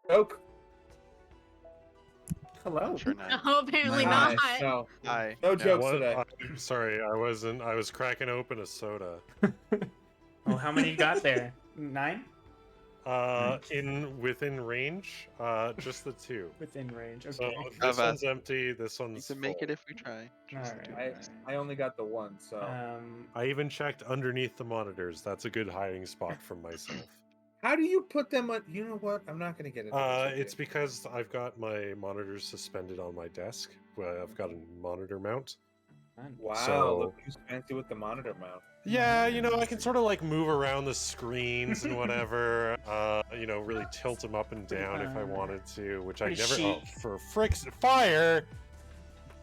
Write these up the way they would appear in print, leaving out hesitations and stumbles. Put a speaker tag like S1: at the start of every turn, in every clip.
S1: Coke.
S2: Hello.
S3: Sure not.
S4: No, apparently
S1: Hi.
S4: not.
S1: No.
S3: Hi.
S1: No jokes
S5: What?
S1: today.
S5: I'm sorry, I wasn't. I was cracking open a soda.
S2: Oh, how many you got there? 9?
S5: Within range, just the 2.
S2: Within range. Okay.
S5: So
S3: Of
S5: this
S3: us.
S5: one's empty. This
S3: You
S5: one's
S3: can make
S5: full.
S3: it if we try. Just
S2: Alright.
S3: do
S1: I
S3: it.
S1: I only got the one, so.
S5: I even checked underneath the monitors. That's a good hiding spot from myself.
S1: How do you put them on? You know what? I'm not gonna get into this.
S5: It's because I've got my monitors suspended on my desk. Well, I've got a monitor mount.
S1: Wow,
S5: So-
S1: look who's fancy with the monitor mount.
S5: Yeah, I can sort of like move around the screens and whatever. Really tilt them up and down if I wanted to, which I
S2: Pretty
S5: never.
S2: chic.
S5: Oh, for fricks fire!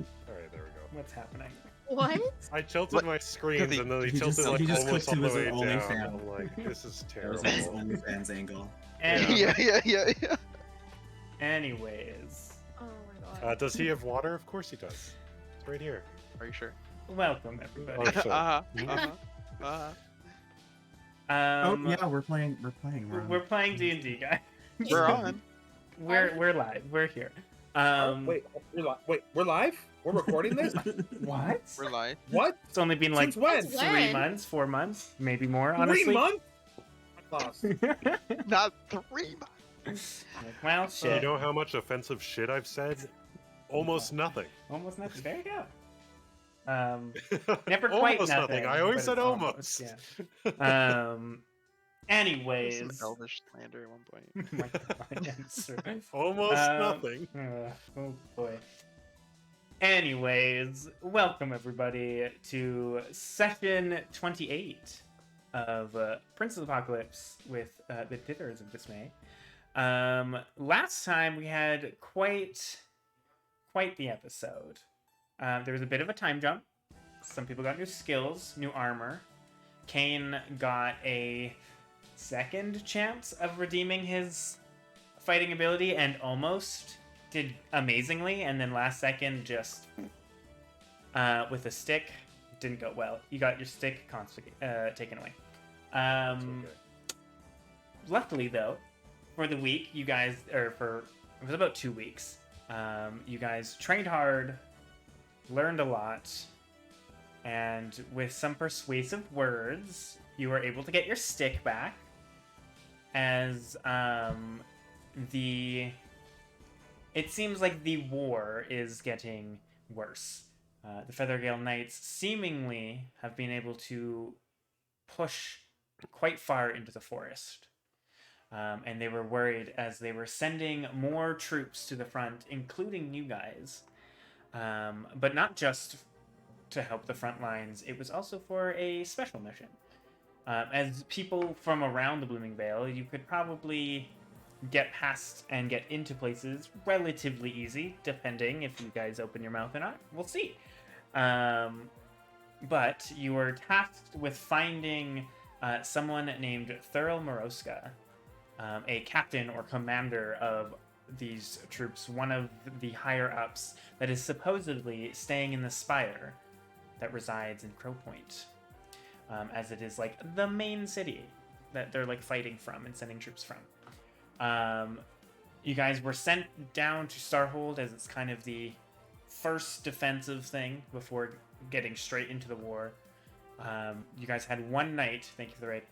S5: All right, there we go.
S2: What's happening?
S4: What?
S5: I tilted
S3: What?
S5: my screens
S3: He-
S5: and then they
S6: he
S5: tilted
S6: just-
S5: like
S6: he just
S5: almost all
S6: clicked
S5: the
S6: to
S5: way
S6: his
S5: down.
S6: OnlyFans.
S5: I'm like, this is
S6: That was
S5: terrible.
S6: his OnlyFans angle.
S2: Anyway,
S3: Yeah.
S2: Anyways,
S4: Oh my god.
S5: Does he have water? Of course he does. It's right here.
S3: Are you sure?
S2: welcome everybody.
S5: Oh, sure.
S3: Uh-huh. Uh-huh. Uh-huh.
S6: Yeah, we're playing.
S2: We're playing D&D, guys.
S3: We're on.
S2: We're live. We're here.
S1: Wait, we're live? We're recording this?
S2: What?
S3: We're live.
S1: What?
S2: It's only been like
S1: Since when?
S4: Since
S2: 3
S4: when?
S2: months, 4 months, maybe more. Honestly.
S1: 3 months? I'm lost.
S3: Not 3 months.
S2: Well, shit.
S5: You know how much offensive shit I've said? Almost nothing.
S2: Almost nothing. There you go. Never quite
S5: Almost nothing. I always
S2: but
S5: said
S2: it's
S5: almost.
S2: Yeah.
S3: Some
S2: Anyways.
S3: elvish slander at one point.
S2: Oh my God, yes, sir.
S5: Almost nothing.
S2: Oh boy. Anyways, welcome everybody to session 28 of Prince of the Apocalypse with the Ditherers of Dismay. Last time we had quite the episode. There was a bit of a time jump. Some people got new skills, new armor. Cain got a second chance of redeeming his fighting ability and almost did amazingly, and then last second just with a stick didn't go well. You got your stick taken away. Luckily though, for the week you guys, it was about 2 weeks. You guys trained hard, learned a lot, and with some persuasive words, you were able to get your stick back. As it seems like the war is getting worse. The Feathergale Knights seemingly have been able to push quite far into the forest. And they were worried as they were sending more troops to the front, including you guys. But not just to help the front lines, it was also for a special mission. As people from around the Blooming Vale, you could probably get past and get into places relatively easy, depending if you guys open your mouth or not. We'll see. But you were tasked with finding someone named Thurl Moroska, a captain or commander of these troops, one of the higher ups that is supposedly staying in the spire that resides in Crow Point. As it is like the main city that they're like fighting from and sending troops from. You guys were sent down to Starhold as it's kind of the first defensive thing before getting straight into the war. You guys had one night. Thank you for the raid.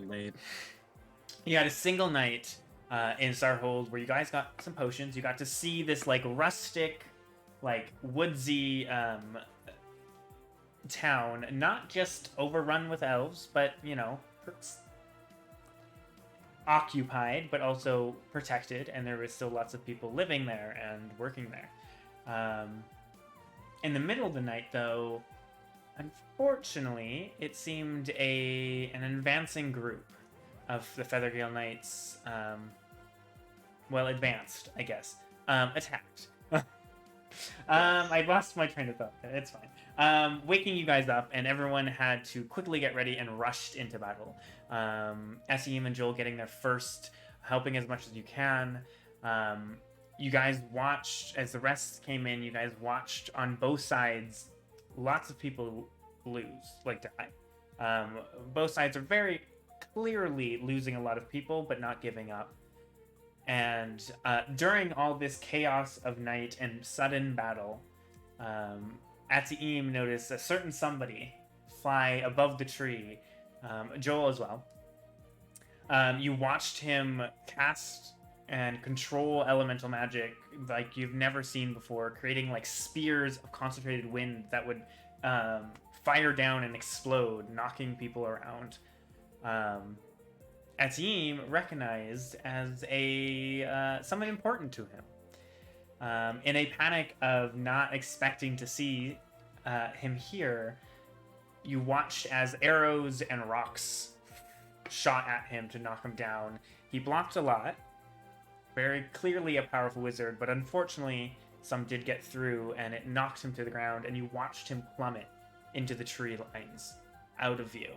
S6: Late.
S2: You had a single night in Starhold where you guys got some potions. You got to see this like rustic, like woodsy town, not just overrun with elves, but occupied, but also protected, and there was still lots of people living there and working there. In the middle of the night, though, unfortunately, it seemed an advancing group of the Feathergale Knights, advanced, I guess, attacked. I lost my train of thought. It's fine. Waking you guys up, and everyone had to quickly get ready and rushed into battle. Essim and Joel getting there first, helping as much as you can. You guys watched, as the rest came in, you guys watched on both sides, lots of people die. Both sides are very clearly losing a lot of people, but not giving up. And during all this chaos of night and sudden battle, At'im noticed a certain somebody fly above the tree, Joel as well. You watched him cast and control elemental magic like you've never seen before, creating like spears of concentrated wind that would fire down and explode, knocking people around. At'im recognized as someone important to him. In a panic of not expecting to see him here, you watched as arrows and rocks shot at him to knock him down. He blocked a lot. Very clearly a powerful wizard, but unfortunately some did get through and it knocked him to the ground, and you watched him plummet into the tree lines, out of view.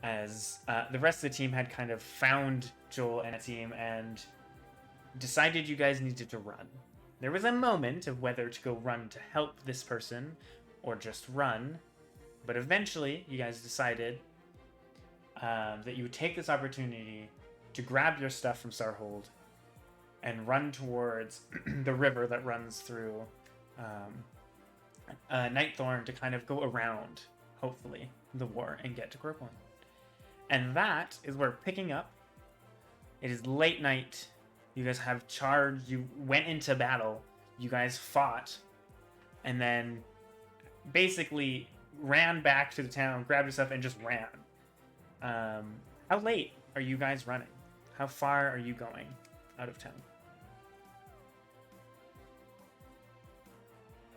S2: As the rest of the team had kind of found Joel and At'im and decided you guys needed to run. There was a moment of whether to go run to help this person or just run, but eventually you guys decided that you would take this opportunity to grab your stuff from Starhold and run towards the river that runs through Nightthorn to kind of go around, hopefully, the war and get to Groveland. And that is where picking up. It is late night. You guys have charged. You went into battle. You guys fought. And then basically ran back to the town, grabbed your stuff, and just ran. How late are you guys running? How far are you going out of town?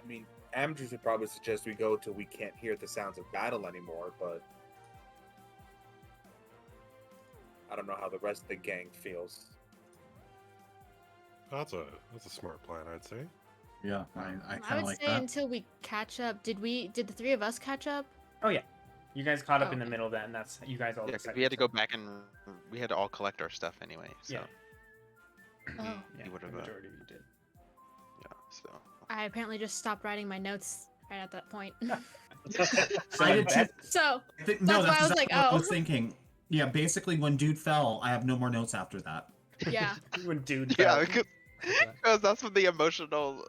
S1: I mean, Amdrus would probably suggest we go till we can't hear the sounds of battle anymore, but I don't know how the rest of the gang feels.
S5: That's a smart plan, I'd say.
S4: Yeah, I
S6: I
S4: kind
S6: would
S4: of like
S6: say
S4: that.
S6: until we catch up. Did the three of us catch up?
S2: Oh, yeah. You guys caught up
S6: Oh,
S2: in the
S6: okay.
S2: middle of that, and that's you guys all
S3: Yeah, 'cause
S2: decided
S3: we had to
S2: to-
S3: go back and we had to all collect our stuff anyway. So
S2: Yeah.
S6: Oh.
S2: Yeah,
S3: You would've,
S2: the majority of you did.
S3: yeah. So
S6: I apparently just stopped writing my notes right at that point.
S4: I did too.
S6: So
S4: No,
S6: That's why I was
S4: exactly
S6: like,
S4: what I
S6: oh.
S4: was thinking. Yeah, basically when dude fell, I have no more notes after that.
S6: yeah,
S2: When dude
S3: yeah,
S2: fell.
S3: because that's when the emotional,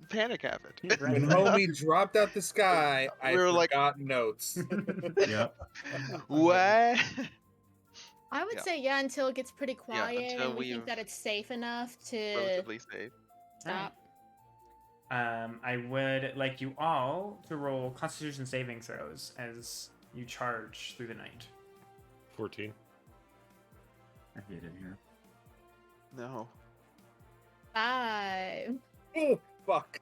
S3: panic happened.
S2: Right.
S1: When homie dropped out the sky, I
S3: We were like-
S1: forgot notes.
S4: Yep.
S3: What?
S6: I would
S3: Yeah.
S6: say until it gets pretty quiet
S3: until
S6: and we think
S3: we've-
S6: that it's safe enough to
S3: Relatively safe.
S6: stop.
S2: I would like you all to roll Constitution saving throws as you charge through the night.
S5: 14.
S4: I hate it here.
S3: No.
S6: 5.
S1: Oh, fuck.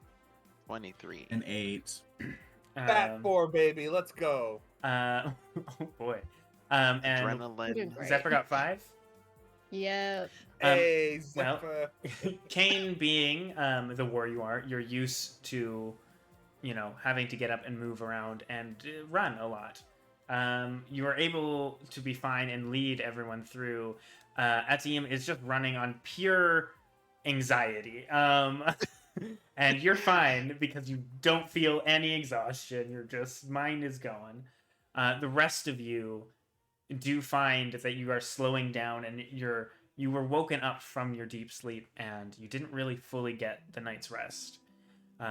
S3: 23.
S4: An 8.
S1: Fat 4, baby. Let's go.
S2: Oh boy. And
S6: You're
S3: Adrenaline.
S6: great.
S2: Zephyr got 5.
S6: Yep.
S1: Hey,
S2: well-
S1: Zephyr.
S2: Cain being the warrior you are, you're used to, having to get up and move around and run a lot. You are able to be fine and lead everyone through. At'im is just running on pure anxiety. And you're fine because you don't feel any exhaustion. You're just, mind is going. The rest of you do find that you are slowing down and you were woken up from your deep sleep and you didn't really fully get the night's rest.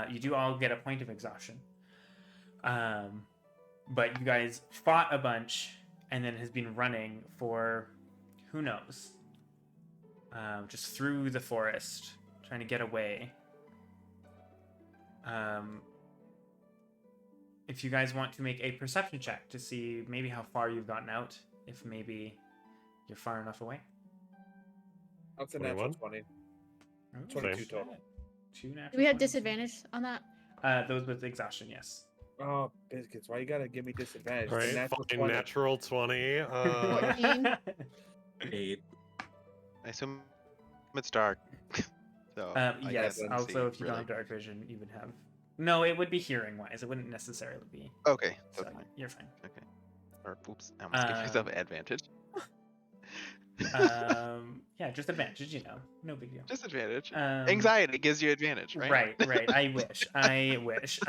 S2: You do all get a point of exhaustion. But you guys fought a bunch and then has been running for who knows. Just through the forest, trying to get away. If you guys want to make a perception check to see maybe how far you've gotten out, if maybe you're far enough away.
S1: That's a natural
S5: 21?
S1: 20. 22 total.
S2: Two natural
S6: Do we have
S2: 20s.
S6: disadvantage on that?
S2: Those with exhaustion, yes.
S1: Oh, biscuits. Why you gotta give me disadvantage?
S5: All
S1: It's a
S5: right,
S1: natural
S5: fine,
S1: 20.
S5: natural 20.
S6: 14.
S4: 8.
S3: I assume it's dark. So I
S2: Yes.
S3: can't
S2: Also,
S3: see,
S2: if you don't
S3: really.
S2: have dark vision, you would have. No, it would be hearing wise. It wouldn't necessarily be.
S3: Okay,
S2: So
S3: that's fine.
S2: you're fine.
S3: Okay. Or oops, I almost gave myself advantage.
S2: Yeah, just advantage. No big deal.
S3: Disadvantage.
S2: Um,
S3: Anxiety gives you advantage, right?
S2: Right. I wish.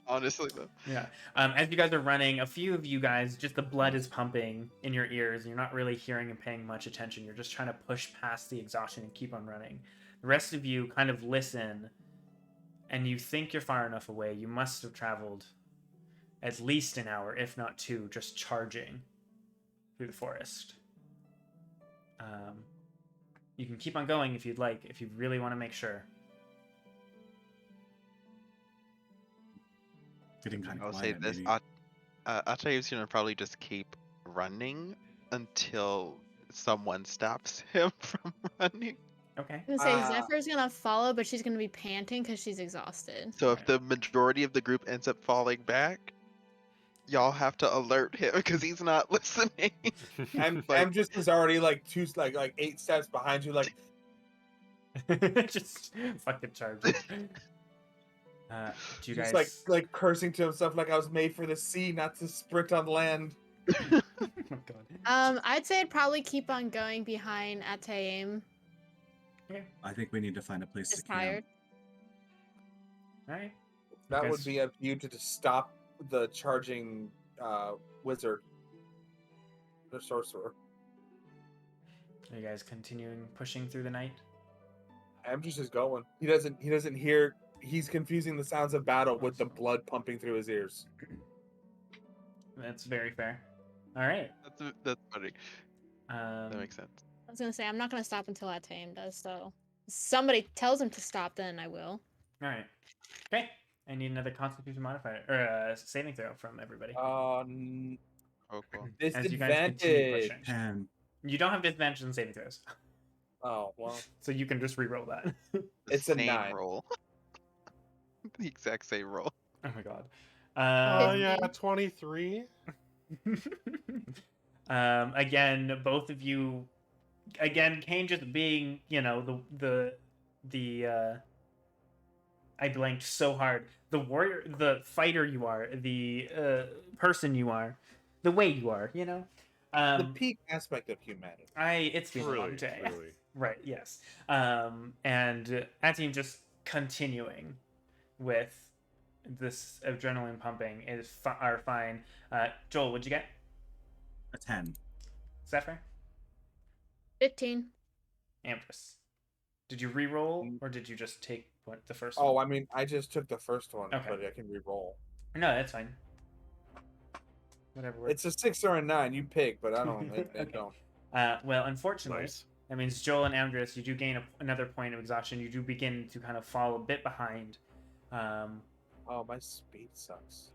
S3: Honestly, though.
S2: Yeah. As you guys are running, a few of you guys, just the blood is pumping in your ears, and you're not really hearing and paying much attention. You're just trying to push past the exhaustion and keep on running. The rest of you kind of listen, and you think you're far enough away. You must have traveled at least an hour, if not two, just charging through the forest. You can keep on going if you'd like, if you really want to make sure.
S4: Getting kind
S3: I'll
S4: of
S3: say
S4: quiet,
S3: this.
S4: maybe.
S3: Ataev's gonna probably just keep running until someone stops him from running.
S2: Okay.
S6: I was gonna say Zephyr's gonna follow, but she's gonna be panting because she's exhausted.
S3: So if
S2: Right.
S3: the majority of the group ends up falling back, y'all have to alert him because he's not listening. Like-
S1: Amdrus is already like 8 steps behind you, like
S2: Just fucking charging. Do you
S1: just
S2: guys
S1: like cursing to himself, like I was made for the sea, not to sprint on land.
S2: Oh my god.
S6: I'd say I'd probably keep on going behind Ataim.
S4: I think we need to find a place
S6: Just
S4: to camp.
S6: tired.
S2: Alright.
S1: That
S2: guys-
S1: would be up to you to just stop the charging wizard, the sorcerer.
S2: Are you guys continuing pushing through the night?
S1: Amdrus is going. He doesn't hear. He's confusing the sounds of battle with the blood pumping through his ears.
S2: That's very fair. Alright.
S3: That's funny. That makes sense.
S6: I was gonna say I'm not gonna stop until Ataim does. So if somebody tells him to stop, then I will.
S2: Alright. Okay. I need another constitution modifier or saving throw from everybody.
S3: Coco.
S2: As you guys continue
S1: Disadvantage.
S2: pushing.
S4: And
S2: You don't have disadvantage in saving throws.
S1: Oh well,
S2: So you can just re-roll that.
S3: The
S1: It's a
S3: same
S1: 9.
S3: roll. The exact same roll.
S2: Oh my god.
S5: Oh yeah, 23.
S2: Again, both of you. Again, Cain just being, the I blanked so hard. The warrior, the fighter you are, the person you are, the way you are,
S1: The peak aspect of humanity.
S2: It's been a long day.
S5: Truly.
S2: Right, yes. And Atim just continuing with this adrenaline pumping are fine. Joel, what'd you get?
S4: a 10.
S2: Zephyr?
S6: 15.
S2: Amdrus. Did you re-roll or did you just take the first
S1: Oh,
S2: one?
S1: I mean, I just took the first one,
S2: Okay.
S1: but I can re-roll.
S2: No, that's fine. Whatever.
S1: It's a 6 or a 9. You pick, but I don't. I
S2: Okay.
S1: don't.
S2: Well, unfortunately,
S5: Nice.
S2: that means Joel and Amdrus, you do gain another point of exhaustion. You do begin to kind of fall a bit behind.
S1: Oh, my speed sucks.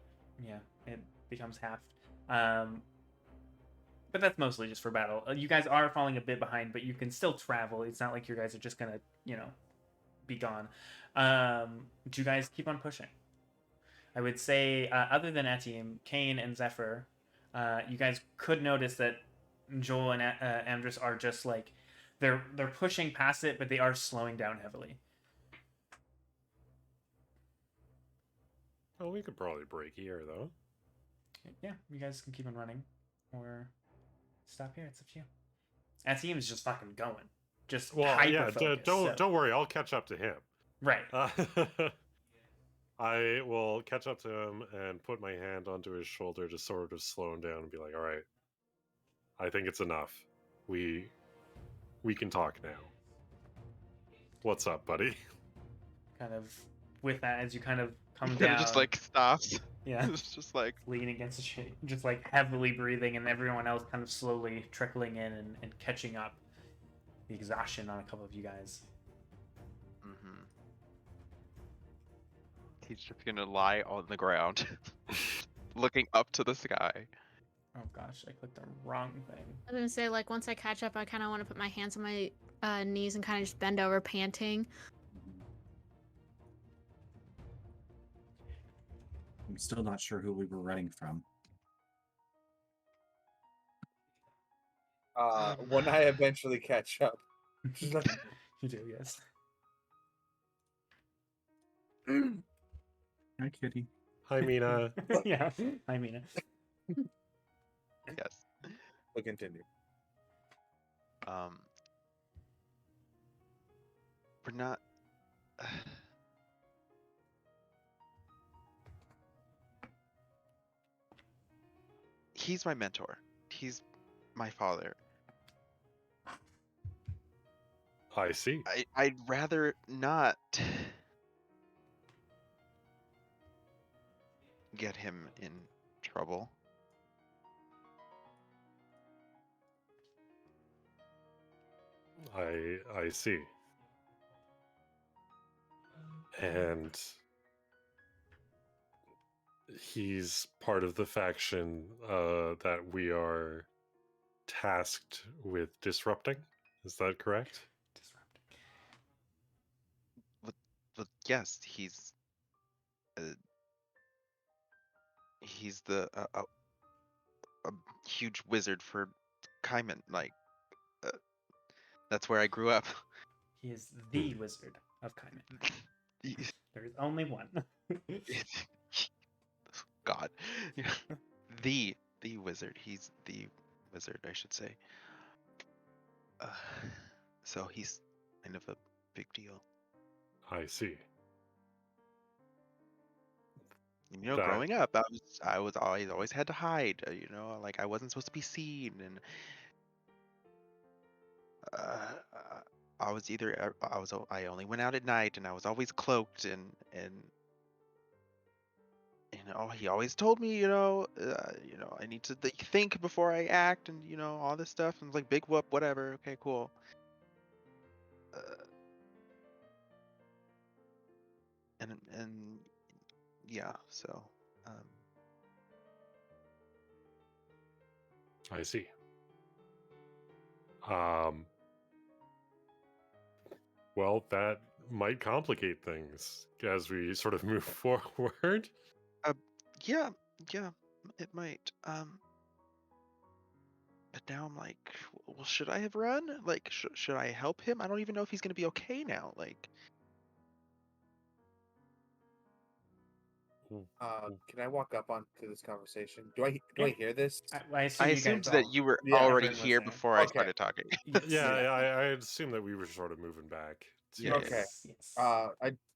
S2: Yeah, it becomes half. But that's mostly just for battle. You guys are falling a bit behind, but you can still travel. It's not like you guys are just gonna, be gone. Do you guys keep on pushing? I would say, other than Atim, Cain and Zephyr, you guys could notice that Joel and Amdrus are just like they're pushing past it, but they are slowing down heavily.
S5: Oh, we could probably break here though.
S2: Yeah, you guys can keep on running or stop here. It's up to you. Atim is just fucking going. Just
S5: Well, yeah.
S2: hyper-focused,
S5: Don't
S2: so-
S5: don't worry. I'll catch up to him.
S2: Right.
S5: I will catch up to him and put my hand onto his shoulder to sort of slow him down and be like, "All right, I think it's enough. We can talk now. What's up, buddy?"
S2: Kind of with that, as you kind of come
S3: Kind
S2: down,
S3: of just like stops.
S2: yeah,
S3: It's just like
S2: lean against the tree, just like heavily breathing, and everyone else kind of slowly trickling in and catching up the exhaustion on a couple of you guys.
S3: he's just gonna lie on the ground, looking up to the sky.
S2: Oh gosh, I clicked the wrong thing.
S6: I was gonna say, like, once I catch up, I kind of want to put my hands on my knees and kind of just bend over, panting.
S4: I'm still not sure who we were running from.
S1: When I eventually catch up. She's like,
S2: You do, yes.
S4: Hi, kitty.
S5: Hi, Mina.
S2: Yeah, I mean it.
S3: Yes.
S1: we'll continue.
S3: We're not. he's my mentor. He's my father.
S5: I see.
S3: I'd rather not get him in trouble.
S5: I see. And he's part of the faction that we are tasked with disrupting. Is that correct?
S2: Disrupting.
S3: But yes, he's the a huge wizard for Kaiman. Like that's where I grew up.
S2: He is the wizard of Kaiman. There is only one.
S3: God, the wizard. He's the wizard, I should say. So he's kind of a big deal.
S5: I see.
S3: You know,
S5: That-
S3: growing up, I was always had to hide. You know, like I wasn't supposed to be seen, and I only went out at night, and I was always cloaked, and he always told me, I need to think before I act, and all this stuff, and like big whoop, whatever. Okay, cool. And yeah, so
S5: I see. Well, that might complicate things as we sort of move forward.
S3: yeah, it might. But now I'm like, well, should I have run? Like, should I help him? I don't even know if he's gonna be okay now. Like,
S1: Can I walk up onto this conversation? Do I hear this?
S2: I assume
S3: I
S2: you
S3: assumed
S2: guys
S3: that
S2: all-
S3: you were
S1: Yeah,
S3: already
S2: everyone was
S3: here
S2: there.
S3: before I
S1: Okay.
S3: started talking.
S2: Yes,
S5: Yeah,
S1: Yeah.
S5: I assume that we were sort of moving back.
S3: Yeah,
S1: Okay.
S2: Yes.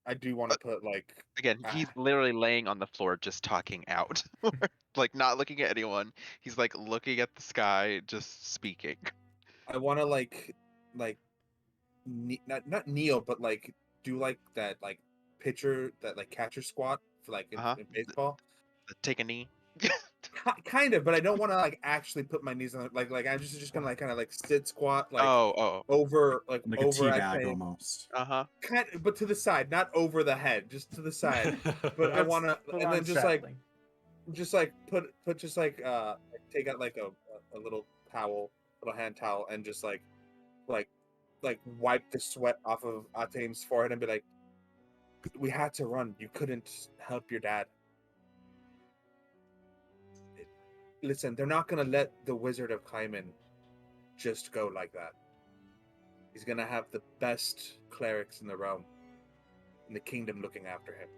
S1: I do want to put like
S3: Again, he's literally laying on the floor just talking out. Like not looking at anyone. He's like looking at the sky, just speaking.
S1: I want to like not kneel, but like do like that like pitcher that like catcher squat for like in baseball.
S3: Take a knee.
S1: Kind of, but I don't want to like actually put my knees on it. Like I'm just gonna like kind of like sit squat like
S3: Oh.
S1: over
S4: Like a
S1: over
S4: tea
S1: I'd
S4: bag
S1: say,
S4: almost.
S1: kind of, but to the side, not over the head, just to the side. But I
S2: That's
S1: want to,
S2: full
S1: and
S2: on
S1: then just like
S2: straddling.
S1: put just like take out like a little towel, little hand towel, and just like wipe the sweat off of Atem's forehead and be like, we had to run. You couldn't help your dad. Listen, they're not gonna let the Wizard of Kaiman just go like that. He's gonna have the best clerics in the realm, in the kingdom, looking after him.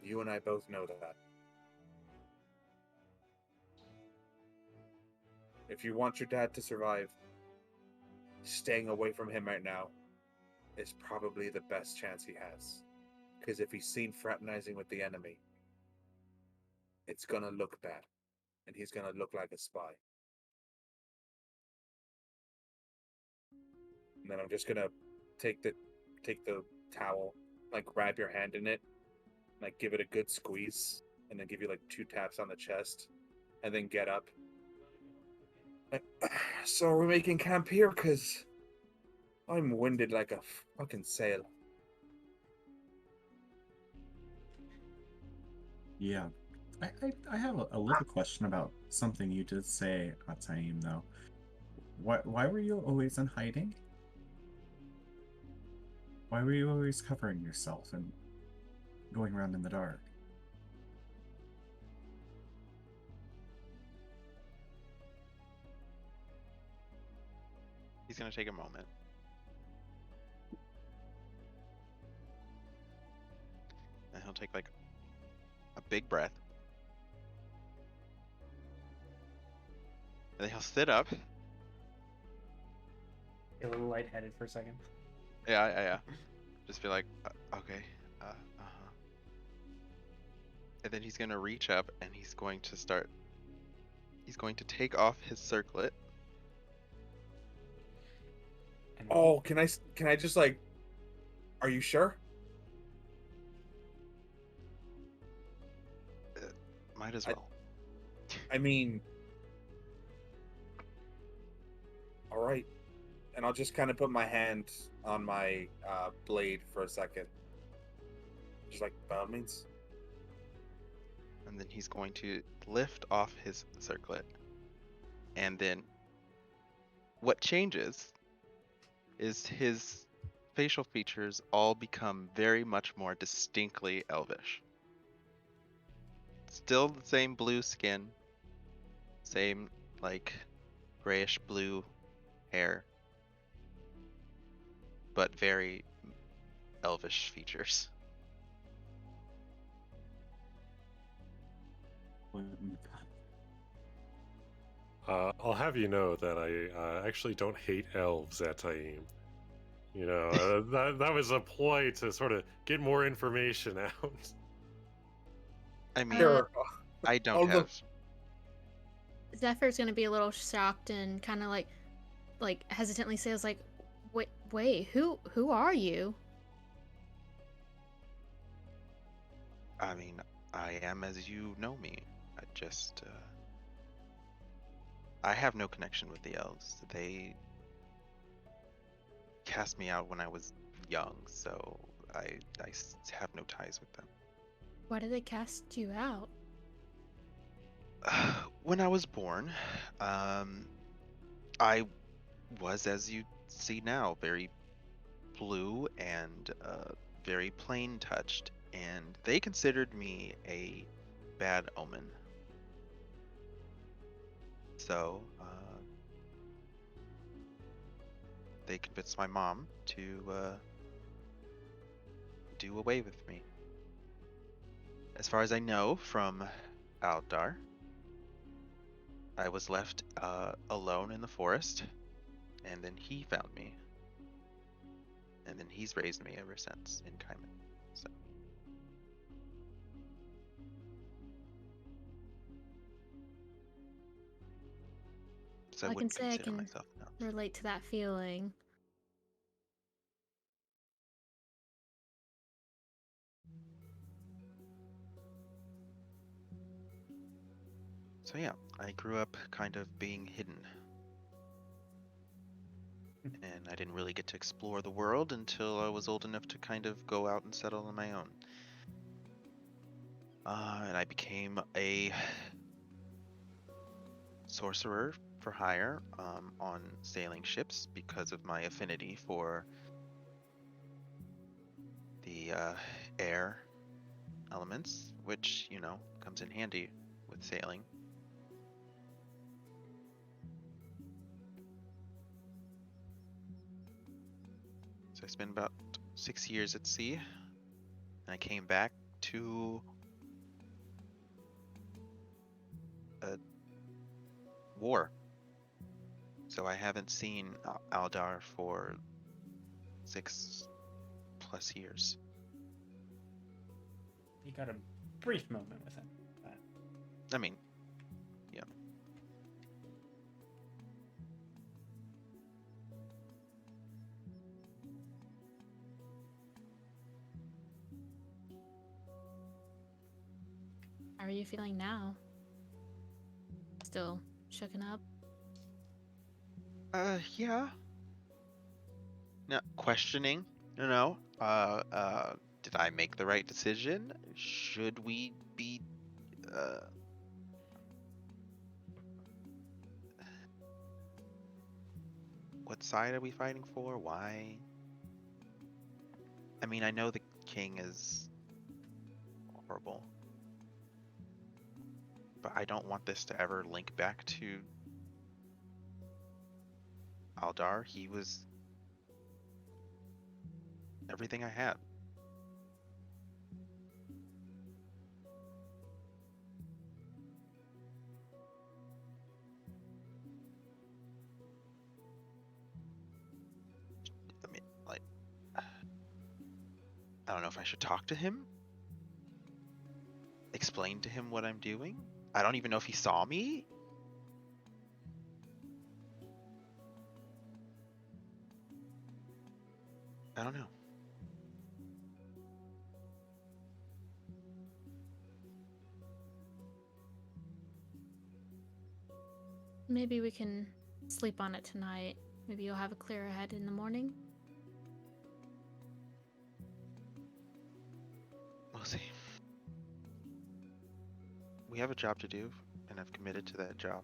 S1: You and I both know that. If you want your dad to survive, staying away from him right now is probably the best chance he has. Because if he's seen fraternizing with the enemy, it's gonna look bad. And he's gonna look like a spy. And then I'm just gonna take the towel, like wrap your hand in it, like give it a good squeeze, and then give you like 2 taps on the chest, and then get up. Like, so are we making camp here? Cause I'm winded like a fucking sail.
S4: Yeah. I have a little question about something you did say, Ataim, though. Why were you always in hiding? Why were you always covering yourself and going around in the dark?
S3: He's gonna take a moment. And he'll take like a big breath. And then he'll sit up.
S2: A little lightheaded for a second.
S3: Yeah. Just be like, okay. And then he's gonna reach up and he's going to start. He's going to take off his circlet.
S2: And
S1: Oh, can I just like? Are you sure?
S3: Might as
S1: I-
S3: well.
S1: I mean, all right. And I'll just kind of put my hand on my blade for a second. Just like, by all means.
S3: And then he's going to lift off his circlet. And then what changes is his facial features all become very much more distinctly elvish. Still the same blue skin, same like grayish blue hair, but very elvish features.
S5: I'll have you know that I actually don't hate elves at Taim. You know, that was a ploy to sort of get more information out.
S3: I mean,
S1: Sure.
S3: I don't
S1: I'll
S3: have.
S1: look-
S6: Zephyr's gonna be a little shocked and kind of like hesitantly says like, wait, who are you?
S3: I mean, I am as you know me. I just. I have no connection with the elves. They cast me out when I was young, so I have no ties with them.
S6: Why did they cast you out?
S3: When I was born, I was, as you see now, very blue and very plain touched, and they considered me a bad omen. So they convinced my mom to do away with me. As far as I know from Aldar, I was left alone in the forest, and then he found me. And then he's raised me ever since in Kaiman. So I
S6: I can
S3: wouldn't
S6: say I
S3: consider
S6: can
S3: myself an elf.
S6: relate to that feeling.
S3: So yeah, I grew up kind of being hidden. And I didn't really get to explore the world until I was old enough to kind of go out and settle on my own. And I became a sorcerer for hire on sailing ships because of my affinity for the air elements, which, you know, comes in handy with sailing. So I spent about 6 years at sea, and I came back to a war. So I haven't seen Aldar for 6+ years.
S2: You got a brief moment with him.
S3: I mean, yeah.
S6: How are you feeling now? Still shooken up?
S3: Yeah. No, questioning, you know, did I make the right decision? Should we be, what side are we fighting for? Why? I mean, I know the king is horrible, but I don't want this to ever link back to Aldar. He was everything I had. I mean, like, I don't know if I should talk to him. explain to him what I'm doing? I don't even know if he saw me. I don't know.
S6: Maybe we can sleep on it tonight. Maybe you'll have a clearer head in the morning.
S3: We'll see. We have a job to do, and I've committed to that job.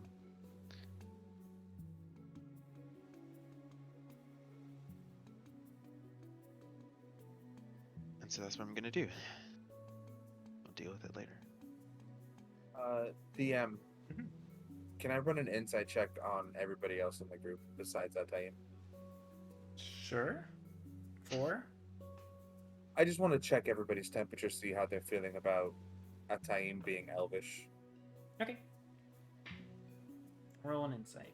S3: And so that's what I'm gonna do. I'll deal with it later.
S1: DM,
S2: Mhm.
S1: can I run an insight check on everybody else in the group besides Ataim?
S2: Sure. 4.
S1: I just want to check everybody's temperature, see how they're feeling about Ataim being elvish.
S2: Okay. Roll an insight.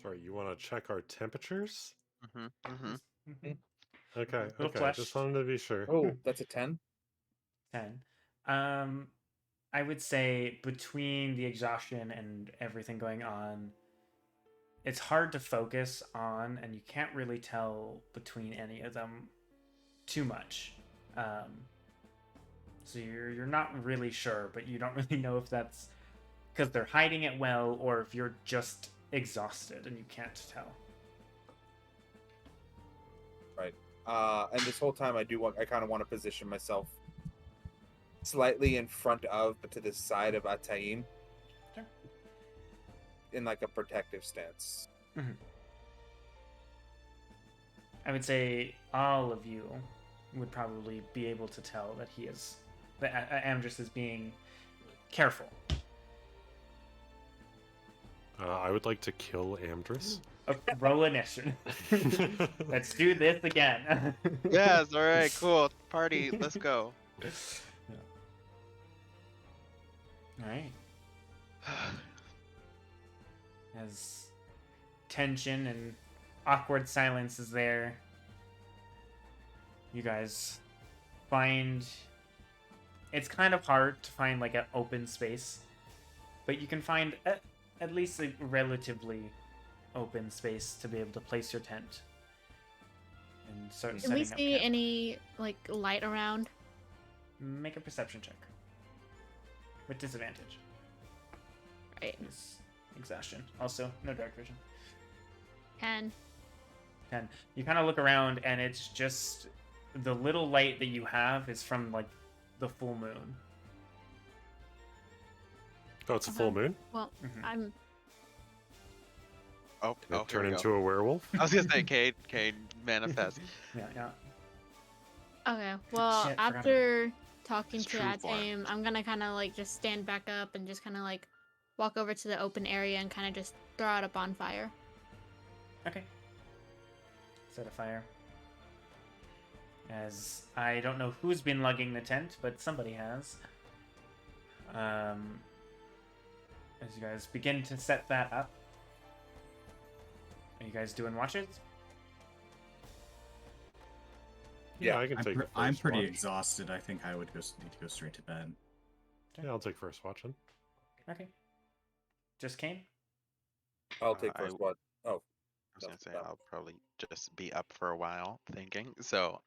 S5: Sorry, you want to check our temperatures?
S3: Mm-hmm. Mm-hmm.
S2: Mhm.
S5: Okay,
S2: Little
S5: okay.
S2: flush.
S5: Just wanted to be sure.
S1: Oh, that's a 10?
S2: 10. I would say between the exhaustion and everything going on, it's hard to focus on, and you can't really tell between any of them too much. So you're not really sure, but you don't really know if that's because they're hiding it well, or if you're just exhausted and you can't tell.
S1: Right. And this whole time I kind of want to position myself slightly in front of, but to the side of Ataim.
S2: Sure.
S1: In like a protective stance.
S2: I would say all of you would probably be able to tell that that Amdrus is being careful.
S5: I would like to kill Amdrus.
S2: Roll initiative. Let's do this again.
S3: Yes. All right. Cool. Party. Let's go.
S2: All right. As tension and awkward silence is there, you guys find it's kind of hard to find like an open space, but you can find at least a relatively open space to be able to place your tent and start
S6: Can
S2: setting
S6: we
S2: up
S6: see
S2: camp.
S6: any like light around?
S2: Make a perception check with disadvantage.
S6: Right.
S2: It's exhaustion. Also, no dark vision.
S6: 10.
S2: 10. You kind of look around, and it's just the little light that you have is from like the full moon.
S5: Oh, it's a full moon?
S6: Well,
S2: Mhm.
S6: I'm
S3: Oh,
S5: Can it
S3: here
S5: turn
S3: we go.
S5: into a werewolf?
S3: I was gonna say, Cain, manifest.
S2: Yeah.
S6: okay. Well,
S2: Shit, forgot
S6: after talking
S3: It's
S6: to
S3: true
S6: Ataim,
S3: form.
S6: I'm gonna kind of like just stand back up and just kind of like walk over to the open area and kind of just throw out a bonfire.
S2: Okay. Set a fire. As I don't know who's been lugging the tent, but somebody has. As you guys begin to set that up, are you guys doing watches?
S5: Yeah, I can take the first
S4: I'm pretty
S5: watch.
S4: exhausted. I think I would need to go straight to bed.
S5: Yeah, I'll take first watch then.
S2: Okay. Just Cain?
S1: I'll take
S3: I
S1: first one. Oh,
S3: I was gonna say
S1: no.
S3: I'll probably just be up for a while thinking. So,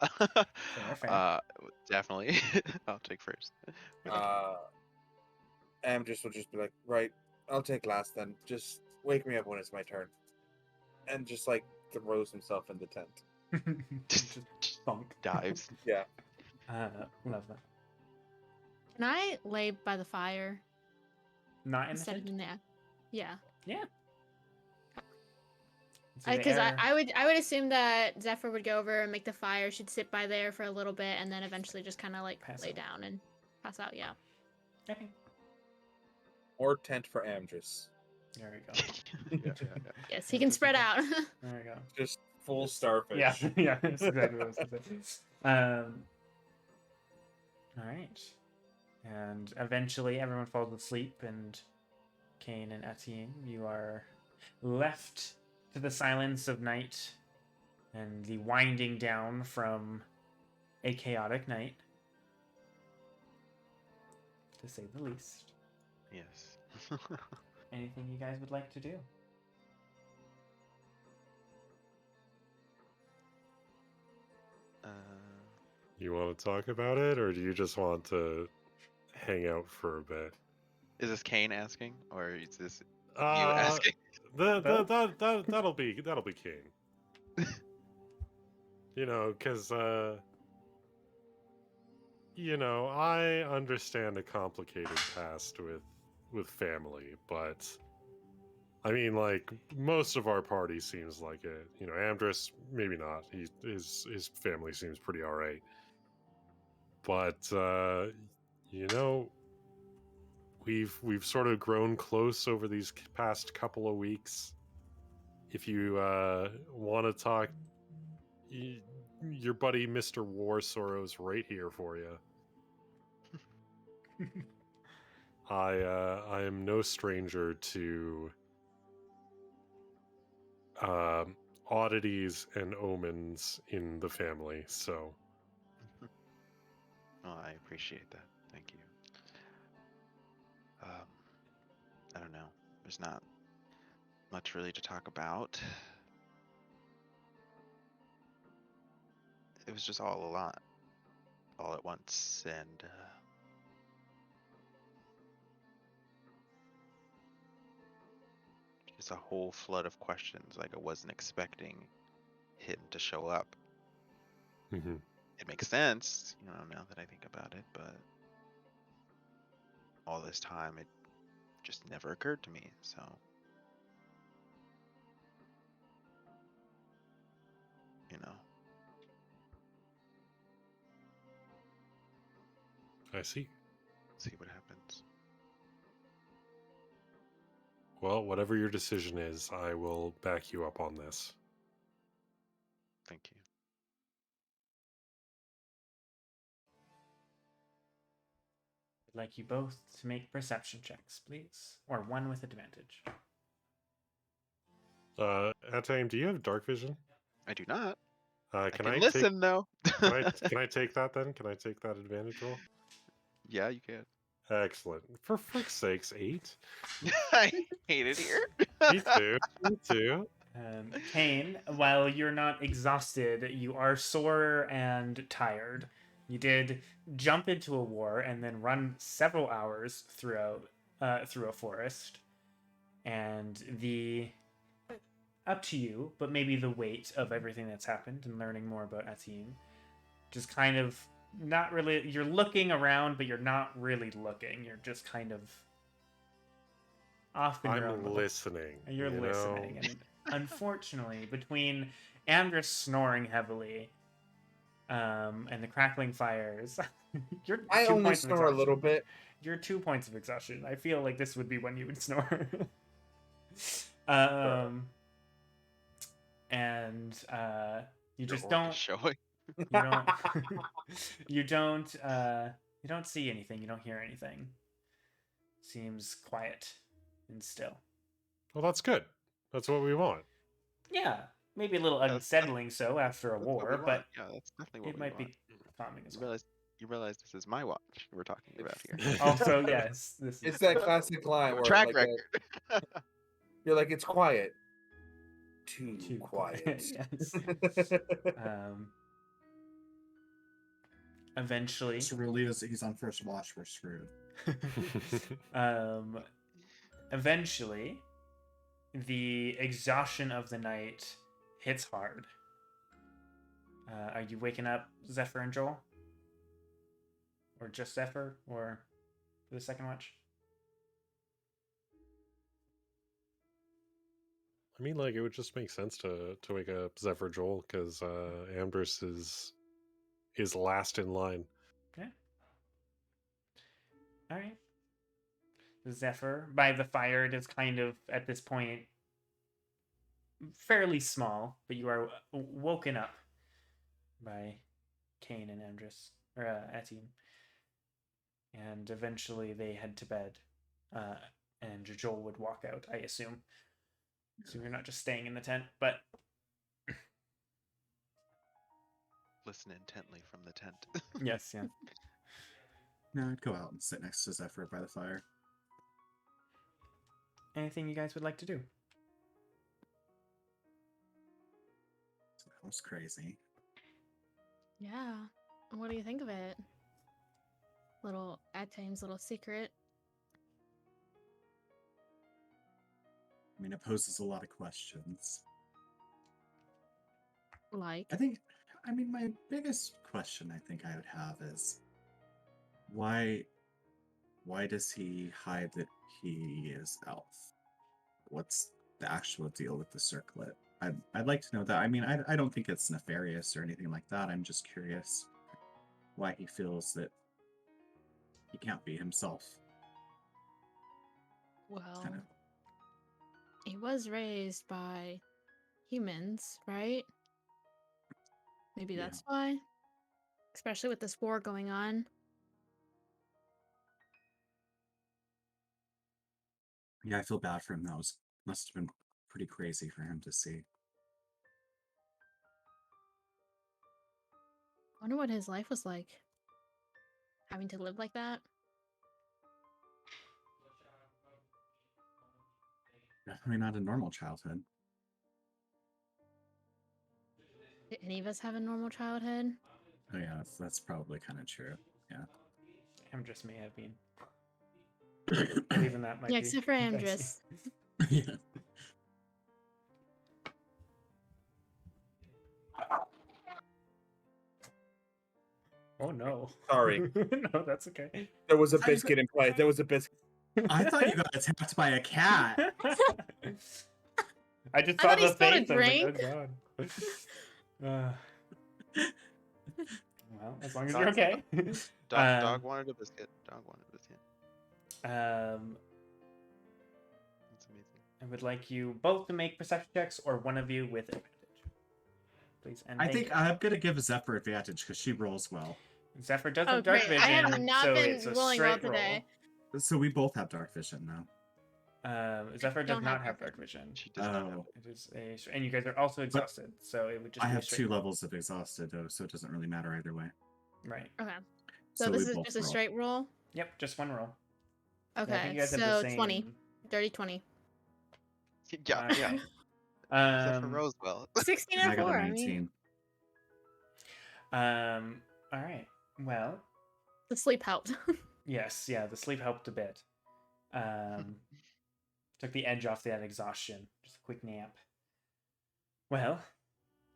S2: Fair.
S3: definitely, I'll take first.
S1: Amdrus will just be like, right, I'll take last then. Just wake me up when it's my turn. And just like throws himself in the tent.
S2: Just thunk.
S3: Dives.
S1: Yeah.
S2: Love that.
S6: Can I lay by the fire
S2: Not in the
S6: instead of
S2: tent?
S6: in there? Yeah.
S2: Yeah. See the
S6: Because
S2: air-
S6: I would assume that Zephyr would go over and make the fire. She'd sit by there for a little bit and then eventually just kind of like
S2: Pass
S6: lay
S2: out.
S6: down and pass out. Yeah.
S2: Okay.
S1: Or tent for Amdrus.
S2: There we go.
S3: Yeah.
S6: Yes, he can spread out.
S2: There we go.
S1: Just full starfish.
S2: Yeah, yeah, that's exactly what I was gonna say. All right, and eventually everyone falls asleep, and Cain and Etienne, you are left to the silence of night and the winding down from a chaotic night. to say the least.
S3: Yes.
S2: Anything you guys would like to do?
S3: uh,
S5: You want to talk about it, or do you just want to hang out for a bit?
S3: is this Cain asking, or is this you
S5: Uh,
S3: asking?
S5: that'll be Cain. You know, because you know, I understand a complicated past with family, but I mean, like, most of our party seems like it. You know, Amdrus, maybe not. His family seems pretty all right. But you know, we've sort of grown close over these past couple of weeks. If you want to talk, your buddy Mr. War Sorrow's right here for you. I am no stranger to oddities and omens in the family, so
S3: Oh, I appreciate that. Thank you. I don't know. There's not much really to talk about. It was just all a lot, all at once, and just a whole flood of questions. Like I wasn't expecting him to show up.
S5: mhm.
S3: It makes sense, you know, now that I think about it, but all this time it just never occurred to me. So, you know,
S5: I see.
S3: see what happens.
S5: Well, whatever your decision is, I will back you up on this.
S3: Thank you.
S2: I'd like you both to make perception checks, please. Or one with advantage.
S5: Atame, do you have dark vision?
S3: I do not.
S5: Can
S3: I can
S5: I
S3: listen though.
S5: can I take that then? Can I take that advantage roll?
S3: Yeah, you can.
S5: Excellent. For frick's sakes, 8.
S3: I hate it here.
S5: Me too. Me too.
S2: Cain, while you're not exhausted, you are sore and tired. You did jump into a war and then run several hours through a forest, and up to you, but maybe the weight of everything that's happened and learning more about Atim, just kind of not really. You're looking around, but you're not really looking. You're just kind of off in your own
S5: I'm
S2: little-
S5: listening.
S2: You're
S5: you
S2: listening,
S5: know?
S2: and unfortunately, between Amdrus snoring heavily, and the crackling fires, you're
S1: I
S2: 2
S1: only
S2: points of
S1: snore a
S2: exhaustion.
S1: little bit.
S2: You're 2 points of exhaustion. I feel like this would be when you would snore. And you just
S3: Your orc
S2: don't.
S3: is showing.
S2: You don't. You don't see anything. You don't hear anything. Seems quiet and still.
S5: Well, that's good. That's what we want.
S2: Yeah, maybe a little
S3: That's-
S2: unsettling so after a
S3: That's what we
S2: war,
S3: want.
S2: but
S3: Yeah, that's definitely what
S2: it
S3: we
S2: might
S3: want.
S2: be calming as
S3: You
S2: well.
S3: realize this is my watch we're talking about here.
S2: Also, yes, this
S1: It's
S2: is
S1: that classic line where
S3: Track
S1: like
S3: record.
S1: you're like, it's quiet. Too,
S2: too
S1: quiet.
S2: yes. Eventually,
S4: It's really is he's on first watch, we're screwed.
S2: eventually, the exhaustion of the night hits hard. Are you waking up Zephyr and Joel? Or just Zephyr? Or for the second watch?
S5: I mean, like, it would just make sense to wake up Zephyr Joel because Ambrose is last in line.
S2: Yeah. All right. Zephyr, by the fire, it is kind of, at this point, fairly small, but you are woken up by Cain and Amdrus, or Atim. And eventually they head to bed. And Joel would walk out, I assume. So you're not just staying in the tent, but
S3: Listen intently from the tent.
S2: yes, yeah.
S4: No, I'd go out and sit next to Zephyr by the fire.
S2: Anything you guys would like to do?
S4: That was crazy.
S6: Yeah. What do you think of it? Little Ataim's little secret.
S4: I mean, it poses a lot of questions.
S6: Like,
S4: My biggest question I think I would have is why does he hide that he is elf? What's the actual deal with the circlet? I'd like to know that. I mean, I don't think it's nefarious or anything like that. I'm just curious why he feels that he can't be himself.
S6: well,
S4: Kind of.
S6: he was raised by humans, right? Maybe
S4: Yeah.
S6: that's why. Especially with this war going on.
S4: Yeah, I feel bad for him. Must have been pretty crazy for him to see.
S6: I wonder what his life was like. Having to live like that.
S4: Definitely not a normal childhood.
S6: Did any of us have a normal childhood?
S4: Oh yeah, that's probably kind of true. Yeah.
S2: Amdrus may have been. But even that might
S6: Yeah,
S2: be.
S6: except for
S2: dicey.
S6: Amdrus.
S4: Yeah.
S2: Oh no.
S1: Sorry.
S2: No, that's okay.
S1: There was a biscuit in play. There was a biscuit.
S4: I thought you got attacked by a cat.
S2: I just
S6: I
S2: saw
S6: thought he
S2: the
S6: spilled a
S2: face. I was like, oh god. Well, as long as you're okay.
S3: Dog wanted a biscuit. Dog wanted a biscuit. That's amazing.
S2: I would like you both to make perception checks, or one of you with advantage. Please. And
S4: I
S2: thank
S4: think
S2: you.
S4: I'm gonna give Zephyr advantage because she rolls well.
S2: Zephyr does
S6: Oh,
S2: have dark
S6: great.
S2: vision.
S6: I have not
S2: so
S6: been
S2: it's a
S6: rolling well
S2: straight roll.
S6: today.
S4: So we both have dark vision now.
S2: Zephyr does
S6: don't
S2: not
S6: have
S2: have
S6: dark
S2: dark vision.
S3: She does not have
S4: Oh,
S2: It is and you guys are also exhausted, so it would just
S4: I
S2: be a
S4: have
S2: straight
S4: 2
S2: roll.
S4: levels of exhausted though, so it doesn't really matter either way.
S2: Right.
S6: Okay. So
S4: we
S6: this is
S4: both
S6: just a
S4: roll.
S6: straight roll?
S2: Yep, just one roll. Yeah, I think
S6: Okay,
S2: you guys have
S6: so
S2: the same...
S6: 20. Dirty 20.
S3: Yeah, yeah. Except for Rosewell.
S6: 16
S4: I
S6: and
S4: got
S6: 4.
S4: a
S6: I mean,
S4: 19.
S2: All right. Well,
S6: the sleep helped.
S2: yes, yeah, the sleep helped a bit. Took the edge off that exhaustion. Just a quick nap. Well,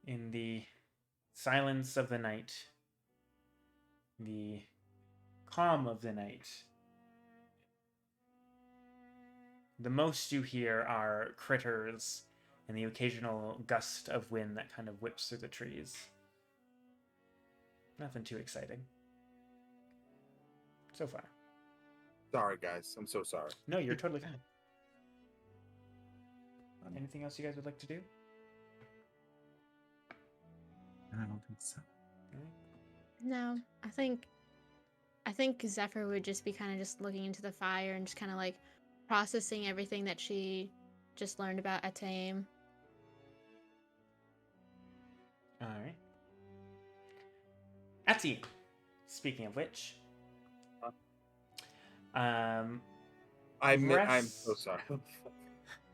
S2: in the silence of the night, the calm of the night, the most you hear are critters and the occasional gust of wind that kind of whips through the trees. Nothing too exciting. So far.
S1: Sorry, guys. I'm so sorry.
S2: No, you're totally fine. Anything else you guys would like to do?
S4: I don't think so.
S6: No, I think Zephyr would just be kind of just looking into the fire and just kind of like processing everything that she just learned about Ataim.
S2: All right. Ati, speaking of which,
S1: I'm
S2: Rest-
S1: so sorry.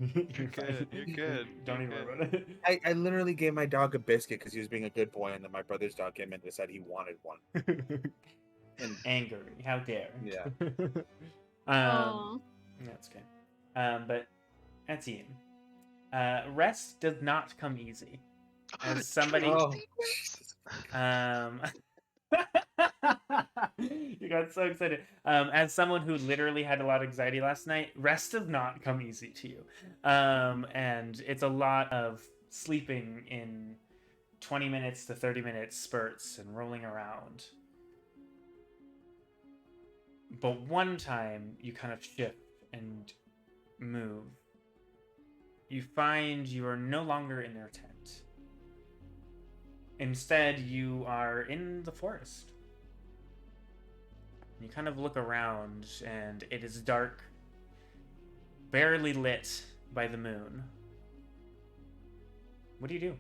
S3: You're good. You're good.
S2: Don't
S3: You're
S2: even
S3: good.
S2: worry about it.
S1: I literally gave my dog a biscuit because he was being a good boy, and then my brother's dog came in and said he wanted one. And
S2: Angry, how dare?
S1: Yeah.
S6: Oh,
S2: That's okay. But Etienne, rest does not come easy. As somebody,
S1: Oh.
S2: you got so excited. As someone who literally had a lot of anxiety last night, rest does not come easy to you. And it's a lot of sleeping in 20 minutes to 30 minute spurts and rolling around. But one time you kind of shift and move. You find you are no longer in their tent. Instead, you are in the forest. You kind of look around, and it is dark, barely lit by the moon. What do you do?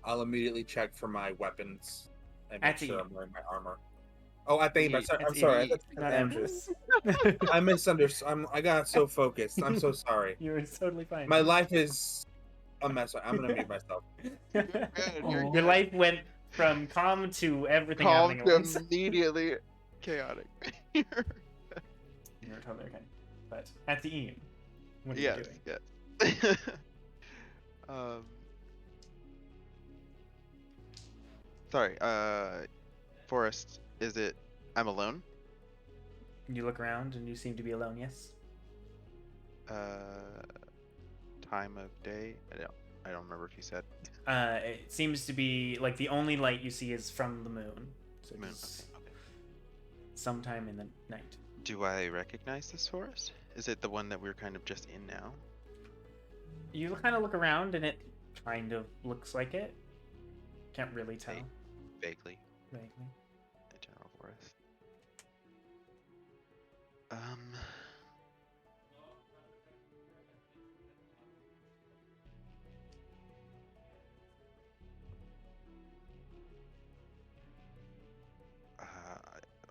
S1: I'll immediately check for my weapons I
S2: At
S1: make
S2: the
S1: sure
S2: inn.
S1: I'm wearing my armor. Oh, at the inn.
S2: It's
S1: I'm sorry.
S2: Eve, not
S1: Amdrus.
S2: Amdrus.
S1: I misunderstood. I got so focused. I'm so sorry.
S2: You're totally fine.
S1: My life is a mess. I'm gonna mute myself.
S3: You're
S4: Oh.
S2: Your life went from calm to everything
S3: Calm
S2: happening at once.
S3: immediately chaotic.
S2: You're totally okay. But at the inn, what are you doing?
S3: Yes. um. Sorry. Forest. Is it? I'm alone.
S2: You look around and you seem to be alone. Yes.
S3: Time of day. I don't remember if you said.
S2: It seems to be like the only light you see is from the moon. So
S3: Moon.
S2: it's
S3: Okay.
S2: sometime in the night.
S3: Do I recognize this forest? Is it the one that we're kind of just in now?
S2: You kind of look around and it kind of looks like it. Can't really tell.
S3: Vaguely.
S2: Vaguely.
S3: The general forest.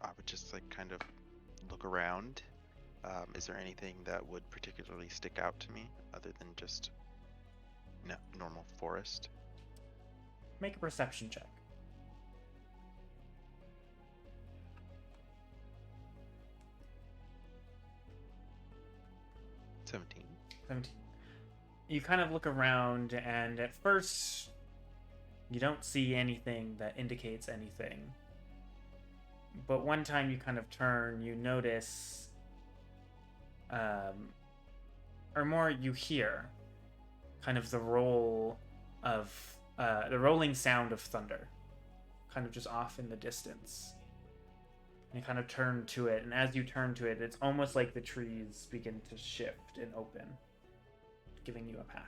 S3: I would just like kind of look around. Is there anything that would particularly stick out to me other than just normal forest?
S2: Make a perception check.
S3: 17.
S2: 17. You kind of look around, and at first, you don't see anything that indicates anything. But one time you kind of turn, you notice, or more, you hear kind of the roll of, the rolling sound of thunder, kind of just off in the distance. And you kind of turn to it, and as you turn to it, it's almost like the trees begin to shift and open, giving you a path.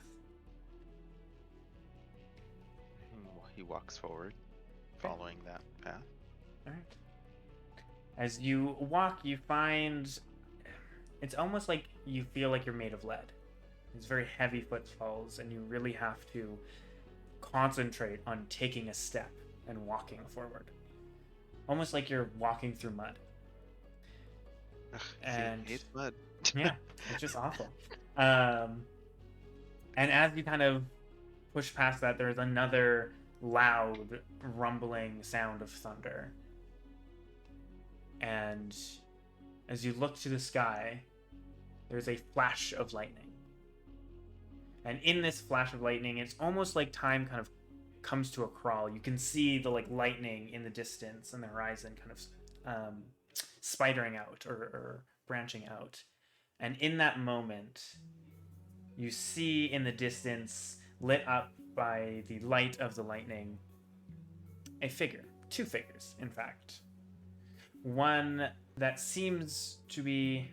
S3: He walks forward, following that path.
S2: All right. As you walk, you find it's almost like you feel like you're made of lead. It's very heavy footfalls, and you really have to concentrate on taking a step and walking forward. Almost like you're walking through mud.
S3: Ugh,
S2: And-
S3: he hates mud.
S2: Yeah, it's just awful. And as you kind of push past that, there's another loud, rumbling sound of thunder. And as you look to the sky, there's a flash of lightning. And in this flash of lightning, it's almost like time kind of comes to a crawl. You can see the lightning in the distance and the horizon kind of spidering out or branching out. And in that moment, you see in the distance, lit up by the light of the lightning, a figure. Two figures, in fact. One that seems to be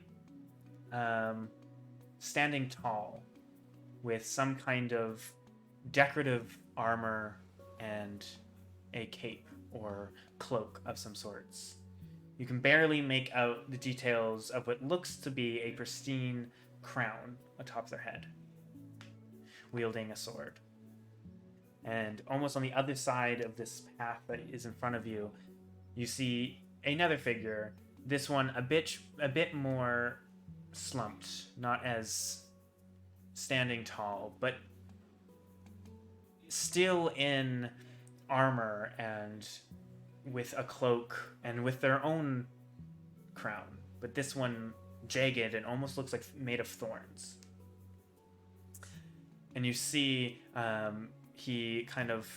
S2: standing tall with some kind of decorative armor and a cape or cloak of some sorts. You can barely make out the details of what looks to be a pristine crown atop their head, wielding a sword. And almost on the other side of this path that is in front of you, you see another figure. This one a bit more slumped, not as standing tall, but still in armor and with a cloak and with their own crown. But this one jagged and almost looks like made of thorns. And you see he kind of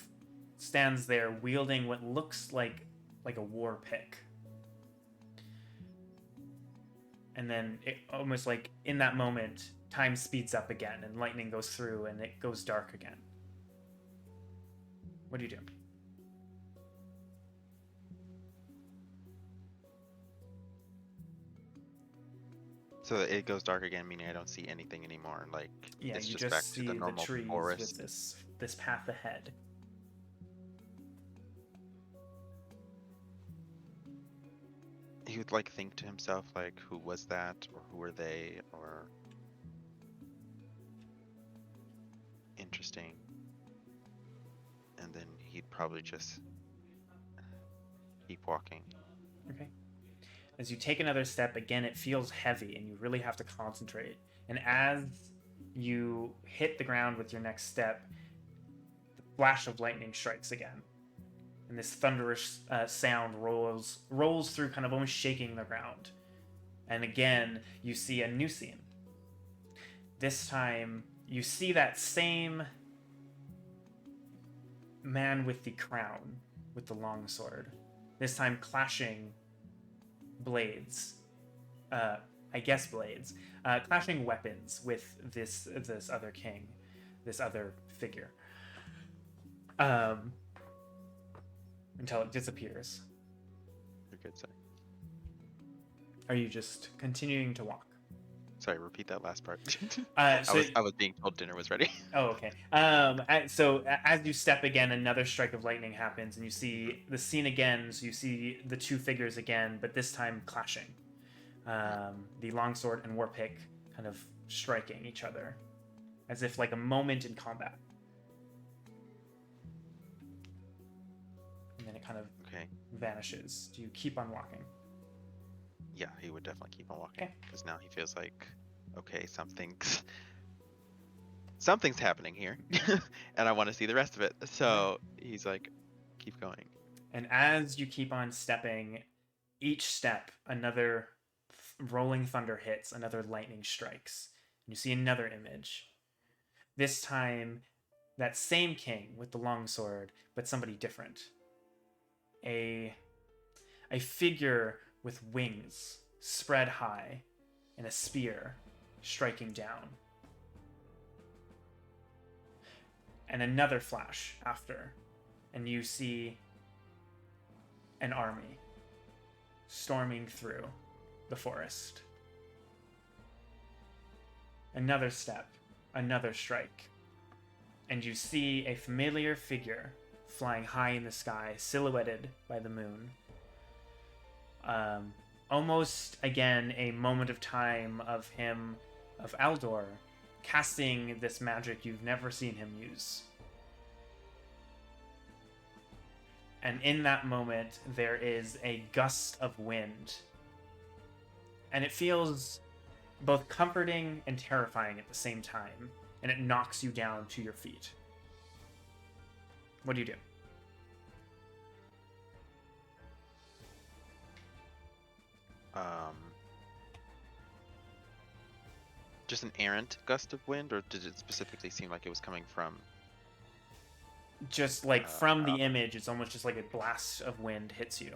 S2: stands there wielding what looks like a war pick. And then it almost like in that moment, time speeds up again and lightning goes through and it goes dark again. What do you do?
S3: So it goes dark again, meaning I don't see anything anymore. Like
S2: Yeah,
S3: it's
S2: you
S3: just back
S2: just
S3: to
S2: see
S3: the
S2: the
S3: normal
S2: trees
S3: forest.
S2: with this path ahead.
S3: He would like think to himself like, who was that, or who were they, or interesting. And then he'd probably just keep walking.
S2: Okay. As you take another step, again, it feels heavy and you really have to concentrate. And as you hit the ground with your next step, the flash of lightning strikes again. And this thunderous sound rolls through, kind of almost shaking the ground. And again, you see a new scene. This time, you see that same man with the crown, with the long sword. This time clashing blades. I guess blades. Clashing weapons with this other king, this other figure. Until it disappears.
S3: You're good, sorry.
S2: Are you just continuing to walk?
S3: Sorry, repeat that last part.
S2: So,
S3: I was being told dinner was ready.
S2: Oh, okay. So as you step again, another strike of lightning happens, and you see the scene again. So you see the two figures again, but this time clashing. The longsword and warpick kind of striking each other, as if like a moment in combat. And then it kind of
S3: Okay.
S2: vanishes. Do you keep on walking?
S3: Yeah, he would definitely keep on walking
S2: Okay.
S3: because now he feels like, okay, something's happening here, and I want to see the rest of it. So he's like, keep going.
S2: And as you keep on stepping, each step, another rolling thunder hits, another lightning strikes. And you see another image. This time, that same king with the longsword, but somebody different. A figure with wings spread high and a spear striking down. And another flash after, and you see an army storming through the forest. Another step, another strike, and you see a familiar figure flying high in the sky, silhouetted by the moon. Almost again a moment of time of Aldor, casting this magic you've never seen him use. And in that moment, there is a gust of wind. And it feels both comforting and terrifying at the same time. And it knocks you down to your feet. What do you do?
S3: Just an errant gust of wind, or did it specifically seem like it was coming from?
S2: Just like from the image, it's almost just like a blast of wind hits you.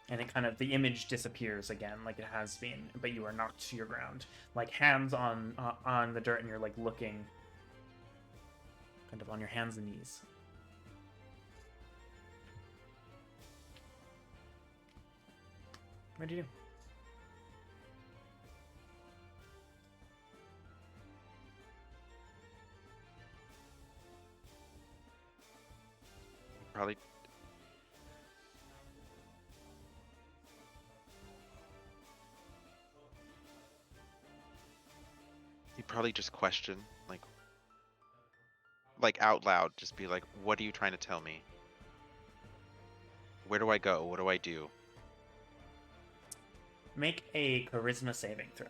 S2: And it kind of, the image disappears again, like it has been, but you are knocked to your ground. Like hands on the dirt, and you're like looking kind of on your hands and knees. What do you do?
S3: Probably. He'd probably just question, like out loud, just be like, "What are you trying to tell me? Where do I go? What do I do?"
S2: Make a charisma saving throw.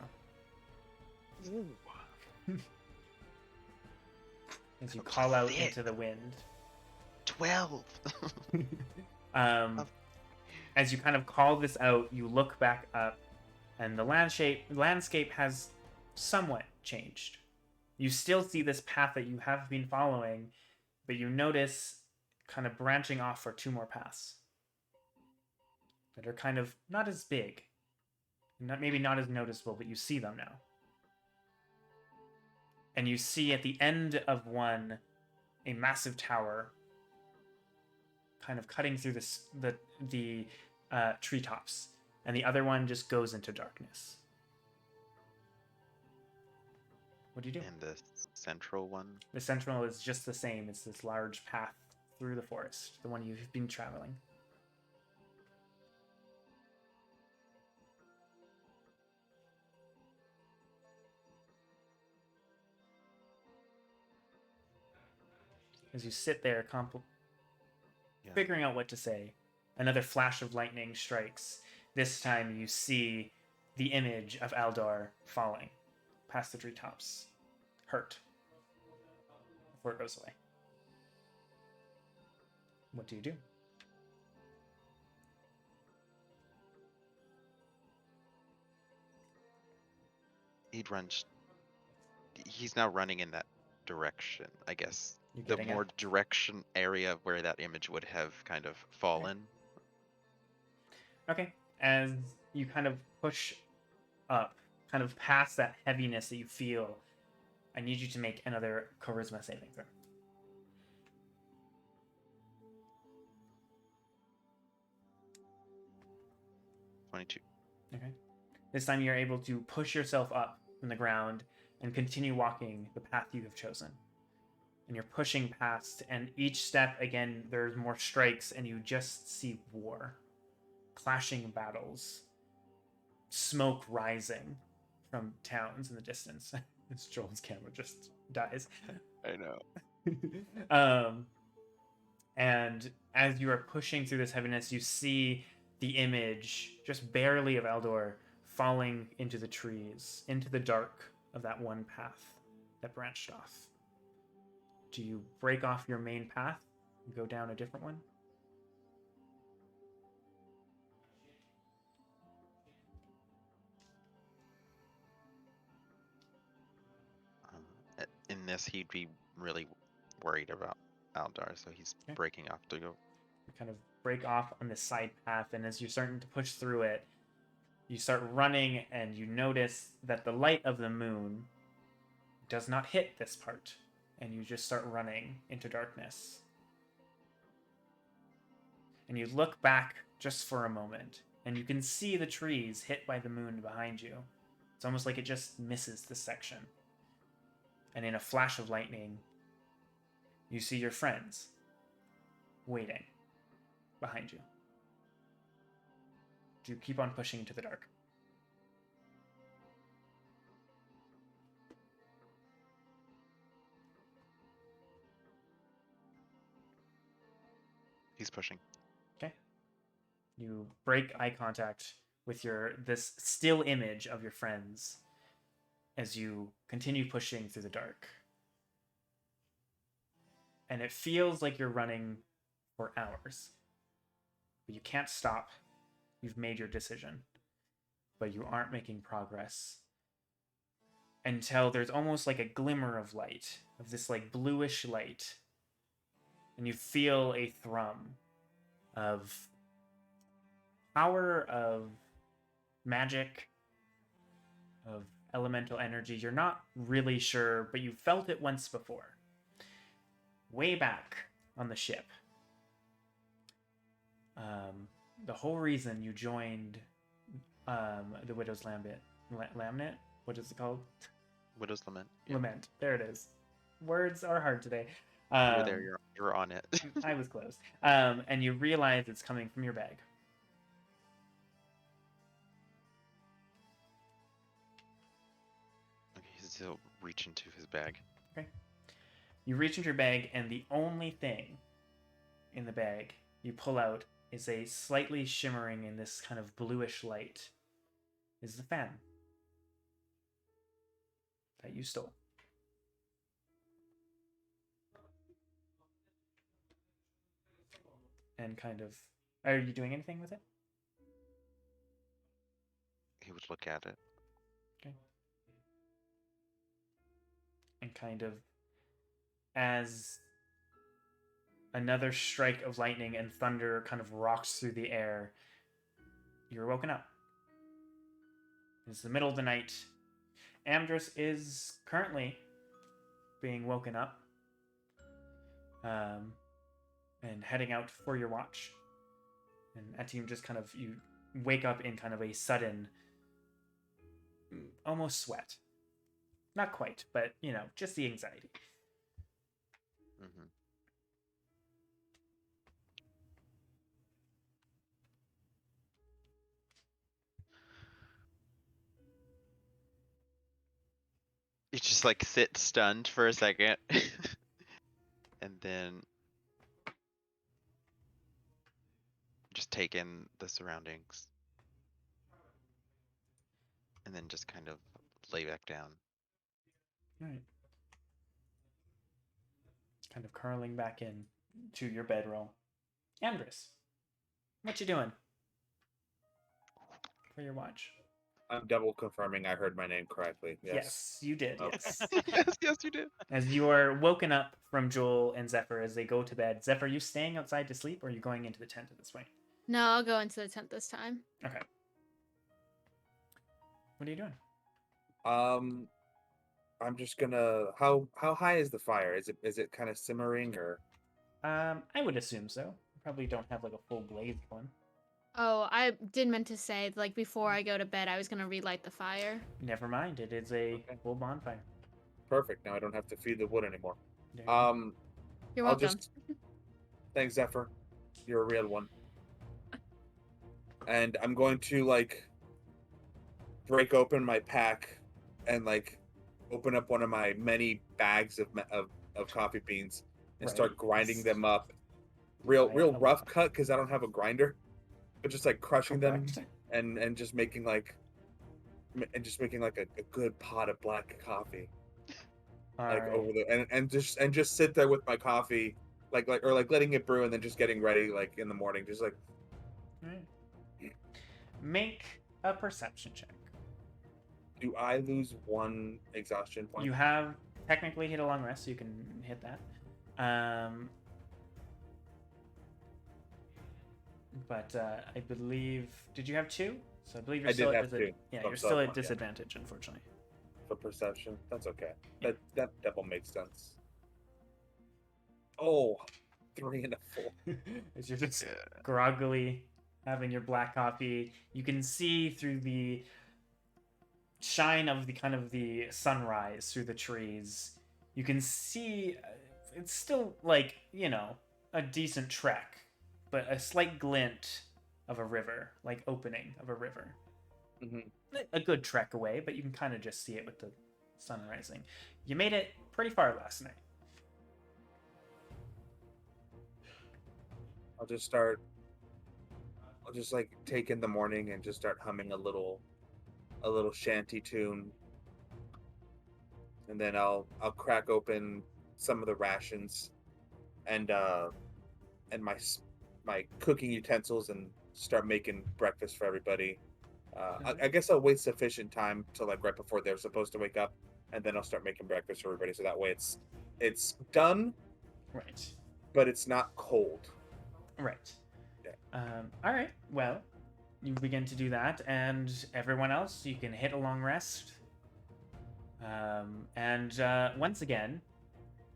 S2: As you call out into the wind.
S3: 12.
S2: As you kind of call this out, you look back up, and the landscape has somewhat changed. You still see this path that you have been following, but you notice kind of branching off for two more paths that are kind of not as big, maybe not as noticeable, but you see them now. And you see at the end of one a massive tower kind of cutting through the treetops, and the other one just goes into darkness. What do you do?
S3: And the central one?
S2: The central is just the same. It's this large path through the forest, the one you've been traveling. As you sit there,
S3: Yeah.
S2: figuring out what to say, another flash of lightning strikes. This time you see the image of Aldar falling past the treetops, hurt, before it goes away. What do you do?
S3: He's now running in that direction, I guess.
S2: You're
S3: The
S2: getting
S3: more
S2: it?
S3: direction area where that image would have kind of fallen.
S2: Okay. As you kind of push up, kind of past that heaviness that you feel, I need you to make another charisma saving throw.
S3: 22.
S2: Okay. This time you're able to push yourself up from the ground and continue walking the path you have chosen. And you're pushing past, and each step, again, there's more strikes, and you just see war. Clashing battles. Smoke rising from towns in the distance. As Joel's camera just dies.
S3: I know.
S2: And as you are pushing through this heaviness, you see the image, just barely, of Eldor falling into the trees, into the dark of that one path that branched off. Do you break off your main path and go down a different one?
S3: In this, he'd be really worried about Aldar, so he's
S2: Okay.
S3: breaking off to go.
S2: You kind of break off on this side path, and as you're starting to push through it, you start running, and you notice that the light of the moon does not hit this part, and you just start running into darkness. And you look back just for a moment, and you can see the trees hit by the moon behind you. It's almost like it just misses this section. And in a flash of lightning, you see your friends waiting behind you. Do you keep on pushing into the dark?
S3: He's pushing.
S2: Okay. You break eye contact with this still image of your friends as you continue pushing through the dark. And it feels like you're running for hours. But you can't stop. You've made your decision. But you aren't making progress. Until there's almost like a glimmer of light, of this like bluish light. And you feel a thrum of power, of magic, of elemental energy. You're not really sure, but you felt it once before. Way back on the ship. The whole reason you joined the Widow's Lamnet? What is it called?
S3: Widow's Lament. Yeah.
S2: Lament. There it is. Words are hard today.
S3: You were there. You're on it.
S2: I was close. And you realize it's coming from your bag.
S3: Okay, he'll reach into his bag.
S2: Okay. You reach into your bag, and the only thing in the bag you pull out is a slightly shimmering in this kind of bluish light. Is the fan that you stole. And kind of, are you doing anything with it?
S3: He would look at it.
S2: Okay. And kind of, as another strike of lightning and thunder kind of rocks through the air, you're woken up. It's the middle of the night. Amdrus is currently being woken up and heading out for your watch. And Atim just kind of, you wake up in kind of a sudden, almost sweat. Not quite, but, just the anxiety.
S3: Mm-hmm. You just like sit stunned for a second. And then just take in the surroundings. And then just kind of lay back down.
S2: Right. Kind of curling back in to your bedroll. Amdrus, what you doing for your watch?
S1: I'm double confirming I heard my name correctly. Yes.
S2: You did.
S1: Okay.
S2: Yes.
S3: Yes, you did.
S2: As you are woken up from Joel and Zephyr as they go to bed. Zephyr, are you staying outside to sleep, or are you going into the tent at this point?
S6: No, I'll go into the tent this time.
S2: Okay. What are you doing?
S1: I'm just gonna. How high is the fire? Is it kind of simmering or?
S2: I would assume so. You probably don't have like a full blaze going.
S6: Oh, I did meant to say, like, before I go to bed, I was gonna relight the fire.
S2: Never mind. It is a full bonfire.
S1: Perfect. Now I don't have to feed the wood anymore.
S2: There you go.
S6: You're
S1: I'll
S6: welcome.
S1: Thanks, Zephyr. You're a real one. And I'm going to like break open my pack and like open up one of my many bags of coffee beans and start grinding them up. Real rough cut because I don't have a grinder, but just like crushing them and just making like a good pot of black coffee. Over the and just sit there with my coffee like letting it brew and then just getting ready like in the morning, just like.
S2: Make a perception check.
S1: Do I lose one exhaustion point?
S2: You have technically hit a long rest, so you can hit that. But I believe, did you have 2? So I believe you're still at
S1: disadvantage.
S2: Yeah, you're still at disadvantage, unfortunately.
S1: For perception, that's okay.
S2: Yeah.
S1: That double makes sense. Oh, 3 and a 4.
S2: As you're just groggily having your black coffee, you can see through the shine of the kind of the sunrise through the trees. You can see it's still like, a decent trek, but a slight glint of a river, like opening of a river.
S1: Mm-hmm.
S2: A good trek away, but you can kind of just see it with the sun rising. You made it pretty far last night.
S1: I'll just like take in the morning and just start humming a little shanty tune, and then I'll crack open some of the rations and my cooking utensils and start making breakfast for everybody. I guess I'll wait sufficient time till like right before they're supposed to wake up, and then I'll start making breakfast for everybody. So that way it's done,
S2: Right.
S1: but it's not cold.
S2: Right.
S1: Yeah.
S2: All right. Well, you begin to do that, and everyone else, you can hit a long rest. And once again,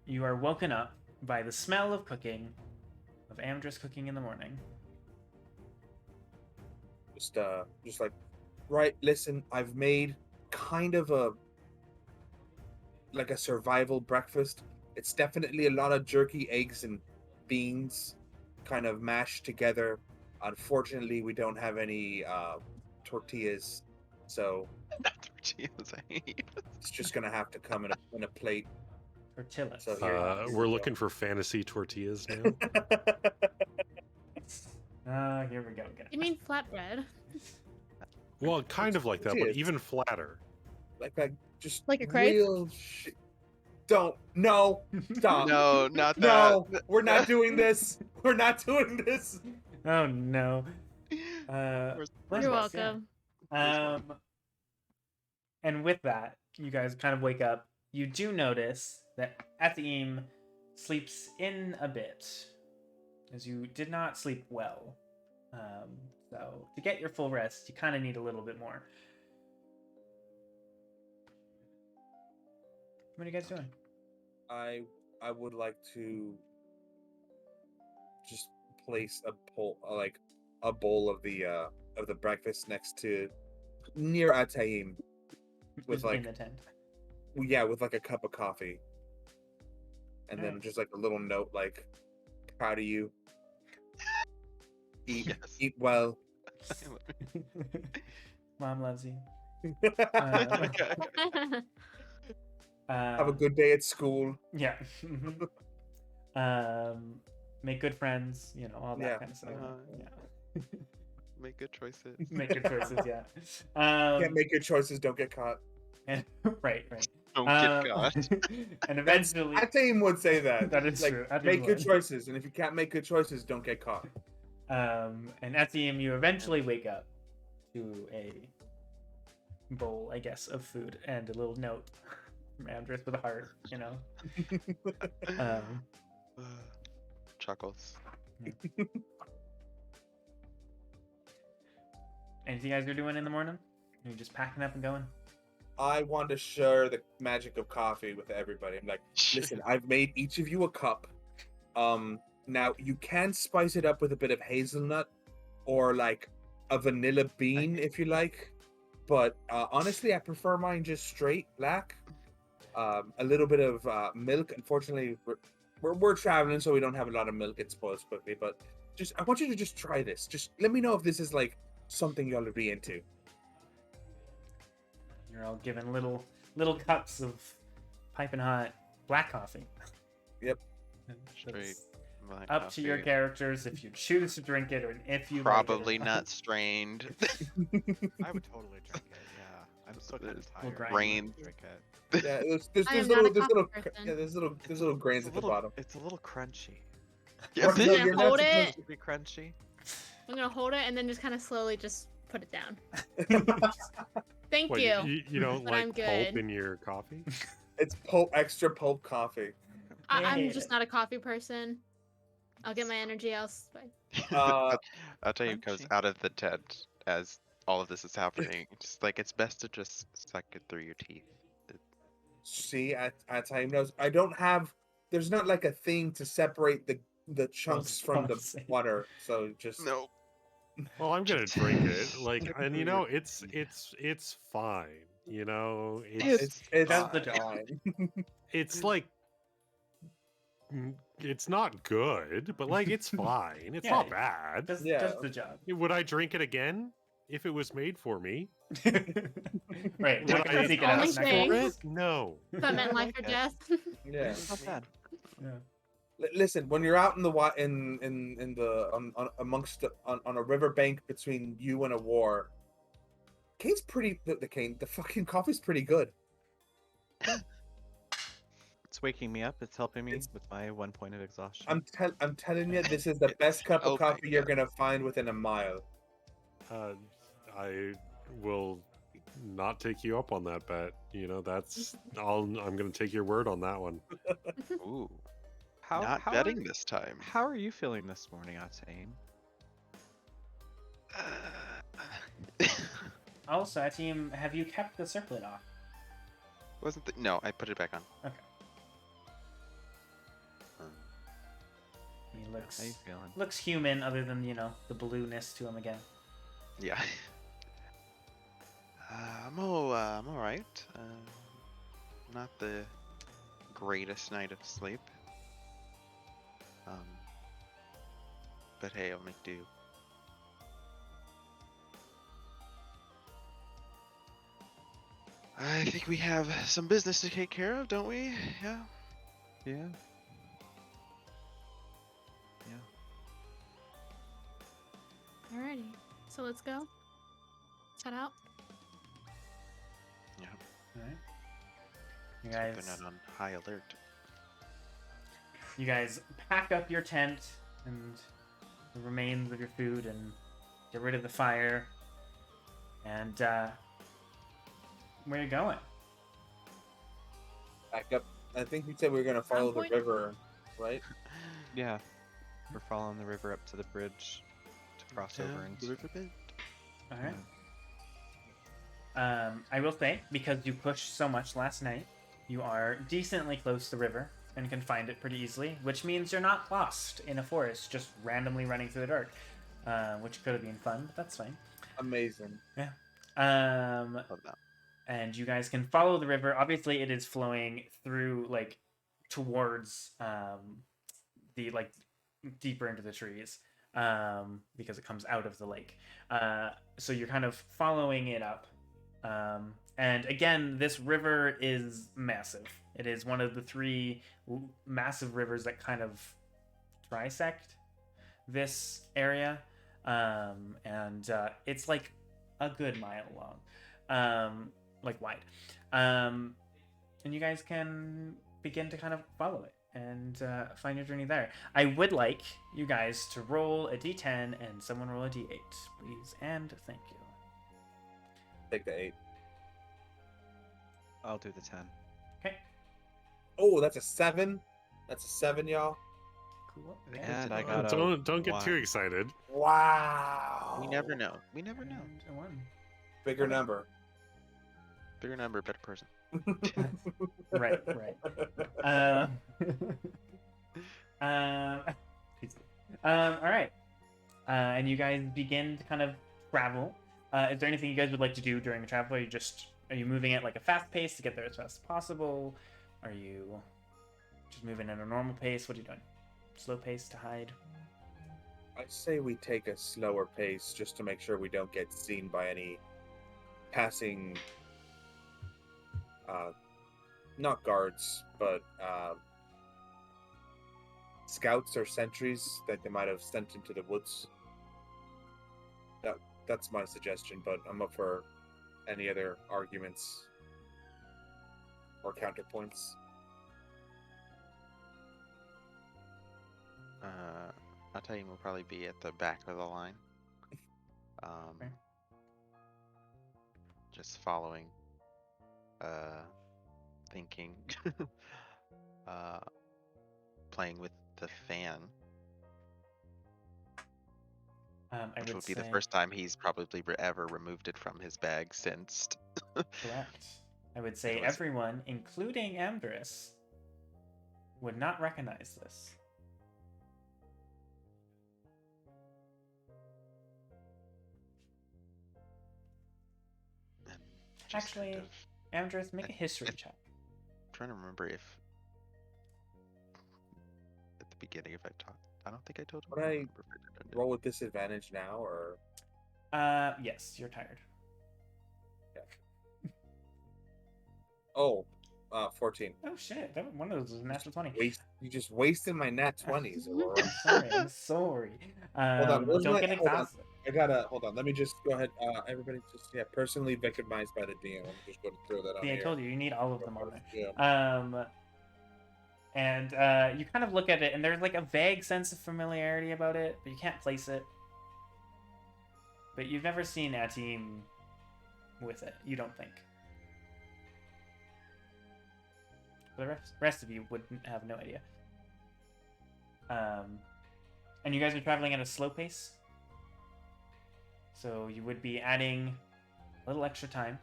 S2: you are woken up by the smell of cooking, of Amdrus cooking in the morning.
S1: Just like, right, listen, I've made kind of a survival breakfast. It's definitely a lot of jerky, eggs, and beans kind of mashed together. Unfortunately, we don't have any tortillas, so
S3: Not tortillas, I hate.
S1: it's just gonna have to come in a plate.
S2: Tortillas.
S1: So here
S5: We're
S1: we
S5: looking
S1: go.
S5: for fantasy tortillas now.
S2: Here we go again.
S6: You mean flatbread?
S5: Well, kind of like that, but
S1: Tortillas.
S5: even flatter.
S1: like just
S6: Like a crepe?
S1: real shit. Stop.
S3: No, not that.
S1: No, we're not doing this. We're not doing this.
S2: Oh no.
S3: Where's-
S6: You're
S2: Yes, yeah.
S6: welcome.
S2: And with that, you guys kind of wake up. You do notice that Athaim sleeps in a bit, as you did not sleep well. So to get your full rest, you kind of need a little bit more. What are you guys doing?
S1: I would like to just place a bowl of the breakfast near Ataim with
S2: in
S1: like
S2: the tent.
S1: with like a cup of coffee, and then
S2: Alright.
S1: just like a little note like, proud of you.
S3: Yes.
S1: Eat well.
S2: Mom loves you.
S3: Okay.
S1: Have a good day at school.
S2: Yeah. Make good friends, all that
S1: Yeah.
S2: kind of stuff. Yeah.
S3: Make good choices.
S2: Make good choices, yeah.
S1: Can't make good choices, don't get caught.
S2: Right.
S3: Don't get caught.
S2: And eventually,
S1: That team would say that.
S2: That is
S1: like,
S2: true. That
S1: make
S2: is
S1: good
S2: one.
S1: choices, and if you can't make good choices, don't get caught.
S2: and at the end, you eventually wake up to a bowl, I guess, of food and a little note from Amdrus with a heart, you know.
S3: Chuckles.
S2: Anything you guys are doing in the morning? Are you just packing up and going?
S1: I want to share the magic of coffee with everybody. I'm like, listen, I've made each of you a cup. Now you can spice it up with a bit of hazelnut or like a vanilla bean if you like. But honestly, I prefer mine just straight black. A little bit of milk. Unfortunately, we're traveling, so we don't have a lot of milk. It spoils quickly. But I want you to just try this. Just let me know if this is like something y'all would be into.
S2: You're all given little cups of piping hot black coffee.
S1: Yep.
S3: Straight black
S2: Up to your
S3: coffee.
S2: characters if you choose to drink it or if you
S3: Probably
S2: like it or
S3: not strained.
S7: I would totally drink it. Yeah, I'm still kind of
S3: There's
S7: tired.
S2: We'll grind
S7: I
S3: Rain.
S7: would drink it.
S1: Yeah,
S6: I am
S1: there's
S6: not
S1: little
S6: a coffee person.
S1: there's little grains
S7: It's a
S1: at the
S7: little,
S1: bottom.
S7: it's a little crunchy.
S3: Yeah,
S1: Right,
S6: I'm
S1: no,
S6: gonna
S1: you're not
S6: hold
S1: supposed
S6: it.
S7: Should be crunchy.
S6: I'm gonna hold it and then just kind of slowly just put it down. Thank
S5: What,
S6: you.
S5: you don't
S6: But I'm
S5: like
S6: good.
S5: pulp in your coffee?
S1: It's extra pulp coffee.
S6: I'm
S2: hate
S6: just
S2: it.
S6: not a coffee person. I'll get my energy elsewhere.
S3: I'll tell you, comes
S7: Crunchy.
S3: out of the tent as all of this is happening. Just like it's best to just suck it through your teeth.
S1: See, at time knows I don't have. There's not like a thing to separate the chunks from the
S2: Honestly.
S1: water. So just
S3: No.
S5: Well, I'm gonna drink it. Like,
S7: Suck it
S5: and
S7: through
S5: you
S7: your
S5: know,
S7: teeth.
S5: it's fine. You know,
S3: It's
S1: it's
S2: Does the
S1: fine.
S5: it's like it's not good, but like it's fine. It's
S2: Yeah,
S5: not bad.
S2: does
S1: Yeah.
S2: does the job.
S5: Would I drink it again if it was made for me?
S2: Right,
S5: Would
S2: not gonna
S5: I
S2: seek it
S6: Only
S2: out.
S5: ask
S2: Not
S6: thing.
S5: for
S2: gonna...
S5: it? No.
S6: If I meant
S7: I
S6: life
S7: like
S6: or
S7: it.
S6: death.
S1: Yeah.
S7: It's not bad.
S2: Yeah.
S1: Listen, when you're out in the amongst on a riverbank between you and a war, Cain's pretty. The fucking coffee's pretty good.
S7: It's waking me up. It's helping me
S1: It's-
S7: with my 1 point of exhaustion.
S1: I'm telling you, this is the best cup of
S3: helping
S1: coffee you're
S3: ya.
S1: gonna find within a mile.
S5: I will not take you up on that bet. You know, that's I'm gonna take your word on that one.
S3: Ooh.
S7: How,
S3: Not
S7: how
S3: betting
S7: are,
S3: this time.
S7: How are you feeling this morning, Atain?
S2: Also, team, have you kept the circlet off?
S3: Wasn't no? I put it back on.
S2: Okay.
S3: Um,
S2: He
S7: How you feeling?
S2: looks human, other than the blueness to him again.
S3: Yeah. I'm all right. Not the greatest night of sleep. But hey, I'll make do. I think we have some business to take care of, don't we? Yeah.
S7: Yeah.
S6: Alrighty. So let's go. Let's head out.
S3: Yeah.
S2: All right. You
S3: Let's hope
S2: guys,
S3: they're not on high alert.
S2: you guys pack up your tent and the remains of your food and get rid of the fire. And where are you going?
S1: Back up. I think we said we were gonna follow the
S6: point.
S1: river, right?
S7: Yeah. We're following the river up to the bridge to cross over into.
S3: riverbed.
S2: All right. I will say, because you pushed so much last night, you are decently close to the river and can find it pretty easily, which means you're not lost in a forest just randomly running through the dark, which could have been fun, but that's fine.
S1: Amazing.
S3: Love that.
S2: And you guys can follow the river. Obviously, it is flowing through, like, towards the, like, deeper into the trees, because it comes out of the lake. So you're kind of following it up. And again, this river is massive. It is one of the three massive rivers that kind of trisect this area. and it's like a good mile long, like wide. And you guys can begin to kind of follow it and find your journey there. I would like you guys to roll a d10 and someone roll a d8, please, and thank you.
S1: Take the 8.
S7: I'll do the 10.
S2: Okay,
S1: Oh, that's a 7. That's a 7, y'all.
S2: cool.
S7: And I got a
S5: Don't get too
S7: 1.
S5: excited.
S1: Wow.
S3: We never know. We never know.
S2: And a 1.
S1: Bigger number.
S3: Bigger number, better person.
S2: Right. All right. And you guys begin to kind of travel. Is there anything you guys would like to do during the travel? Are you moving at like a fast pace to get there as fast as possible? Are you just moving at a normal pace? What are you doing? Slow pace to hide?
S1: I say we take a slower pace just to make sure we don't get seen by any passing, not guards, but scouts or sentries that they might have sent into the woods. That's my suggestion, but I'm up for any other arguments or counterpoints.
S3: I'll tell you, we'll probably be at the back of the line.
S2: Okay.
S3: Just following, thinking, playing with the fan, which would be the first time he's probably ever removed it from his bag since.
S2: Correct. I would say
S3: It was-
S2: everyone, including Amdrus, would not recognize this.
S3: And just kind
S2: Actually,
S3: of
S2: Amdrus, make a history check.
S3: trying to remember if at the beginning if I talked. I don't think I told him.
S1: Would
S3: don't
S1: I
S3: remember if I did.
S1: Roll with disadvantage now, or
S2: Yes, you're tired.
S1: oh, 14.
S2: Oh shit! One of those was a natural 20.
S1: You just wasted my nat 20s, Aurora.
S2: I'm sorry.
S1: Hold on, where's
S2: Don't
S1: my-
S2: get
S1: hold on.
S2: exhausted.
S1: I gotta hold on. Let me just go ahead. Everybody, just personally victimized by the DM. I'm just going to throw that on
S2: See, I
S1: here.
S2: told you need all of them on there.
S1: Yeah.
S2: And you kind of look at it, and there's like a vague sense of familiarity about it, but you can't place it. But you've never seen a team with it, you don't think. The rest of you wouldn't have no idea. And you guys are traveling at a slow pace, so you would be adding a little extra time,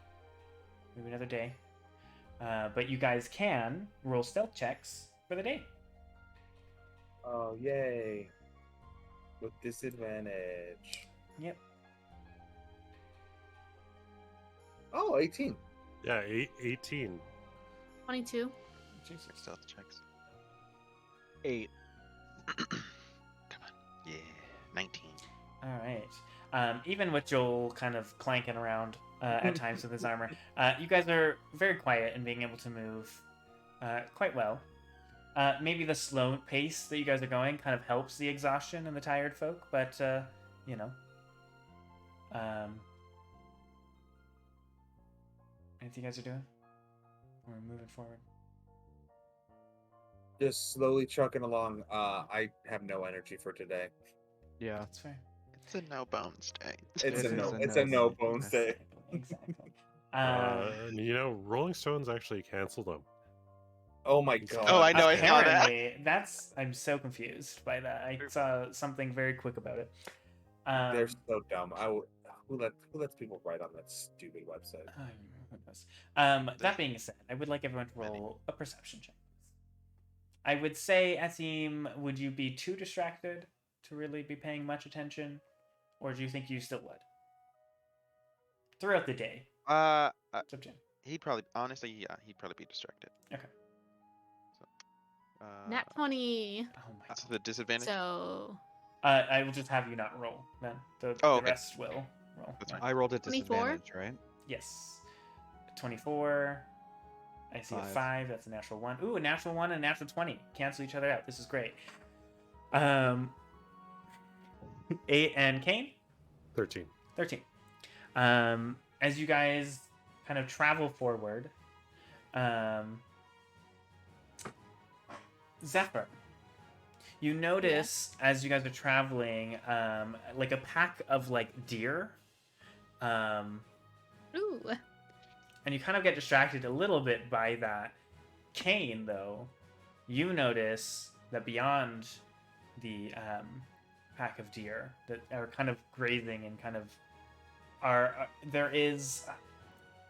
S2: maybe another day. But you guys can roll stealth checks for the day.
S1: Oh, yay. With disadvantage.
S2: Yep.
S1: Oh, 18.
S5: Yeah, 18.
S6: 22.
S2: Jesus.
S3: Stealth checks. 8. Come on. Yeah. 19.
S2: All right. Even with Joel kind of clanking around at times with his armor, you guys are very quiet and being able to move quite well. Maybe the slow pace that you guys are going kind of helps the exhaustion and the tired folk, but you know. Anything you guys are doing? Or moving forward?
S1: Just slowly chugging along. I have no energy for today.
S7: Yeah.
S2: That's fair.
S3: It's a no bones day.
S1: It's
S7: It
S1: a no.
S7: is a
S1: It's
S7: no
S1: a no
S7: bones
S1: bones
S7: day.
S1: day.
S2: Exactly.
S5: And, you know, Rolling Stones actually canceled them.
S1: Oh my god.
S3: Oh, I know, I saw that.
S2: Apparently, I'm so confused by that. I saw something very quick about it.
S1: They're so dumb. Who lets people write on that stupid website?
S2: Who knows? That being said, I would like everyone to roll a perception check. I would say, Asim, would you be too distracted to really be paying much attention? Or do you think you still would? Throughout the day. It's up to him.
S3: He'd probably, honestly, yeah, he'd probably be distracted.
S2: Okay.
S3: So,
S6: Nat 20.
S2: Oh my
S3: that's
S2: god.
S3: the disadvantage.
S6: So
S2: I will just have you not roll then. The
S3: okay.
S2: rest will roll.
S3: That's
S2: Alright.
S7: I rolled a
S6: 24?
S7: disadvantage, right?
S2: Yes. 24. I see a
S7: 5.
S2: 5. That's a natural 1. Ooh, a natural 1 and a natural 20. Cancel each other out. This is great. 8 and Cain?
S5: 13.
S2: 13. As you guys kind of travel forward, Zephyr, you notice as you guys are traveling, like a pack of like deer,
S6: Ooh.
S2: and you kind of get distracted a little bit by that. Cain, though, you notice that beyond the pack of deer that are kind of grazing and kind of there is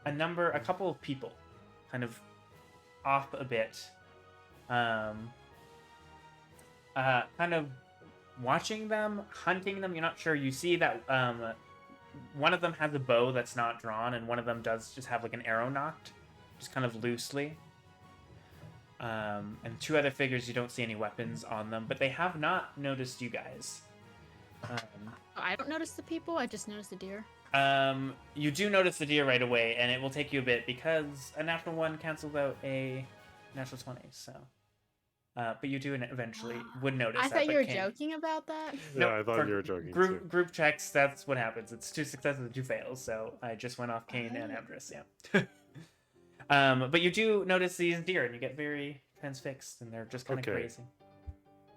S2: a couple of people kind of off a bit, kind of watching them, hunting them. You're not sure. You see that one of them has a bow that's not drawn, and one of them does just have like an arrow nocked, just kind of loosely. And two other figures, you don't see any weapons on them, but they have not noticed you guys.
S6: I don't notice the people. I just notice the deer.
S2: You do notice the deer right away, and it will take you a bit because a natural 1 cancels out a natural 20. So, but you do eventually would notice.
S6: I
S2: that,
S6: thought
S2: but
S6: you were
S2: can't.
S6: joking about that.
S5: Yeah, I thought
S2: for
S5: you were joking.
S2: Group
S5: too.
S2: group checks. That's what happens. It's 2 successes and 2 fails. So I just went off Cain and Amdrus. Yeah. But you do notice these deer, and you get very transfixed, and they're just kind of
S5: Okay.
S2: grazing.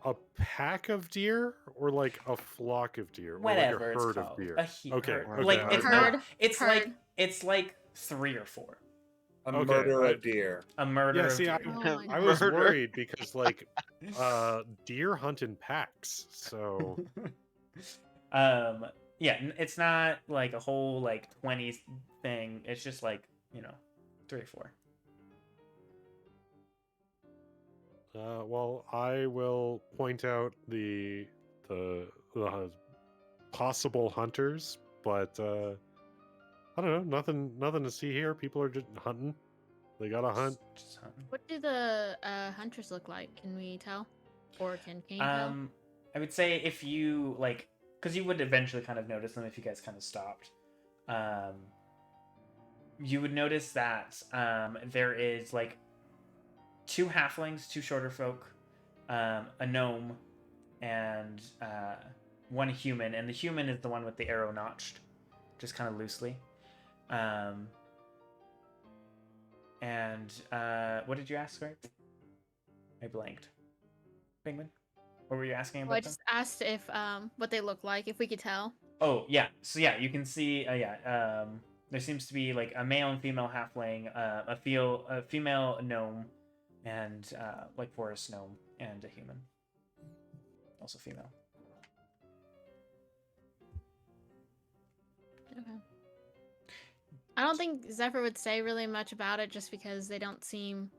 S5: A pack of deer or like a flock of deer?
S2: Whatever
S5: or like a
S2: it's
S5: herd
S2: called.
S5: of deer?
S2: Okay.
S5: Okay.
S2: Like
S5: okay,
S2: it's
S5: I-
S6: Herd.
S2: not. It's
S6: Herd.
S2: like 3 or 4.
S1: A
S5: Okay,
S1: murder
S5: I-
S1: of deer.
S2: A murder.
S5: Yeah,
S2: of
S5: see,
S2: deer.
S6: Oh my
S5: I was
S3: Murder.
S5: worried because like deer hunt in packs, so
S2: Yeah, it's not like a whole like 20 thing. It's just like 3 or 4.
S5: well, I will point out the possible hunters, but I don't know, nothing to see here. People are just hunting. They gotta hunt.
S2: Just hunting.
S6: What do the hunters look like? Can we tell? Or can Cain tell?
S2: I would say if you like, because you would eventually kind of notice them if you guys kind of stopped. You would notice that there is like 2 halflings, 2 shorter folk, a gnome, and 1 human. And the human is the one with the arrow notched, just kind of loosely. And what did you ask, right? I blanked. Penguin? What were you asking about
S6: I
S2: them?
S6: just asked if what they look like, if we could tell.
S2: Oh, yeah. So, yeah, you can see, there seems to be, like, a male and female halfling, a female gnome, and, like, forest gnome, and a human. Also female.
S6: Okay. I don't think Zephyr would say really much about it just because they don't seem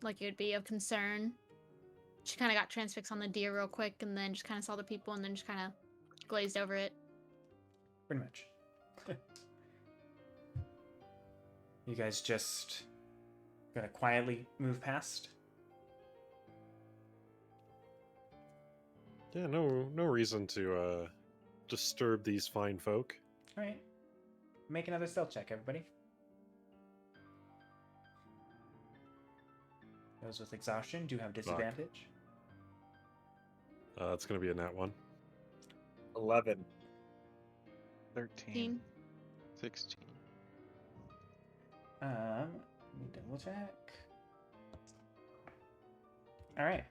S6: like it would be of concern. She kind of got transfixed on the deer real quick and then just kind of saw the people and then just kind of glazed over it.
S2: Pretty much. You guys just gonna quietly move past?
S5: Yeah, no reason to disturb these fine folk.
S2: Alright. Make another stealth check, everybody. Those with exhaustion do have disadvantage.
S5: It's gonna be a nat 1.
S1: 11.
S3: 13. 16.
S2: Let me double check. Alright.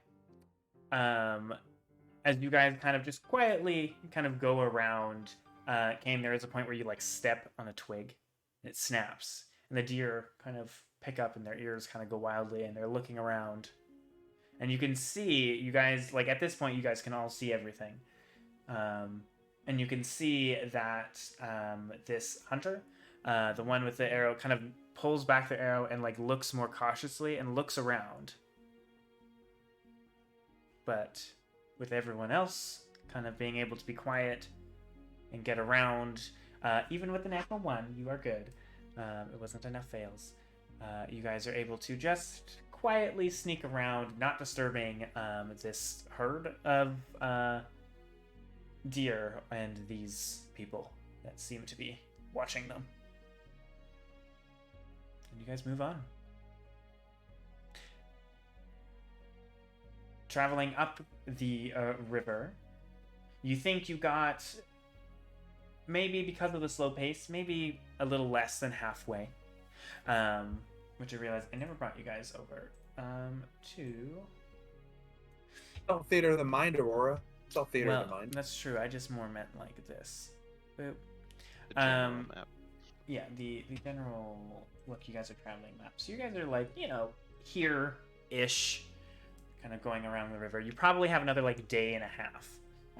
S2: As you guys kind of just quietly kind of go around, Cain, there is a point where you like step on a twig and it snaps, and the deer kind of pick up and their ears kind of go wildly and they're looking around. And you can see, you guys, like at this point, you guys can all see everything. And you can see that this hunter, the one with the arrow, kind of pulls back the arrow and like looks more cautiously and looks around. But with everyone else kind of being able to be quiet and get around, even with the natural 1, you are good. It wasn't enough fails. You guys are able to just quietly sneak around, not disturbing this herd of deer and these people that seem to be watching them. And you guys move on. Traveling up the river, You think you got, maybe because of the slow pace, maybe a little less than halfway. Which I realized I never brought you guys over to...
S1: Oh, theater of the mind, Aurora. It's all theater
S2: well,
S1: of the mind.
S2: that's true. I just more meant like this. Boop.
S3: The general
S2: Um,
S3: map.
S2: Yeah, the general look. You guys are traveling map. So you guys are like, here-ish, kind of going around the river. You probably have another like day and a half,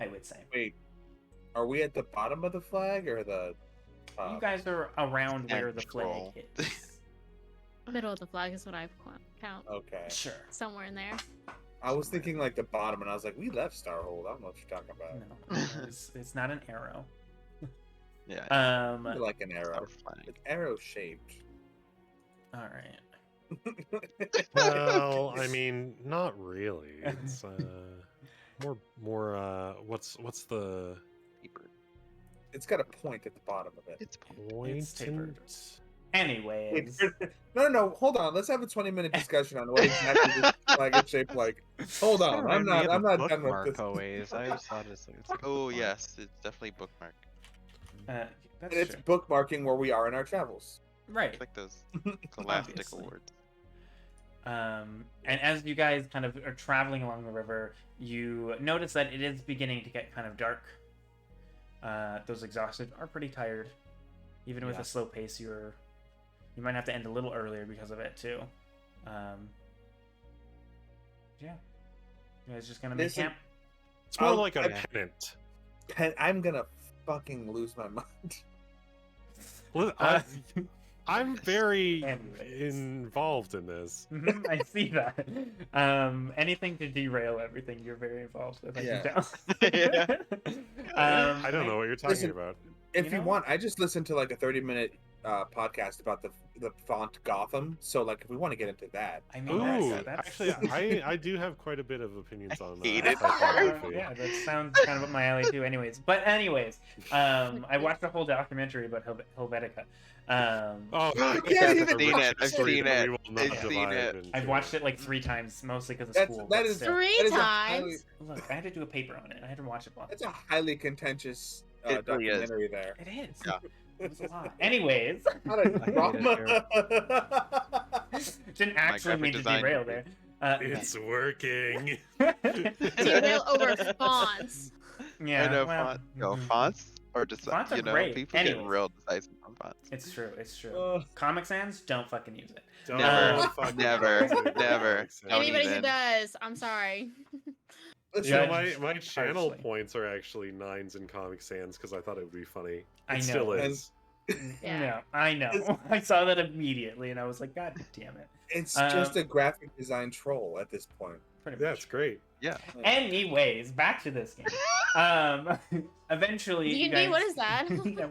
S2: I would say.
S1: Wait, are we at the bottom of the flag or the top?
S2: You guys are around where the flag
S3: Central.
S2: is.
S6: Middle of the flag is what I count.
S1: Okay.
S2: Sure.
S6: Somewhere in there.
S1: I was thinking like the bottom, and I was like, we left Starhold. I don't know what you're talking about.
S2: No, it's not an arrow.
S3: Yeah.
S1: I like an arrow.
S3: Our flag.
S1: It's arrow shaped.
S2: All right.
S5: Well, I mean, not really. It's more. What's the
S3: Paper.
S1: It's got a point at the bottom of it.
S3: It's
S5: point?
S2: tapered. Anyways,
S1: No, hold on. Let's have a 20-minute discussion on what exactly this flag is shaped like. Hold on, I'm not done with
S7: bookmark
S1: this.
S7: always. I just thought it's like
S3: Oh yes, it's definitely bookmark.
S2: that's
S1: It's
S2: true.
S1: bookmarking where we are in our travels.
S2: Right.
S3: It's like those scholastic
S2: Obviously.
S3: awards.
S2: And as you guys kind of are traveling along the river, you notice that it is beginning to get kind of dark. Those exhausted are pretty tired. Even with
S1: Yeah.
S2: a slow pace, you might have to end a little earlier because of it too. Yeah. You guys just gonna make
S1: Listen,
S2: camp?
S5: It's more
S1: I'll-
S5: like a
S1: I-
S5: pennant.
S1: I'm gonna fucking lose my mind.
S5: Li-
S2: Uh,
S5: I'm very
S2: Anyways.
S5: involved in this.
S2: Mhm, I see that. Anything to derail everything you're very involved with. I can tell.
S5: I don't know what you're talking
S1: listen,
S5: about.
S1: If
S2: You
S1: you
S2: know?
S1: want, I just listened to like a 30-minute podcast about the font Gotham. So like, if we want to get into that,
S2: I mean,
S5: Ooh,
S2: that's
S5: actually, I do have quite a bit of opinions on
S3: hate
S5: that.
S3: it.
S5: typography.
S2: yeah, that sounds kind of up my alley too. Anyways, I watched a whole documentary about Helvetica.
S5: Oh,
S1: I've
S3: seen it, I've
S5: Story
S3: seen
S5: that
S3: it,
S5: we will not
S3: I've seen
S5: divide
S3: it.
S5: into.
S2: I've watched it like 3 times, mostly because of
S1: That's-
S2: school.
S1: that
S2: but
S1: is-
S2: still.
S6: Three
S1: that is a
S6: times.
S2: Look, I had to do a paper on it. I had to watch it once.
S1: that's a highly contentious
S3: It really is.
S1: documentary there.
S2: It is.
S3: Yeah.
S2: It was a lot. Anyways,
S1: Not a drama.
S2: didn't actually
S3: graphic
S2: mean to
S3: design
S2: derail
S3: degree.
S2: there.
S5: It's working.
S6: Derail over fonts.
S2: Yeah,
S3: I know
S2: well, mhm.
S3: fonts or just
S2: Fonts are
S3: you know
S2: great.
S3: people
S2: Anyways.
S3: get real decisive on fonts.
S2: It's true. It's true.
S1: Uh,
S2: Comic Sans, don't fucking use it.
S5: Don't
S3: Never,
S5: fucking
S3: never,
S5: use it.
S3: never. Don't
S6: Anybody who
S3: even.
S6: does, I'm sorry.
S1: listen,
S5: So
S2: Judge
S5: my channel
S2: harshly.
S5: points are actually 9s in Comic Sans because I thought it would be funny. It
S2: I know.
S5: still
S1: And-
S5: is.
S6: Yeah.
S2: No, I know. I saw that immediately, and I was like, God damn it.
S1: it's just
S2: Um,
S1: a graphic design troll at this point.
S2: Pretty
S5: Yeah,
S2: much.
S5: it's great.
S3: Yeah.
S2: Anyways, back to this game. Eventually, you
S6: D&D,
S2: guys...
S6: what is that?
S2: yeah,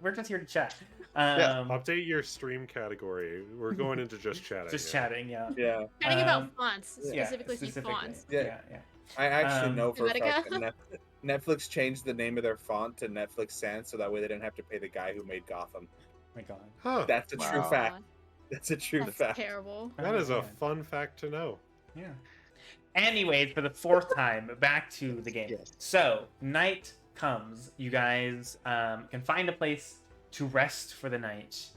S2: we're just here to chat.
S3: Yeah,
S5: Update your stream category. We're going into just chatting.
S2: just
S5: now.
S2: chatting, yeah.
S1: Yeah,
S6: Chatting
S2: Um,
S6: about fonts,
S1: yeah,
S6: specifically fonts.
S1: Yeah.
S2: Yeah.
S1: I actually
S2: Um,
S1: know for a fact
S6: Helvetica?
S1: that Netflix changed the name of their font to Netflix Sans, so that way they didn't have to pay the guy who made Gotham.
S2: My God.
S5: Huh.
S1: That's a true
S3: Wow.
S1: fact. That's a true
S6: That's
S1: fact.
S6: terrible.
S5: That is a
S2: Oh,
S5: fun fact to know.
S2: yeah. Anyways, for the 4th time, back to the game.
S3: Yes.
S2: So, night comes. You guys can find a place to rest for the night.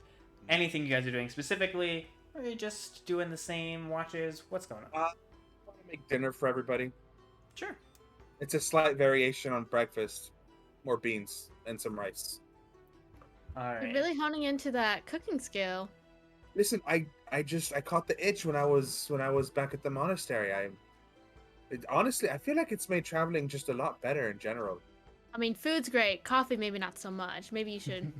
S2: Anything you guys are doing specifically? Or are you just doing the same watches? What's going on?
S1: I want to make dinner for everybody.
S2: Sure.
S1: It's a slight variation on breakfast. More beans and some rice.
S2: All
S6: You're
S2: right.
S6: really honing into that cooking skill.
S1: Listen, I caught the itch when I was back at the monastery. Honestly, I feel like it's made traveling just a lot better in general.
S6: I mean, food's great. Coffee, maybe not so much. Maybe you should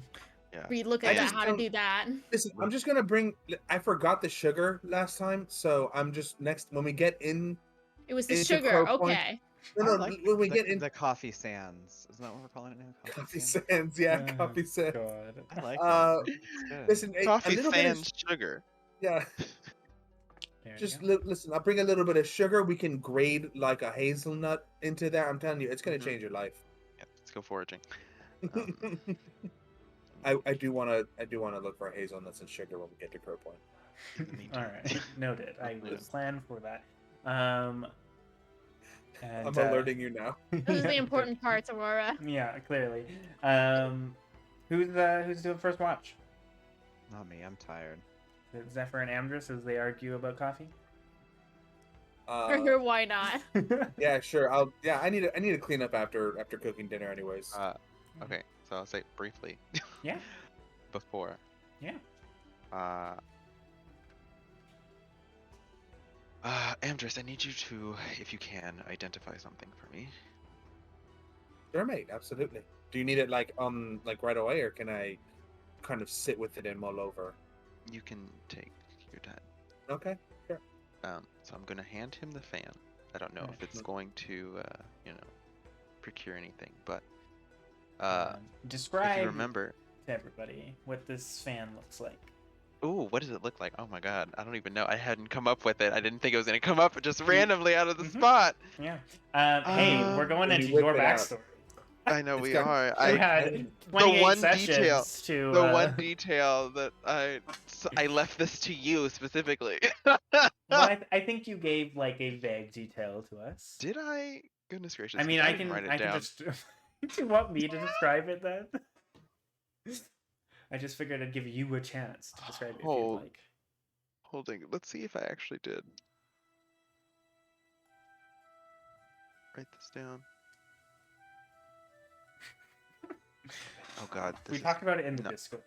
S3: Yeah.
S6: relook
S1: I
S6: at
S1: just
S6: how to
S1: don't-
S6: do that.
S1: Listen, I'm just gonna bring. I forgot the sugar last time, so I'm just when we get in.
S6: It was the
S1: It's a
S6: sugar.
S1: crow point.
S6: Okay.
S1: No,
S7: I like
S1: when we
S7: the,
S1: get in
S7: the coffee sands. Isn't that what we're calling it now?
S1: coffee sands, yeah,
S2: Oh,
S1: coffee sands.
S2: God.
S7: I like
S1: Uh,
S7: that. It's good.
S1: Listen, a
S3: Coffee
S1: little bit of
S3: sans sugar.
S1: yeah.
S2: There you
S1: Just
S2: go.
S1: listen. I'll bring a little bit of sugar. We can grade like a hazelnut into there. I'm telling you, it's gonna
S3: Mhm.
S1: change your life.
S3: Yeah, let's go foraging. Um,
S1: I do want to look for hazelnuts and sugar when we get to Crow Point.
S3: in the meantime.
S2: All right. Noted. I will
S3: Yes.
S2: plan for that. And,
S1: I'm alerting you now.
S6: Those are the important parts, Aurora.
S2: Yeah, clearly. Who's doing first watch?
S7: Not me. I'm tired.
S2: Is it Zephyr and Amdrus as they argue about coffee?
S6: Sure, why not?
S1: Yeah, sure. I need to clean up after cooking dinner, anyways.
S3: Okay, so I'll say briefly.
S2: Yeah.
S3: Before.
S2: Yeah.
S3: Amdrus, I need you to, if you can, identify something for me.
S1: Sure, mate. Absolutely. Do you need it like right away, or can I kind of sit with it and mull over?
S3: You can take your time.
S1: Okay. Sure.
S3: So I'm gonna hand him the fan. I don't know if it's going to, procure anything, but
S2: describe
S3: if you remember.
S2: to everybody what this fan looks like.
S3: Ooh, what does it look like? Oh my god, I don't even know. I hadn't come up with it. I didn't think it was gonna come up just randomly out of the spot.
S2: Yeah. Hey, we're going
S1: When
S2: into
S1: you whip
S2: your
S1: it out.
S2: backstory.
S3: I know
S1: It's
S3: we
S1: got-
S3: are.
S2: You
S3: I
S2: had 28
S3: one
S2: sessions
S3: detail-
S2: to
S3: the one detail that I left this to you specifically.
S2: well, I think you gave like a vague detail to us.
S3: Did I? Goodness gracious!
S2: I mean,
S3: 'cause
S2: I
S3: didn't
S2: can
S3: write it
S2: I can
S3: down.
S2: just. Do you want me to describe it then? I just figured I'd give you a chance to describe it if you'd
S3: Hold.
S2: like.
S3: Holding. Let's see if I actually did. Write this down. Oh god.
S2: We
S3: This
S2: talked about it in the
S3: no.
S2: Discord.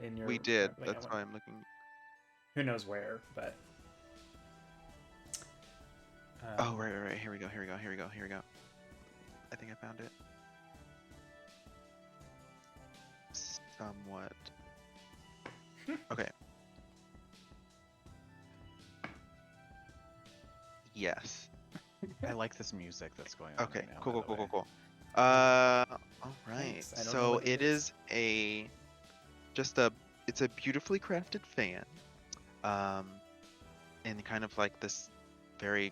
S2: In your.
S3: We did.
S2: yeah,
S3: That's
S2: well,
S3: why I'm looking.
S2: Who knows where, but.
S3: Oh right. Here we go. I think I found it. Somewhat. Okay. Yes.
S7: I like this music that's going on.
S3: Okay.
S7: right now,
S3: Cool.
S7: by the way.
S3: All right.
S2: Thanks. I don't know
S3: So
S2: what
S3: it is it's a beautifully crafted fan, and kind of like this very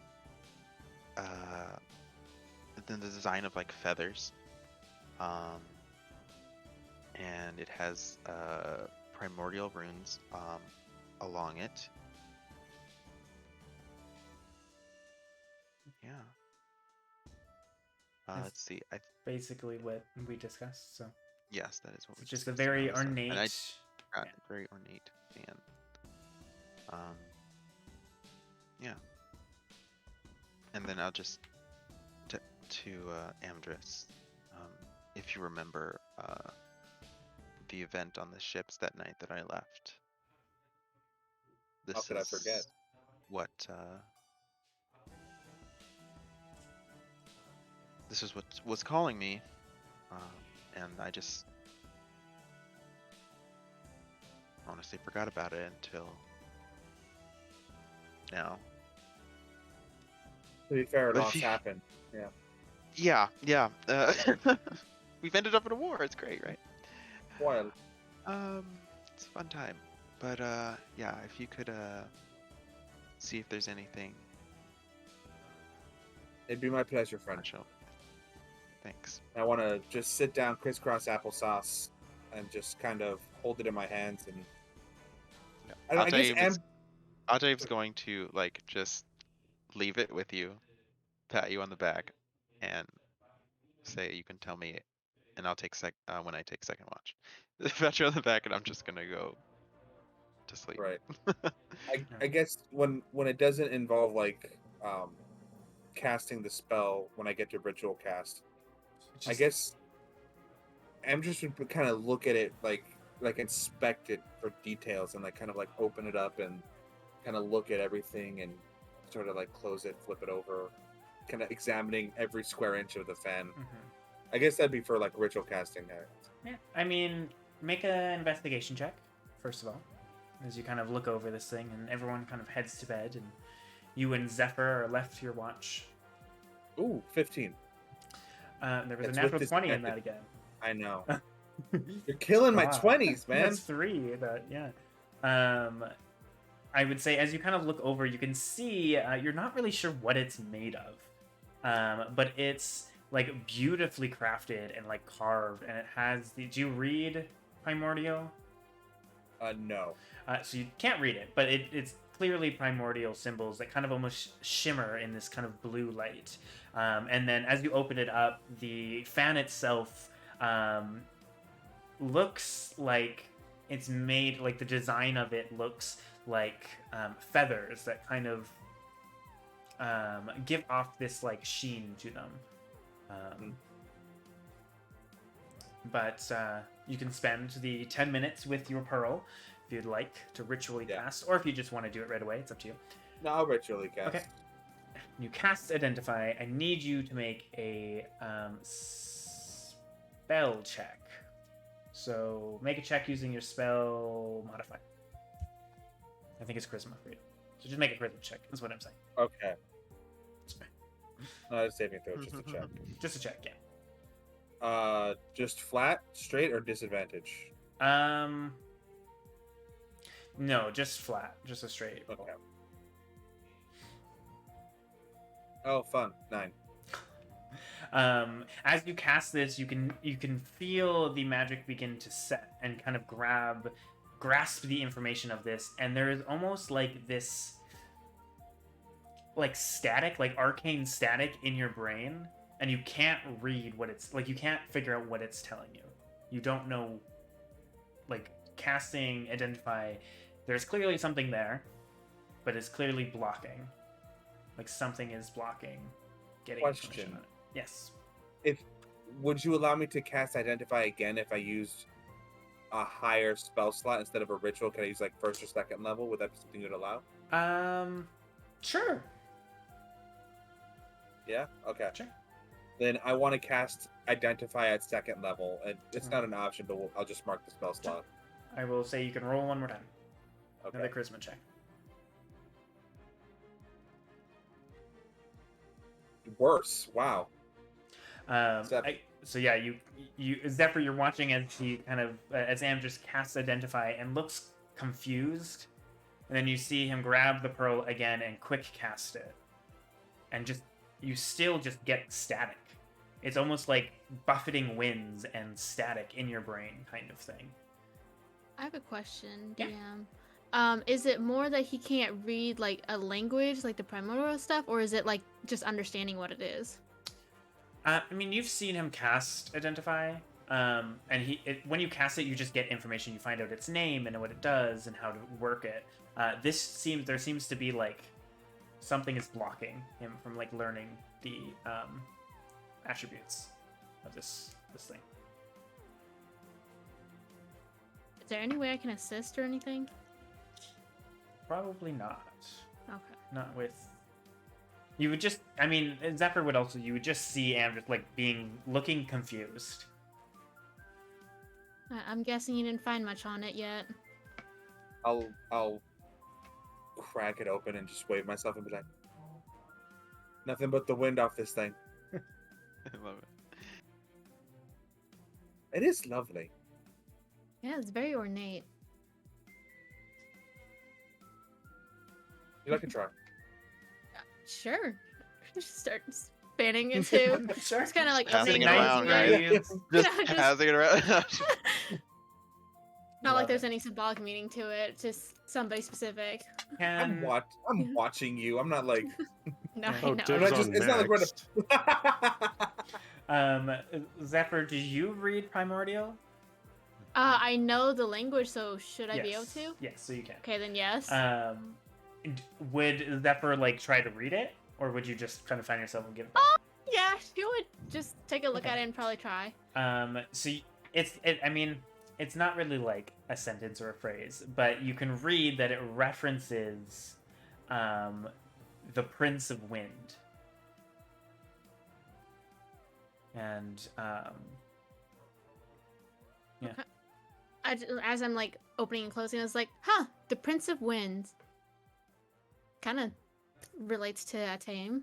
S3: the design of like feathers, and it has primordial runes along it. Yeah.
S2: Yes.
S3: Let's see.
S2: Basically what we discussed. So
S3: Yes, that is what we
S2: it's just a
S3: discussed.
S2: very
S3: So- and
S2: ornate.
S3: I got
S2: yeah.
S3: a very ornate fan. Yeah. And then I'll just to Amdrus. If you remember the event on the ships that night that I left. This
S1: How could I forget?
S3: What this is what was calling me, and I just honestly forgot about it until now.
S1: To be fair,
S3: But if
S1: loss
S3: you-
S1: happened.
S3: Yeah. We've ended up in a war. It's great, right?
S1: Well,
S3: It's a fun time. But yeah, if you could see if there's anything
S1: it'd be my pleasure, friend.
S3: special. Thanks.
S1: I want to just sit down, crisscross applesauce, and just kind of hold it in my hands. And
S3: Yeah.
S1: I guess
S3: Ajay's going to like just leave it with you, pat you on the back, and say you can tell me, and I'll take when I take second watch. Pat you on the back, and I'm just gonna go to sleep.
S1: right. I guess when it doesn't involve like casting the spell when I get to ritual cast, I guess I'm just would kind of look at it like inspect it for details and like kind of like open it up and kind of look at everything and sort of like close it, flip it over, kind of examining every square inch of the fan. I guess that'd be for like ritual casting.
S2: Yeah, I mean, make an investigation check first of all, as you kind of look over this thing, and everyone kind of heads to bed, and you and Zephyr are left to your watch.
S1: Ooh, 15.
S2: There was
S1: It's
S2: a
S1: with
S2: natural 20 in
S1: disadvantage.
S2: that again.
S1: I know. You're killing my
S2: Wow.
S1: 20s, man.
S2: That's 3. Yeah. I would say as you kind of look over, you can see you're not really sure what it's made of, but it's like beautifully crafted and like carved, and it has. Did you read Primordial?
S1: No.
S2: So you can't read it, but it's clearly primordial symbols that kind of almost shimmer in this kind of blue light. And then as you open it up, the fan itself looks like it's made, like the design of it looks like feathers that kind of give off this like sheen to them. But you can spend the 10 minutes with your pearl if you'd like to ritually cast, or if you just want to do it right away, it's up to you.
S1: No, I'll ritually cast.
S2: Okay. You cast Identify. I need you to make a spell check. So make a check using your spell modifier. I think it's charisma for you. So just make a charisma check, is what I'm saying.
S1: Okay. Saving throw, just a check.
S2: Just a check, yeah.
S1: Just flat, straight, or disadvantage?
S2: No, just flat, just a straight.
S1: Okay. Oh, fun. 9.
S2: As you cast this, you can feel the magic begin to set and kind of grasp the information of this, and there is almost like this, like static, like arcane static in your brain, and you can't read what it's like. You can't figure out what it's telling you. You don't know. Like casting Identify, there's clearly something there, but it's clearly blocking. Like something is blocking getting information on it. Yes.
S1: Would you allow me to cast Identify again if I used a higher spell slot instead of a ritual? Can I use like first or second level? Would that be something you'd allow?
S2: Sure.
S1: Yeah? Okay.
S2: Sure.
S1: Then I want to cast Identify at second level. And it's not an option, but I'll just mark the spell slot.
S2: I will say you can roll one more time.
S1: Okay.
S2: Another charisma check.
S1: Worse. Wow.
S2: So yeah, you Zephyr, you're watching as he kind of as Amdrus casts Identify and looks confused, and then you see him grab the pearl again and quick cast it, and you still just get static. It's almost like buffeting winds and static in your brain kind of thing.
S6: I have a question,
S2: Yeah.
S6: DM. Is it more that he can't read like a language, like the primordial stuff, or is it like just understanding what it is?
S2: I mean, you've seen him cast Identify, and when you cast it, you just get information. You find out its name and what it does and how to work it. There seems to be like something is blocking him from like learning the attributes of this thing.
S6: Is there any way I can assist or anything?
S2: Probably not.
S6: Okay.
S2: Not with. You would just. I mean, Zephyr would also. You would just see Amdrus like looking confused.
S6: I'm guessing you didn't find much on it yet.
S1: I'll crack it open and just wave myself and be like, nothing but the wind off this thing.
S3: I love it.
S1: It is lovely.
S6: Yeah, it's very ornate.
S1: You like a try?
S6: Sure. Just start spanning it too.
S2: Sure.
S6: It's kind of like
S3: Passing
S6: opening
S3: it
S6: it
S3: around,
S6: up.
S3: right?
S2: Yes.
S3: Just
S6: Yeah, just-
S3: passing it around.
S6: Not
S2: Love
S6: like there's
S2: it.
S6: any symbolic meaning to it. Just somebody specific.
S1: I'm watching you. I'm not like.
S6: No,
S2: Oh,
S6: I
S5: dibs
S6: know.
S1: I'm not
S5: on
S1: just. It's not like we're.
S2: Zephyr, do you read Primordial?
S6: I know the language, so should I be able to?
S2: Yes, so you can.
S6: Okay, then yes.
S2: Would Zephyr like try to read it, or would you just kind of find yourself and give it back?
S6: Yeah, she would just take a look
S2: Okay.
S6: at it and probably try.
S2: So I mean, it's not really like a sentence or a phrase, but you can read that it references the Prince of Wind. And yeah.
S6: Okay. As I'm like opening and closing, I was like, huh, the Prince of Winds. Kind of relates to Atayim.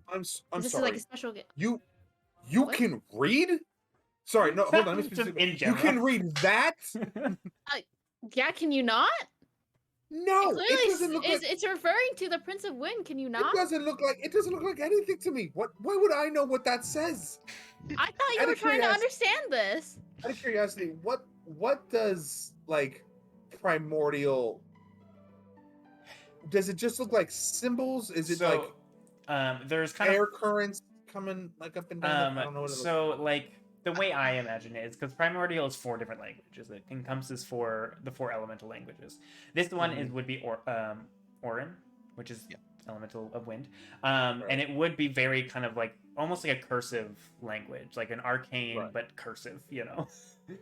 S1: I'm
S6: This
S1: sorry.
S6: is like a special gift.
S1: You
S6: What?
S1: can read? Sorry, no, hold on. Let me
S2: Just
S1: specific-
S2: in
S1: You
S2: general.
S1: can read that?
S6: Yeah, can you not?
S1: No,
S6: Clearly,
S1: it doesn't look like.
S6: it's referring to the Prince of Wind. Can you
S1: It
S6: not?
S1: doesn't look like anything to me. Why would I know what that says?
S6: I thought you
S1: Out
S6: were
S1: of
S6: trying to
S1: curiosity-
S6: understand this.
S1: Out of curiosity, what does like primordial does it just look like symbols? Is it like
S2: there's kind
S1: air
S2: of
S1: currents coming like up and down? I don't know what it looks
S2: so like the way I imagine it is because primordial is 4 different languages. It encompasses the 4 elemental languages. This one is would be Orin, which is elemental of wind, and it would be very kind of like almost like a cursive language, like an arcane but cursive, you know.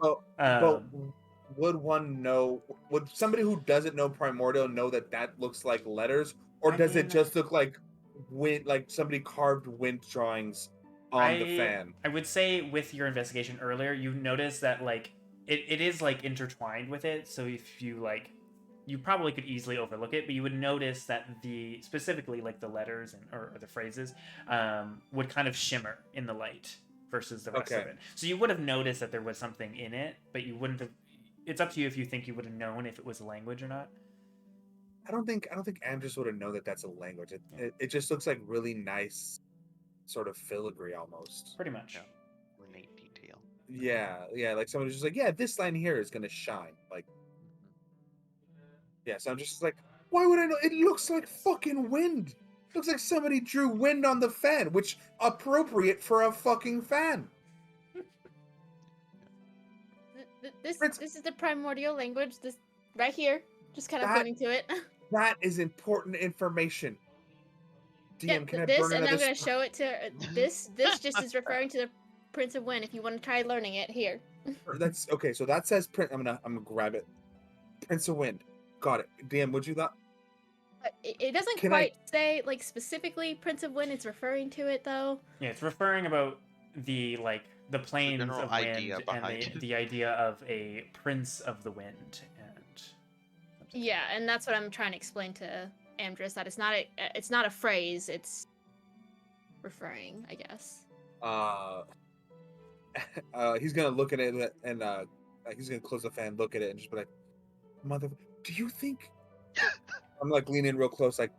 S1: But would one know? Would somebody who doesn't know primordial know that looks like letters, or does it just look like wind, like somebody carved wind drawings on the fan?
S2: I would say with your investigation earlier, you noticed that like it is like intertwined with it. So if you like, you probably could easily overlook it, but you would notice that specifically like the letters or the phrases would kind of shimmer in the light versus the rest of it. So you would have noticed that there was something in it, but you wouldn't have. It's up to you if you think you would have known if it was a language or not.
S1: I don't think Amdrus would have known that that's a language. It just looks like really nice, sort of filigree almost.
S2: Pretty much.
S3: Ornate detail.
S1: Yeah, like somebody's just like, yeah, this line here is gonna shine. Like, yeah, so I'm just like, why would I know? It looks like fucking wind. It looks like somebody drew wind on the fan, which appropriate for a fucking fan.
S6: This is the primordial language. This right here, just kind of pointing to it.
S1: That is important information. DM, can I
S6: this,
S1: burn
S6: and I'm
S1: another
S6: going to show it to this. This just is referring to the Prince of Wind. If you want to try learning it, here.
S1: That's okay. So that says Prince. I'm gonna grab it. Prince of Wind. Got it. DM, would you that?
S6: It doesn't quite say like specifically Prince of Wind. It's referring to it though.
S2: Yeah, it's referring about the planes of wind and the idea of a prince of the wind.
S6: Yeah, and that's what I'm trying to explain to Amdrus, that it's not a phrase, it's referring, I guess.
S1: He's gonna look at it and he's gonna close the fan, look at it, and just be like, "Mother, do you think?" I'm like leaning real close, like,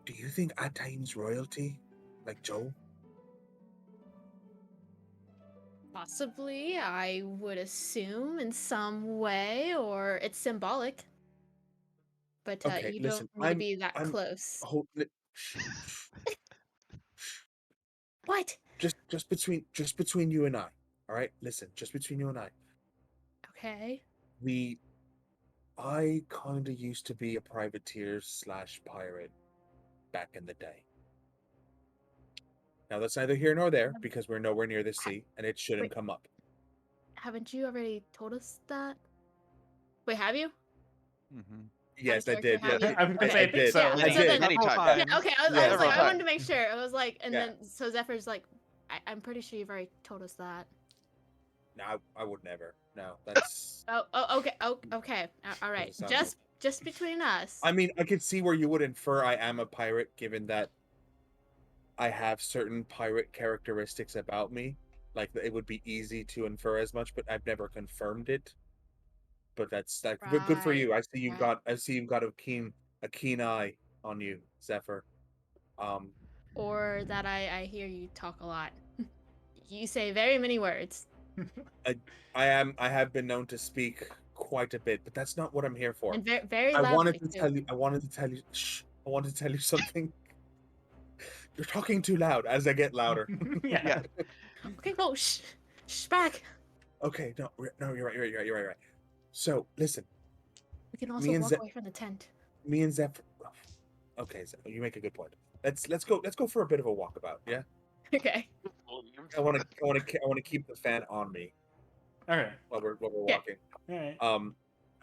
S1: "Do you think Ataim's royalty, like Joe?"
S6: Possibly, I would assume in some way, or it's symbolic. But you don't need to be that close. What?
S1: Just between you and I. All right, listen. Just between you and I.
S6: Okay.
S1: I kind of used to be a privateer / pirate back in the day. Now that's neither here nor there because we're nowhere near the sea and it shouldn't come up.
S6: Haven't you already told us that? Wait, have you?
S7: Mm-hmm.
S1: Yes, I did.
S2: I'm gonna say I did. So.
S1: I did.
S6: Okay, I was like, I wanted to make sure. I was like, and
S1: Yeah.
S6: then so Zephyr's like, I'm pretty sure you've already told us that.
S1: No, I would never. No, that's.
S6: Okay. All right. Just between us.
S1: I mean, I could see where you would infer I am a pirate, given that I have certain pirate characteristics about me. Like it would be easy to infer as much, but I've never confirmed it. But that's like good for you. I see you've got a keen eye on you, Zephyr.
S6: Or that I hear you talk a lot. You say very many words.
S1: I have been known to speak quite a bit, but that's not what I'm here for.
S6: And very
S1: I
S6: loudly,
S1: wanted to tell you. Shh. I wanted to tell you something. You're talking too loud. As I get louder.
S2: Yeah.
S6: Okay, go. Shh, back.
S1: Okay, no, you're right. So listen.
S6: We can also walk away from the tent.
S1: Me and Zephyr. Okay, you make a good point. Let's go for a bit of a walkabout. Yeah.
S6: Okay.
S1: I want to keep the fan on me.
S2: Okay.
S1: While we're walking.
S2: All right.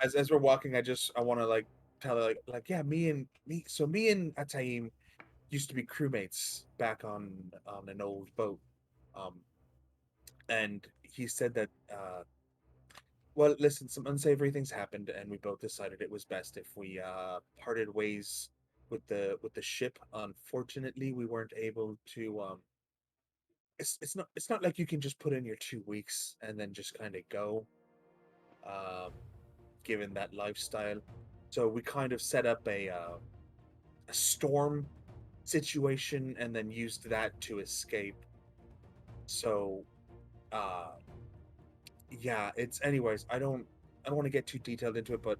S1: As we're walking, I want to like tell her like yeah, me and Ataim used to be crewmates back on an old boat. And he said that well, listen, some unsavory things happened, and we both decided it was best if we parted ways with the ship. Unfortunately, we weren't able to. It's not like you can just put in your 2 weeks and then just kind of go. Given that lifestyle, so we kind of set up a storm situation and then used that to escape. So, yeah, it's anyways. I don't want to get too detailed into it, but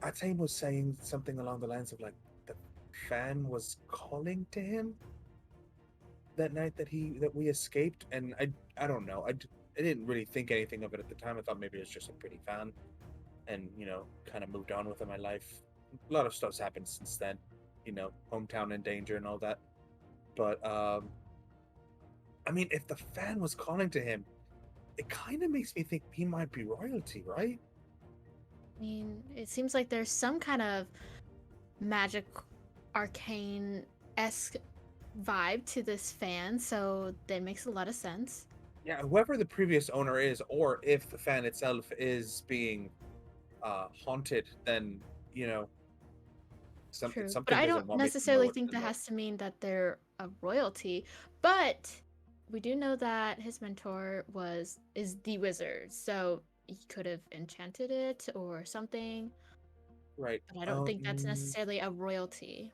S1: Atane was saying something along the lines of like the fan was calling to him that night that we escaped, and I don't know. I didn't really think anything of it at the time. I thought maybe it was just a pretty fan, and kind of moved on with my life. A lot of stuff's happened since then, hometown in danger and all that. But I mean, if the fan was calling to him, it kind of makes me think he might be royalty, right?
S6: I mean, it seems like there's some kind of magic arcane-esque vibe to this fan, so that makes a lot of sense.
S1: Yeah, whoever the previous owner is, or if the fan itself is being haunted, then
S6: True,
S1: something
S6: but I
S1: doesn't
S6: don't
S1: want me to know
S6: necessarily
S1: what
S6: think
S1: to
S6: that
S1: know.
S6: has to mean that they're a royalty. But we do know that his mentor is the wizard, so he could have enchanted it or something.
S1: Right.
S6: But I don't think that's necessarily a royalty.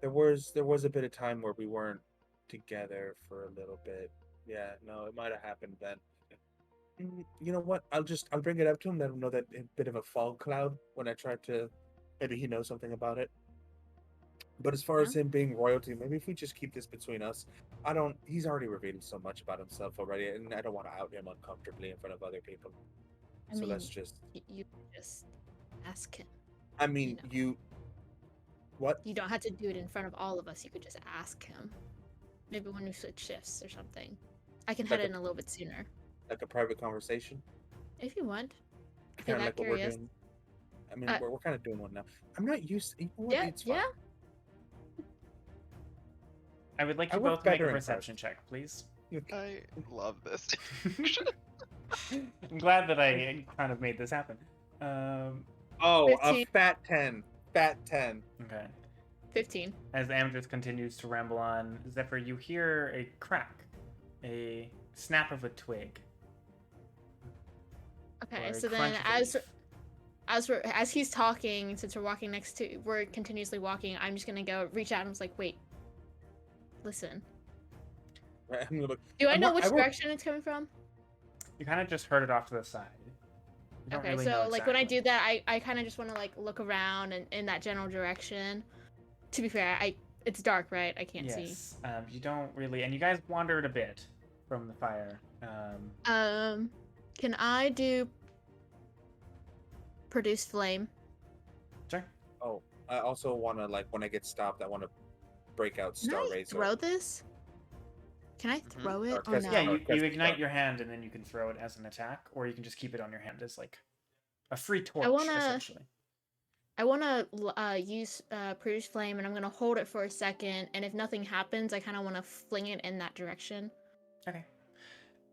S1: There was a bit of time where we weren't together for a little bit. Yeah, no, it might have happened then. You know what? I'll bring it up to him, let him know that a bit of a fog cloud when I try to. Maybe he knows something about it. But as far as him being royalty, maybe if we just keep this between us. He's already revealed so much about himself already, and I don't want to out him uncomfortably in front of other people.
S6: I
S1: So
S6: mean,
S1: let's just.
S6: you just ask him.
S1: I mean, what?
S6: You don't have to do it in front of all of us. You could just ask him. Maybe when we switch shifts or something. I can head in a little bit sooner.
S1: Like a private conversation?
S6: If you want. If you're
S1: Kind of
S6: that
S1: like what we're
S6: curious.
S1: doing. I mean, we're kind of doing one now. I'm not used. You know what?
S6: Yeah,
S1: It's fine.
S6: yeah.
S2: I would like
S1: I
S2: you
S1: work
S2: both to make
S1: better
S2: a
S1: in
S2: perception check, please.
S3: I love this.
S2: I'm glad that I kind of made this happen.
S1: Oh,
S6: 15.
S1: a fat 10. Fat 10.
S2: Okay.
S6: 15.
S2: As Amdrus continues to ramble on, Zephyr, you hear a crack, a snap of a twig.
S6: Okay,
S2: Or a
S6: so then
S2: crunch of a leaf.
S6: as he's talking, since we're continuously walking, I'm just gonna go reach out and was like, wait, listen.
S1: Right, I'm gonna look.
S6: Do I know which
S1: I work-
S6: direction it's coming from?
S2: You kind of just heard it off to the side. You don't
S6: Okay,
S2: really
S6: so
S2: know
S6: like when I
S2: exactly.
S6: do that, I kind of just want to like look around and in that general direction. To be fair, it's dark, right? I can't see.
S2: Yes, you don't really, and you guys wandered a bit from the fire.
S6: Can I do produce flame?
S2: Sure.
S1: Oh, I also want to, like, when I get stopped, I want to break out
S6: Can
S1: Star
S6: I
S1: Razor.
S6: throw this? Can I throw it or
S1: Or
S6: no?
S2: Yeah,
S1: No,
S2: you
S1: Crest
S2: ignite
S1: Star.
S2: your hand and then you can throw it as an attack, or you can just keep it on your hand as like a free torch,
S6: wanna-
S2: essentially.
S6: I want to use produce flame, and I'm gonna hold it for a second. And if nothing happens, I kind of want to fling it in that direction.
S2: Okay.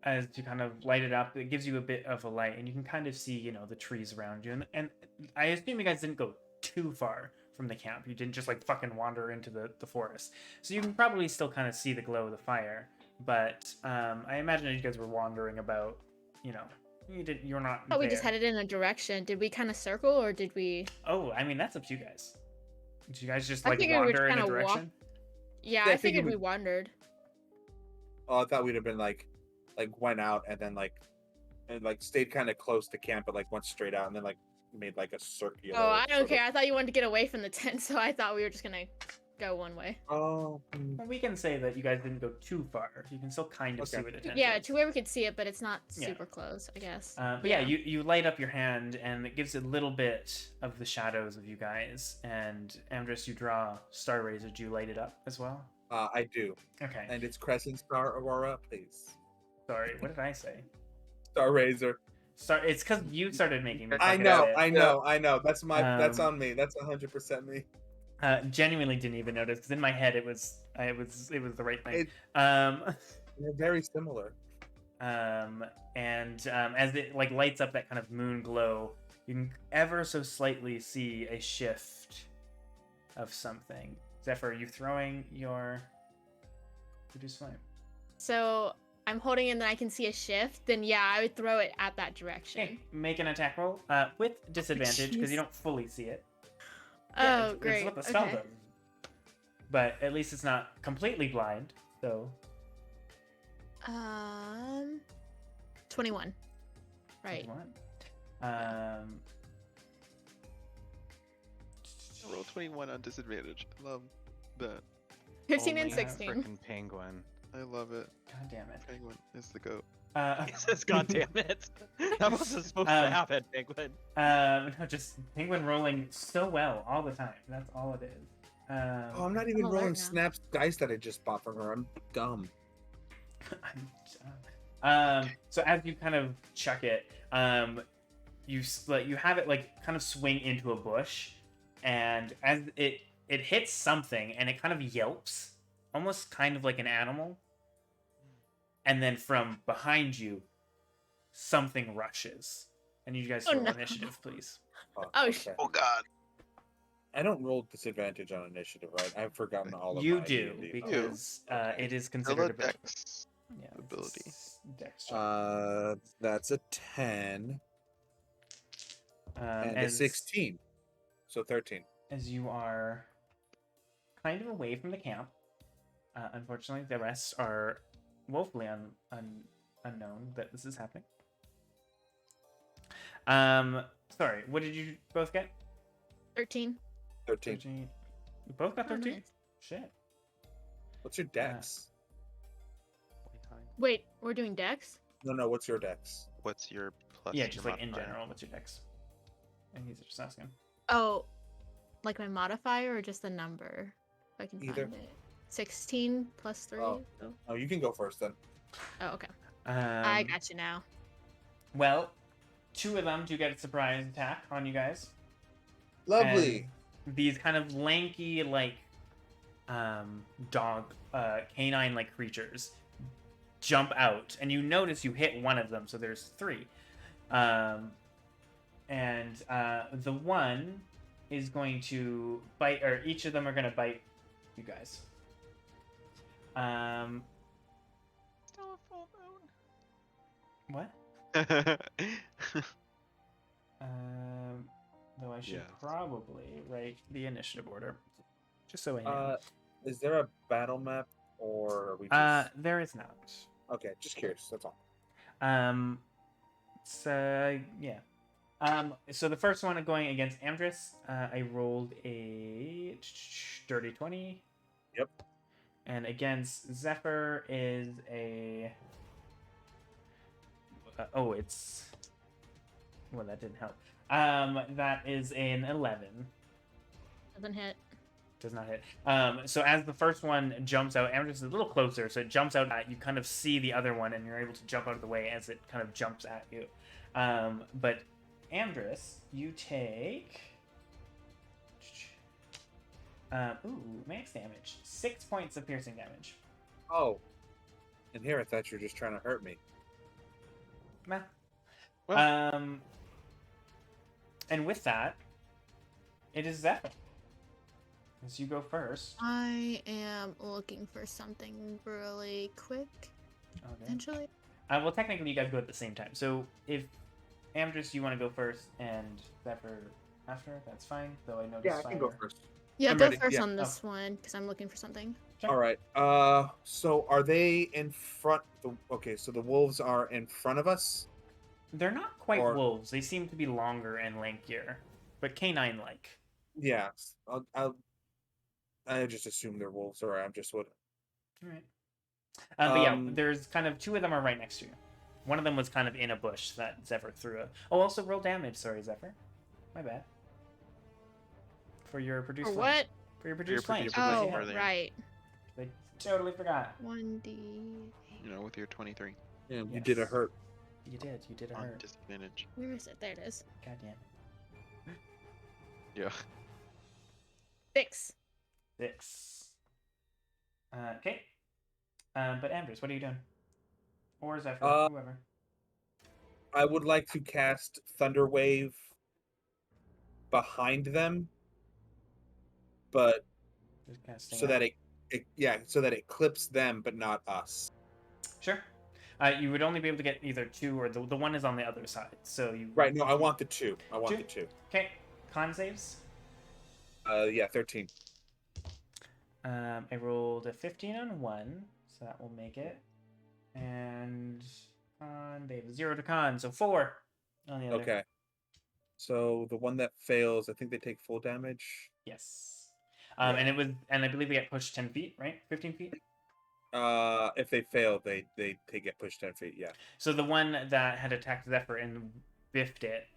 S2: As you kind of light it up, it gives you a bit of a light, and you can kind of see, the trees around you. And I assume you guys didn't go too far from the camp. You didn't just like fucking wander into the forest. So you can probably still kind of see the glow of the fire. But I imagine as you guys were wandering about, you're not.
S6: Oh, we
S2: there.
S6: just headed in a direction. Did we kind of circle, or did we?
S2: Oh, I mean that's up to you guys. Did you guys just
S6: I
S2: like
S6: figured we
S2: wander in a
S6: kinda walk-
S2: direction?
S6: Yeah,
S1: Yeah,
S6: I figured we
S1: we-
S6: wandered.
S1: Oh, I thought we'd have been like went out and then stayed kind of close to camp, but like went straight out and then like made like a circular.
S6: Oh, I don't
S1: sort of-
S6: care. I thought you wanted to get away from the tent, so I thought we were just gonna go one way.
S1: Oh,
S2: Well, we can say that you guys didn't go too far. You can still kind of see
S1: Okay.
S2: where the tent
S6: Yeah,
S2: is.
S6: to where we could see it, but it's not
S2: Yeah.
S6: super close, I guess.
S2: But yeah, you light up your hand, and it gives a little bit of the shadows of you guys. And Amdrus, you draw Star Razor. Do you light it up as well?
S1: I do,
S2: Okay.
S1: and it's Crescent Star Aurora, please.
S2: Sorry, what did I say?
S1: Star Razor.
S2: It's because you started making me.
S1: I
S2: fucking
S1: know,
S2: say it.
S1: I know. That's that's
S2: Um,
S1: on me. That's 100% me.
S2: Genuinely didn't even notice because in my head it was the right thing.
S1: It-
S2: Um,
S1: They're very similar.
S2: and as it like lights up that kind of moon glow, you can ever so slightly see a shift of something. Zephyr, are you throwing your produce flame?
S6: So I'm holding it and then I can see a shift, then yeah, I would throw it at that direction.
S2: Okay, make an attack roll with disadvantage because you don't fully see it.
S6: Oh,
S2: it's
S6: great.
S2: what the spell
S6: Okay.
S2: does. But at least it's not completely blind, so
S6: 21. Right.
S2: 21.
S3: Roll 21 on disadvantage. I love that.
S6: 15 and
S7: Only a
S6: 16.
S7: frickin' penguin.
S3: I love it.
S2: God damn it.
S3: Penguin is the goat.
S7: He says, "God damn it!" That wasn't supposed to happen, penguin.
S2: No, just penguin rolling so well all the time. That's all it is.
S1: Oh, I'm not even
S6: I'm alert
S1: rolling
S6: now.
S1: Snap's dice that I just bought from her. I'm dumb.
S2: So as you kind of chuck it, you have it like kind of swing into a bush, and as it hits something, and it kind of yelps, almost kind of like an animal. And then from behind you, something rushes, and you guys
S6: Oh,
S2: roll
S6: no.
S2: initiative, please.
S6: Oh,
S3: Oh God.
S1: I don't roll disadvantage on initiative, right? I've forgotten all of
S2: You
S1: my
S2: do
S1: D&D.
S2: because
S1: Okay.
S2: it is
S3: Still
S2: considered
S3: a
S2: a bit.
S3: dex
S2: Yeah, it's a
S3: ability.
S2: Dex check.
S1: That's a 10 and a
S2: as
S1: 16. So 13.
S2: as you are kind of away from the camp. Unfortunately, the rest are woefully unknown that this is happening. Sorry, what did you both get?
S6: 13.
S1: 13.
S2: 13. You both got
S6: Oh,
S2: 13?
S6: nice.
S2: Shit.
S1: What's your dex?
S6: Wait, we're doing dex?
S1: No, what's your dex?
S3: What's your plus?
S2: Yeah,
S3: your
S2: just like in
S3: modifier?
S2: general, what's your dex? And he's just asking.
S6: Oh, like my modifier or just the number? If I can
S1: Either.
S6: find it. 16 plus 3.
S1: Oh. Oh, you can go first then.
S6: Oh, okay. I
S2: Um,
S6: got you now.
S2: Well, two of them do get a surprise attack on you guys.
S1: Lovely.
S2: And these kind of lanky, like, dog, canine-like creatures jump out, and you notice you hit one of them, so there's 3. And the one is going to bite, or each of them are going to bite you guys.
S3: Still a full
S2: What?
S3: moon.
S2: Though I should
S3: Yes.
S2: probably write the initiative order, just so I know.
S1: Is there a battle map or are we just...
S2: There is not.
S1: Okay, just curious, that's all.
S2: So yeah. So the first one going against Amdrus, I rolled a dirty 20.
S1: Yep.
S2: And against Zephyr is a. It's. Well, that didn't help. That is an 11.
S6: Doesn't hit.
S2: Does not hit. So as the first one jumps out, Amdrus is a little closer, so it jumps out at you. Kind of see the other one, and you're able to jump out of the way as it kind of jumps at you. But Amdrus, you take. Max damage. 6 points of piercing damage.
S1: Oh. And here I thought you were just trying to hurt me.
S2: Nah.
S3: Well.
S2: And with that, it is Zephyr. As you go first.
S6: I am looking for something really quick,
S2: Okay.
S6: potentially.
S2: Well, technically, you guys go at the same time. So if Amdrus, you want to go first, and Zephyr after, that's fine. Though I noticed
S1: Yeah, I can go first.
S6: Yeah,
S1: I'm
S6: go
S1: ready,
S6: first
S1: yeah.
S6: on this one because I'm looking for something.
S2: Sure.
S1: All right. So are they in front? Okay, so the wolves are in front of us.
S2: They're not quite
S1: Or-
S2: wolves. They seem to be longer and lankier, but canine-like.
S1: Yeah. I just assume they're wolves, or I'm just would.
S2: All right. But yeah,
S1: Um,
S2: there's kind of 2 of them are right next to you. One of them was kind of in a bush that Zephyr threw a. Oh, also roll damage. Sorry, Zephyr. My bad. For your produce.
S6: Or
S2: flame.
S6: what?
S2: For your produce
S3: produce
S2: flame.
S3: flame
S6: Oh,
S3: earlier.
S6: right.
S2: I totally forgot.
S6: 1d.
S3: You know, with your 23
S1: Yeah, you did a
S2: Yes.
S1: hurt.
S2: You did. You did a
S3: on
S2: hurt.
S3: disadvantage.
S6: Where is it? There it is.
S2: Goddamn.
S3: Yeah.
S6: 6.
S2: 6. Okay. But Amdrus, what are you doing? Or Zephyr, whoever.
S1: I would like to cast Thunder Wave behind them, but
S2: Just kind of staying
S1: so
S2: out.
S1: that so that it clips them, but not us.
S2: Sure. You would only be able to get either 2 or the one is on the other side. So you.
S1: Right. No, I want the 2. I want
S2: Two?
S1: the 2.
S2: Okay. Con saves.
S1: Yeah, 13.
S2: I rolled a 15 on 1, so that will make it. And con, they have a 0 to con, so 4 on the other.
S1: Okay. So the one that fails, I think they take full damage.
S2: Yes.
S1: Yeah.
S2: And I believe they get pushed 10 feet, right? 15 feet.
S1: If they fail, they get pushed 10 feet. Yeah.
S2: So the one that had attacked Zephyr and biffed it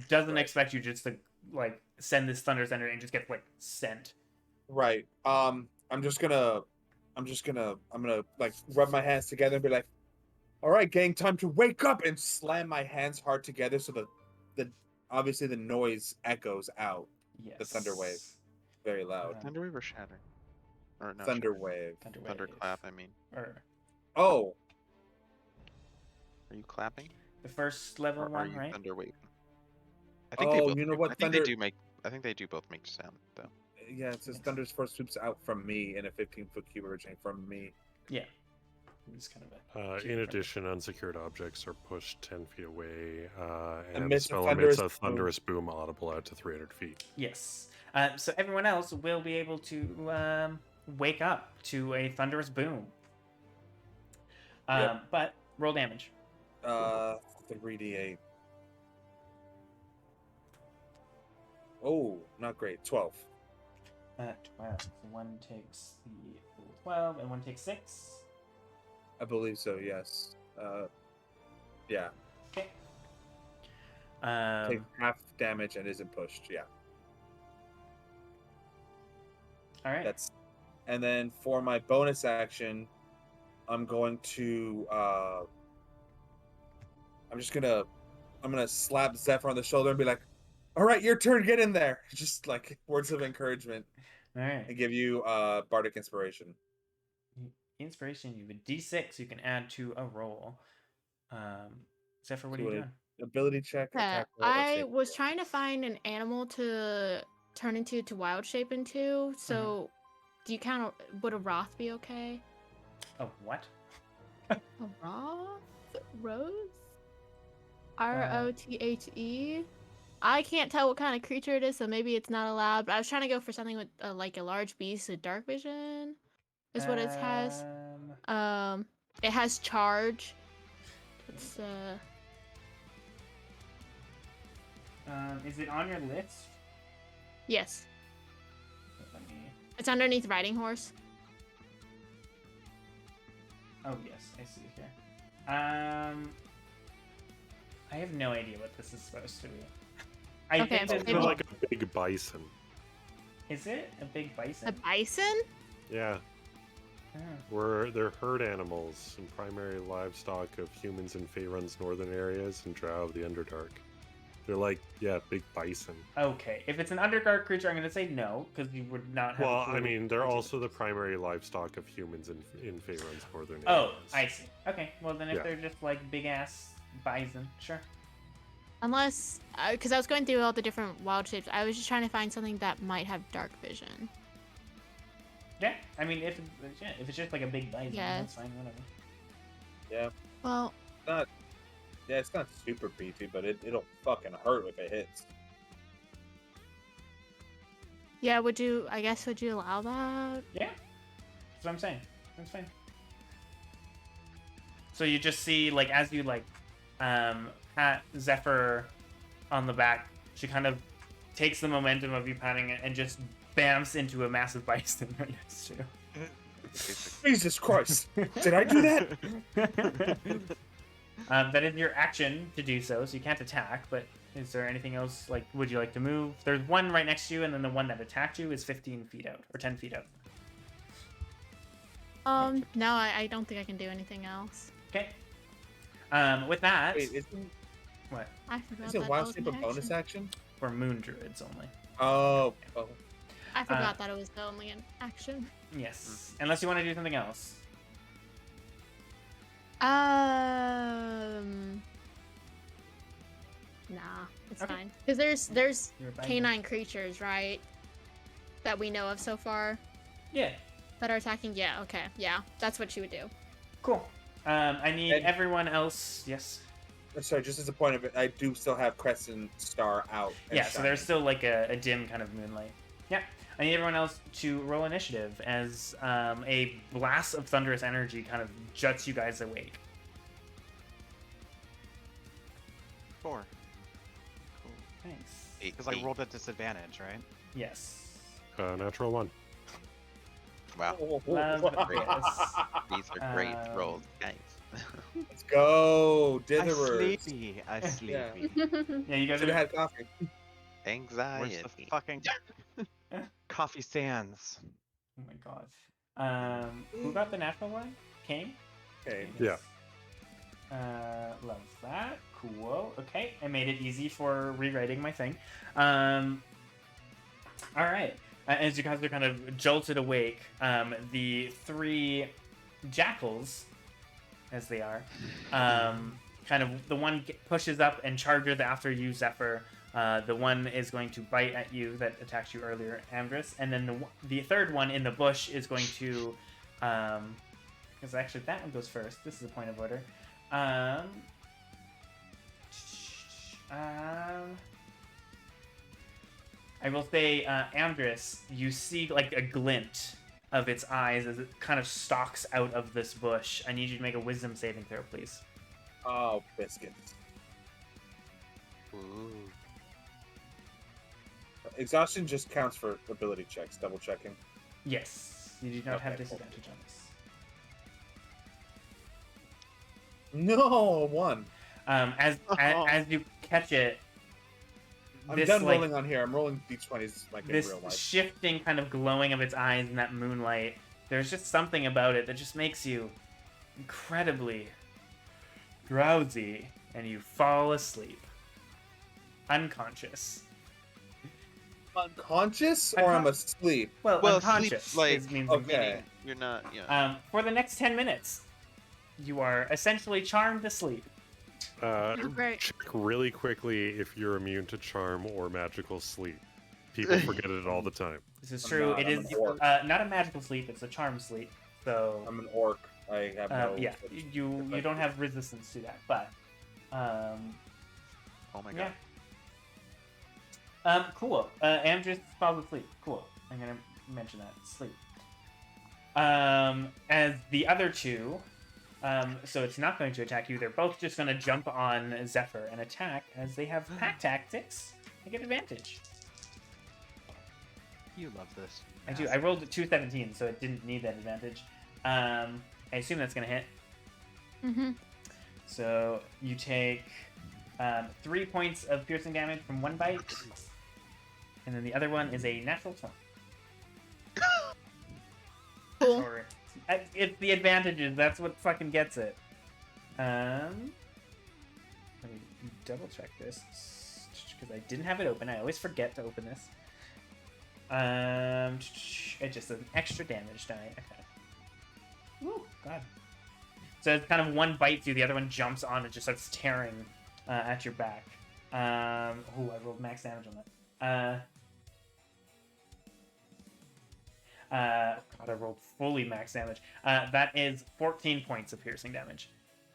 S2: doesn't
S1: Right.
S2: expect you just to like send this thunder center and just get like sent.
S1: Right. I'm gonna like rub my hands together and be like, "All right, gang, time to wake up!" and slam my hands hard together so the obviously the noise echoes out.
S2: Yes.
S1: The thunder wave, very loud.
S3: Thunderwave or shatter? Or no,
S1: Thunder
S3: shatter.
S1: wave.
S3: Thunderclap, I mean.
S2: Or
S1: Oh,
S3: Are you clapping?
S2: the first level
S3: Or are
S2: one,
S3: you
S2: right?
S3: thunderwave? I think they
S1: Oh,
S3: both
S1: you know
S3: do.
S1: what,
S3: I think
S1: thunder-
S3: they do make. I think they do both make sound though.
S1: yeah. It says thunder's first swoops out from me in a 15-foot cube originating from me.
S2: Yeah. It's kind of
S5: In addition, unsecured objects are pushed 10 feet away, and the
S1: Emits a
S5: spell emits
S1: thunderous
S5: a thunderous boom audible out to 300 feet.
S2: yes. So everyone else will be able to wake up to a thunderous boom.
S1: Yep.
S2: But roll damage.
S1: 3d8. Oh, not great. 12.
S2: 12. So one takes the 12 and one takes 6.
S1: I believe so. Yes. Yeah.
S2: Okay.
S1: Take half damage and isn't pushed. Yeah.
S2: All right.
S1: And then for my bonus action, I'm going to I'm gonna slap Zephyr on the shoulder and be like, "All right, your turn. Get in there." Just like words of encouragement,
S2: All right.
S1: and give you bardic inspiration.
S2: Inspiration. You have a D6 you can add to a roll. Zephyr, what are
S1: So
S2: you
S1: a-
S2: doing?
S1: Ability check.
S6: Yeah,
S1: Attack roll, or
S6: I
S1: save
S6: was
S1: throw.
S6: trying to find an animal to turn into to wild shape into. So, do you count? Would a Roth be okay?
S2: Oh, what?
S6: A Roth? Rose? Rothe? I can't tell what kind of creature it is, so maybe it's not allowed. But I was trying to go for something with like a large beast with dark vision. Is what it has. It has charge. It's
S2: Is it on your list?
S6: yes.
S2: Let me...
S6: It's underneath riding horse.
S2: Oh, yes, I see here. I have no idea what this is supposed to be. I
S6: Okay,
S2: think
S6: so
S2: it's
S5: They're
S6: maybe-
S5: like a big bison.
S2: Is it a big bison?
S6: A bison?
S5: Yeah,
S2: Oh.
S5: they're herd animals and primary livestock of humans in Faerun's northern areas and Drow of the Underdark. They're like, yeah, big bison.
S2: Okay, if it's an Underdark creature, I'm going to say no, because you would not have. a
S5: Well,
S2: clue
S5: I mean, they're
S2: what it
S5: also the
S2: is.
S5: primary livestock of humans in Faerun's northern
S2: Oh,
S5: areas.
S2: I see. Okay, well then if
S5: Yeah.
S2: they're just like big ass bison, sure.
S6: Unless, because I was going through all the different wild shapes, I was just trying to find something that might have dark vision.
S2: Yeah, I mean if it's just like a big bison,
S6: Yes.
S2: that's fine, whatever.
S1: Yeah.
S6: Well,
S1: Not. Yeah, it's not super beefy, but it'll fucking hurt if it hits.
S6: yeah. Would you allow that?
S2: Yeah, that's what I'm saying. That's fine. So you just see like as you like pat Zephyr on the back, she kind of takes the momentum of you patting it and just bamps into a massive bison right next to you.
S1: Jesus Christ! Did I do that?
S2: That is your action to do so you can't attack, but is there anything else, like, would you like to move? There's one right next to you, and then the one that attacked you is 15 feet out, or 10 feet out.
S6: No, I don't think I can do anything else.
S2: Okay. With that...
S1: Wait, isn't
S2: what?
S6: I forgot
S1: isn't
S6: that
S1: wild
S6: was
S1: shape
S6: an
S1: a bonus
S6: action.
S1: action?
S2: For moon druids only.
S1: Oh.
S6: I forgot that it was only an action.
S2: Yes. Unless you want to do something else.
S6: Nah, it's
S2: Okay.
S6: fine. Because there's
S2: You're a bison.
S6: canine creatures, right? That we know of so far
S2: Yeah.
S6: that are attacking. Yeah. Okay. Yeah, that's what you would do.
S2: Cool. I need
S1: And-
S2: everyone else... Yes.
S1: Sorry, just as a point of it, I do still have Crescent Star out. and
S2: Yeah, so there's
S1: shining.
S2: still like a dim kind of moonlight. Yeah. I need everyone else to roll initiative as a blast of thunderous energy kind of juts you guys awake.
S3: 4. Cool.
S2: Thanks.
S7: Because I rolled at disadvantage, right?
S2: Yes.
S5: Natural 1.
S3: Wow,
S2: Love this.
S3: these are great
S2: Um,
S3: rolls, guys.
S1: Let's go,
S7: I
S1: Ditherers.
S7: sleepy. I
S1: Yeah.
S7: sleepy.
S2: Yeah, you guys
S1: Should
S2: are.
S1: have had coffee.
S7: Where's
S3: Anxiety.
S7: the fucking coffee stands?
S2: Oh my god. Who got the natural one? Cain?
S1: Okay.
S5: Yeah.
S2: Love that. Cool. Okay, I made it easy for rewriting my thing. All right. As you guys are kind of jolted awake, the 3 jackals, as they are, kind of the one pushes up and charges after you, Zephyr. The one is going to bite at you that attacked you earlier, Amdrus, and then the third one in the bush is going to, because actually that one goes first. This is a point of order. I will say, Amdrus, you see like a glint of its eyes as it kind of stalks out of this bush. I need you to make a wisdom saving throw, please.
S1: Oh, biscuits.
S3: Ooh.
S1: Exhaustion just counts for ability checks. Double checking.
S2: Yes, you do not have
S1: Okay, cool.
S2: disadvantage on this.
S1: No, 1.
S2: As you catch it,
S1: I'm
S2: this,
S1: done
S2: like,
S1: rolling on here. I'm rolling d20s like in
S2: this
S1: real life.
S2: shifting kind of glowing of its eyes in that moonlight. There's just something about it that just makes you incredibly drowsy, and you fall asleep, unconscious.
S1: Unconscious or I'm asleep?
S2: Well,
S3: Well,
S2: unconscious
S3: sleep, like,
S2: means
S1: okay.
S3: Meaning you're not,
S2: For the next 10 minutes, you are essentially charmed to sleep.
S6: Great.
S5: Check really quickly if you're immune to charm or magical sleep. People forget it all the time.
S2: This is
S1: I'm
S2: true.
S1: not,
S2: It
S1: I'm
S2: is
S1: an orc.
S2: not a magical sleep; it's a charm sleep. So
S1: I'm an orc. I have no.
S2: yeah, you don't have resistance to that, but
S3: oh my god.
S2: yeah. Cool. Amdrus falls asleep. Cool. I'm gonna mention that sleep. As the other 2, so it's not going to attack you. They're both just going to jump on Zephyr and attack, as they have pack tactics. They get advantage.
S7: You love this.
S2: I do. I rolled 2 17, so it didn't need that advantage. I assume that's going to hit.
S6: Mm-hmm.
S2: So you take 3 points of piercing damage from one bite, and then the other one is a natural 20.
S6: Cool.
S2: Sorry. It's the advantages. That's what fucking gets it. Let me double check this because I didn't have it open. I always forget to open this. It's just an extra damage die. Okay. Woo, God. So it's kind of one bites you, the other one jumps on and just starts tearing at your back. I rolled max damage on that. God, I rolled fully max damage. That is 14 points of piercing damage.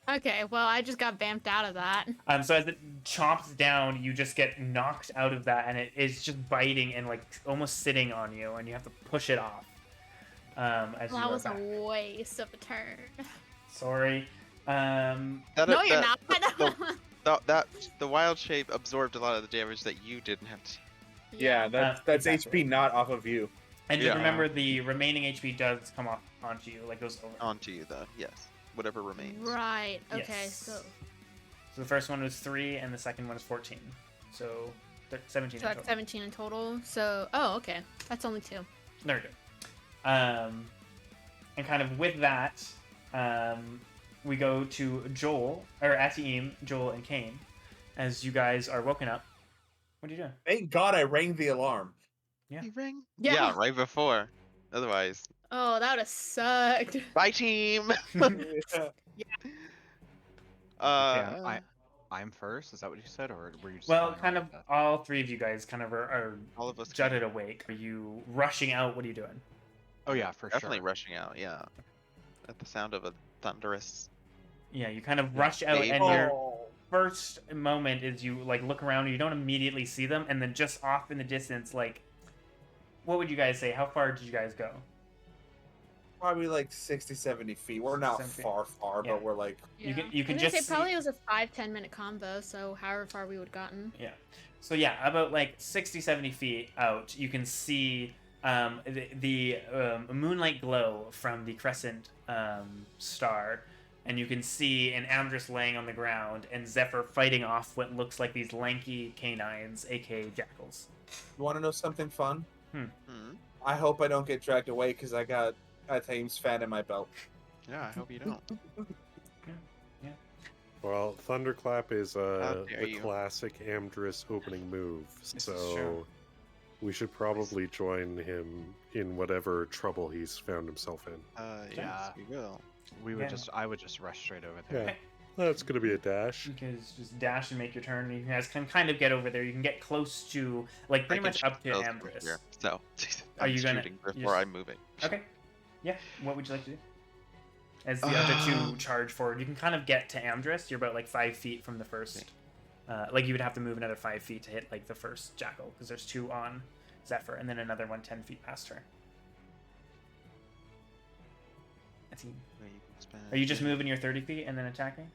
S6: Okay, well, I just got vamped out of that.
S2: So as it chomps down, you just get knocked out of that, and it is just biting and like almost sitting on you, and you have to push it off. As
S6: Well,
S2: you
S6: that
S2: are
S6: was
S2: back.
S6: a waste of a turn.
S2: Sorry.
S6: No, you're not.
S3: The wild shape absorbed a lot of the damage that you didn't have to.
S1: Yeah, that's
S2: exactly.
S1: HP not off of you.
S2: And
S3: Yeah.
S2: remember, the remaining HP does come off onto you, like goes over.
S3: Onto you, though. Yes. Whatever remains.
S6: Right. Okay.
S2: Yes.
S6: So
S2: So the first one was 3, and the second one is 14. So 17 in
S6: that's
S2: total.
S6: 17 in total. So okay, that's only 2.
S2: There we go. And kind of with that, we go to Joel, or Atim, Joel, and Cain, as you guys are woken up. What are you doing?
S1: Thank God I rang the alarm.
S2: Yeah.
S3: You ring?
S6: Yeah.
S3: Yeah, right before. Otherwise,
S6: Oh, that would have sucked.
S3: bye team.
S7: Yeah, I'm first. Is that what you said, or were you? Just
S2: Well,
S7: going
S2: kind
S7: on
S2: of
S7: with that?
S2: all 3 of you guys kind of are
S3: All of us
S2: jutted awake. Are you rushing out? What are you doing?
S7: Oh yeah, for
S3: definitely
S7: sure.
S3: rushing out. Yeah, at the sound of a thunderous.
S2: Yeah, you kind of rush out,
S3: Wave.
S2: and your
S1: Oh.
S2: first moment is you like look around and you don't immediately see them, and then just off in the distance, like, what would you guys say? How far did you guys go?
S1: Probably like 60, 70 feet. We're not
S2: 70.
S1: far,
S2: Yeah.
S1: but we're like...
S2: You can
S6: I'm gonna
S2: just
S6: say
S2: see-
S6: probably it was a 5-10 minute combo, so however far we would have gotten.
S2: Yeah. So yeah, about like 60, 70 feet out, you can see the moonlight glow from the crescent star, and you can see an Amdrus laying on the ground and Zephyr fighting off what looks like these lanky canines, aka jackals.
S1: You want to know something fun?
S3: Hmm.
S1: I hope I don't get dragged away because I got a Thames fan in my belt.
S3: Yeah, I hope you don't.
S5: Well, Thunderclap is
S3: How dare
S5: the
S3: you.
S5: classic Amdrus opening move,
S2: This is
S5: so
S2: true.
S5: we should probably join him in whatever trouble he's found himself in.
S3: Yes,
S7: Yeah.
S3: you will.
S2: Yeah.
S7: I would just rush straight over there.
S5: Yeah, that's gonna be a dash.
S2: You can just dash and make your turn. You guys can kind of get over there. You can get close to, like, pretty
S3: I can
S2: much
S3: shoot
S2: up to
S3: spells from
S2: Amdrus.
S3: here, so
S2: Are
S3: I'm
S2: you gonna-
S3: shooting
S2: you're
S3: before
S2: s-
S3: I'm moving.
S2: Okay. Yeah. What would you like to do? As the other two charge forward, you can kind of get to Amdrus. You're about like 5 feet from the first. Like you would have to move another 5 feet to hit like the first jackal because there's 2 on Zephyr and then another one 10 feet past her. That's you.
S3: Where you can spend-
S2: Are you just moving your 30 feet and then attacking?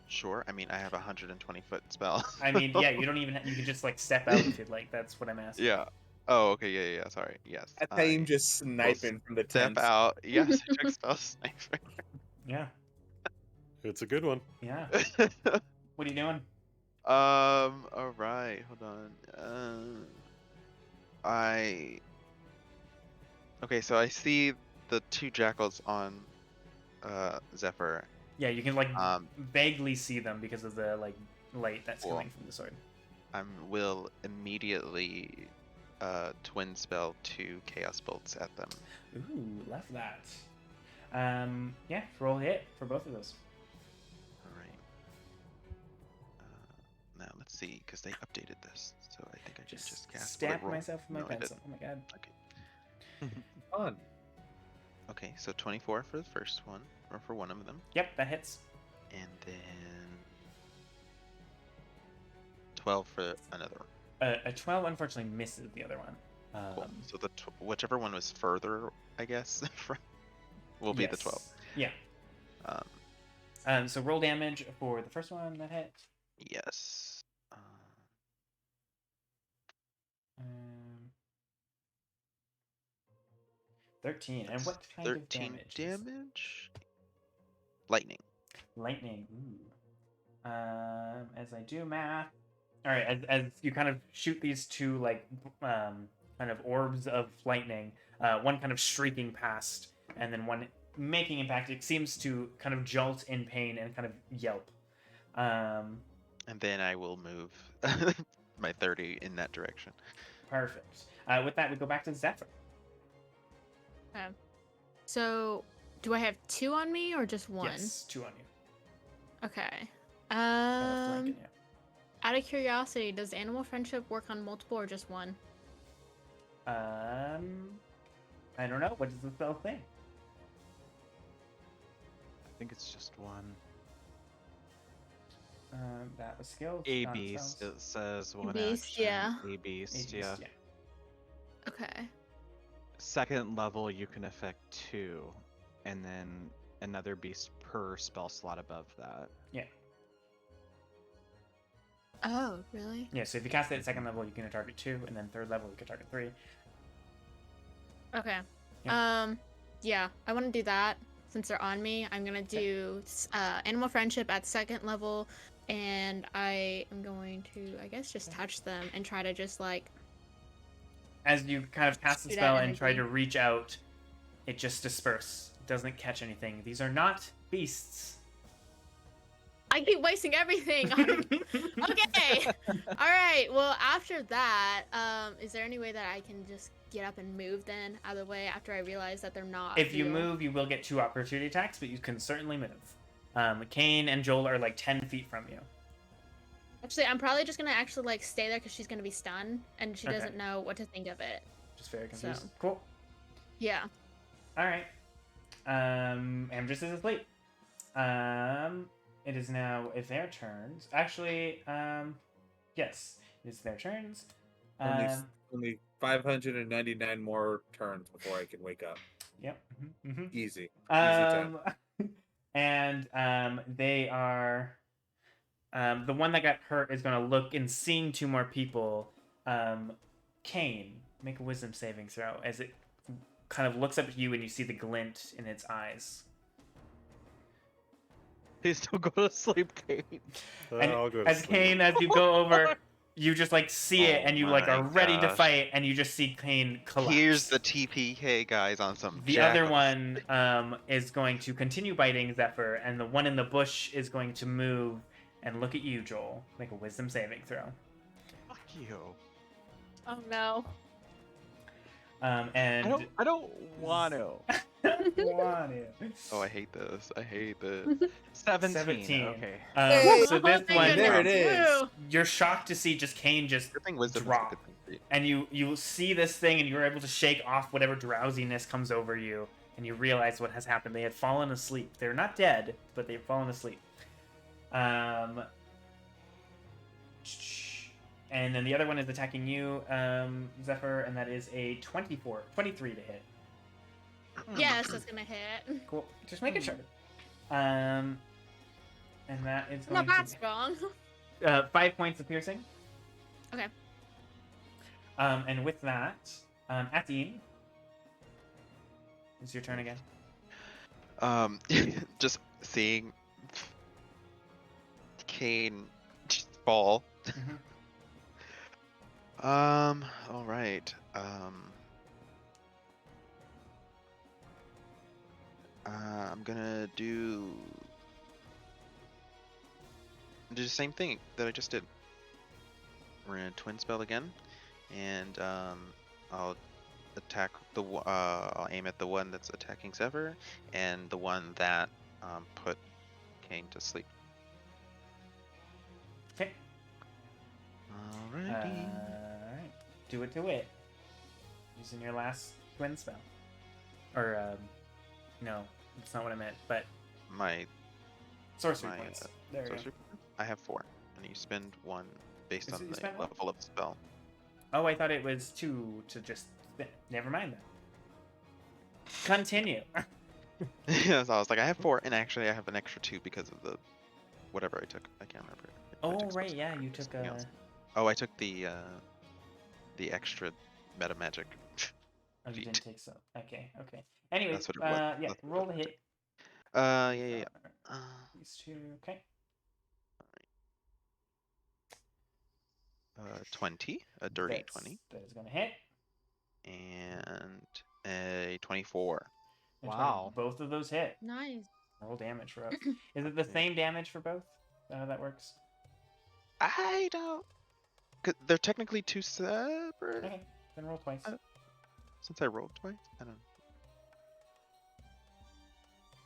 S3: Sure. I mean, I have a 120-foot spell.
S2: I mean, yeah, you don't even. You can just like step out if you'd like. That's what I'm asking.
S3: Yeah. Oh, okay. Yeah. Sorry. Yes.
S1: A Thames just sniping from the
S3: Step
S1: tent.
S3: out. Yes, I took spell sniper.
S2: Yeah.
S5: It's a good one.
S2: Yeah. What are you doing?
S3: All right. Hold on. Okay, so I see the 2 jackals on Zephyr.
S2: Yeah, you can like
S3: Um,
S2: vaguely see them because of the like light that's
S3: Cool.
S2: coming from the sword.
S3: I will immediately twin spell 2 chaos bolts at them.
S2: Ooh, love that. Yeah, roll hit for both of those.
S3: All right. Now let's see, because they updated this, so I think I should just cast. will it
S2: stab
S3: roll?
S2: myself with my
S3: No, I
S2: pencil. Oh my god.
S3: Okay.
S1: Fun.
S3: Okay, so 24 for the first one, or for one of them,
S2: Yep, that hits.
S3: and then 12 for another.
S2: A 12 unfortunately misses the other one.
S3: Cool. So the whichever one was further, I guess, from, will be the 12.
S2: Yeah.
S3: Um,
S2: So roll damage for the first one that hit.
S3: yes.
S2: Um, 13. And what kind
S3: 13
S2: of damage?
S3: damage. Lightning.
S2: Lightning. Ooh. As I do math. All right. As you kind of shoot these 2 like kind of orbs of lightning, one kind of streaking past, and then one making impact. It seems to kind of jolt in pain and kind of yelp.
S3: And then I will move my 30 in that direction.
S2: Perfect. With that, we go back to Zephyr.
S6: Okay. So, do I have 2 on me or just 1?
S2: Yes, 2 on you.
S6: Okay.
S2: Kind of flanking you.
S6: Out of curiosity, does animal friendship work on multiple or just 1?
S2: I don't know. What does the spell say?
S7: I think it's just one.
S2: That was skills.
S7: A
S2: not
S7: beast.
S2: spells.
S7: It says one
S6: beast,
S7: action.
S6: yeah.
S7: A beast.
S2: Ages,
S7: Yeah.
S6: Okay.
S7: Second level, you can affect 2, and then another beast per spell slot above that.
S2: Yeah.
S6: Oh, really?
S2: Yeah, so if you cast it at second level, you can target 2, and then third level, you can target 3.
S6: Okay.
S2: Yeah.
S6: Yeah, I want to do that. Since they're on me, I'm going to do animal friendship at second level, and I am going to, I guess, just touch them and try to just, like...
S2: As you kind of cast the
S6: Shoot
S2: spell
S6: at
S2: and try
S6: energy.
S2: to reach out, it just disperses. It doesn't catch anything. These are not beasts.
S6: I keep wasting everything on... Okay! Alright, well, after that, is there any way that I can just get up and move then out of the way after I realize that they're not
S2: If you
S6: real?
S2: move, you will get 2 opportunity attacks, but you can certainly move. Cain and Joel are like 10 feet from you.
S6: Actually, I'm probably just gonna actually like stay there because she's gonna be stunned and she
S2: Okay.
S6: doesn't know what to think of it.
S2: Just very confused.
S6: So.
S2: Cool.
S6: Yeah.
S2: All right. Amdrus is asleep. It is now their turns. Actually, yes, it's their turns.
S1: Only only 599 more turns before I can wake up.
S2: Yep. Mm-hmm.
S1: Easy. Easy time.
S2: And they are. The one that got hurt is going to look and seeing two more people. Cain, make a wisdom saving throw as it kind of looks up at you and you see the glint in its eyes.
S7: Please don't go to sleep, Kate.
S2: And
S5: I'll go to
S2: as
S5: sleep.
S2: Cain, as you go over, you just like see it
S3: Oh
S2: and you like
S3: my
S2: are ready to
S3: gosh.
S2: fight and you just see Cain collapse.
S3: Here's the TPK guys on some
S2: The other
S3: jackals.
S2: one is going to continue biting Zephyr, and the one in the bush is going to move and look at you, Joel. Make a wisdom saving throw.
S7: Fuck you.
S6: Oh no.
S2: And
S7: I don't want to.
S3: Oh, I hate this. I hate this.
S7: 17. Okay.
S2: So this
S6: Oh,
S2: one,
S6: thank
S1: There it
S6: goodness.
S1: is.
S6: Woo.
S2: you're shocked to see just Cain just
S3: Good thing wisdom
S2: drop.
S3: is a good thing for you.
S2: And you see this thing and you're able to shake off whatever drowsiness comes over you and you realize what has happened. They had fallen asleep. They're not dead, but they've fallen asleep. And then the other one is attacking you, Zephyr, and that is a 23 to hit.
S6: Yes, that's gonna hit.
S2: Cool. Just making sure. And that is going
S6: Not that
S2: to
S6: strong.
S2: 5 points of piercing.
S6: Okay.
S2: And with that, Atine, it's your turn again.
S3: Just seeing Cain just fall.
S2: Mhm.
S3: All right. I'm gonna do the same thing that I just did. We're gonna twin spell again, and I'll attack I'll aim at the one that's attacking Zephyr, and the one that put Cain to sleep.
S2: Okay.
S3: Alrighty.
S2: Alright. Do it to it. Using your last twin spell. Or, no, that's not what I meant, but
S3: My
S2: sorcery
S3: My,
S2: points. There we go.
S3: sorcery point? I have 4, and you spend 1 based
S2: Is
S3: on
S2: it you
S3: the
S2: spend one?
S3: level of the spell.
S2: Oh, I thought it was 2 to just spin. Never mind then. Continue.
S3: Yeah, so I was like, I have 4, and actually I have an extra 2 because of the whatever I took. I can't remember. if I
S2: Oh,
S3: took
S2: right,
S3: spell
S2: yeah,
S3: or
S2: you took
S3: something else. Oh, I took the extra meta magic.
S2: Oh, you
S3: feat.
S2: didn't take so. Okay. Anyway,
S3: That's what it was.
S2: yeah,
S3: That's what
S2: roll
S3: it
S2: the hit.
S3: Yeah.
S2: These two, okay.
S3: 20, a dirty 20,
S2: That is gonna hit.
S3: and a 24.
S2: And
S7: Wow.
S2: both of those hit.
S6: Nice.
S2: Roll damage for us. Is it the same damage for both? Is that how that works?
S3: I don't. 'Cause they're technically 2 separate.
S2: Okay, then roll twice.
S3: Since I rolled twice, I don't know.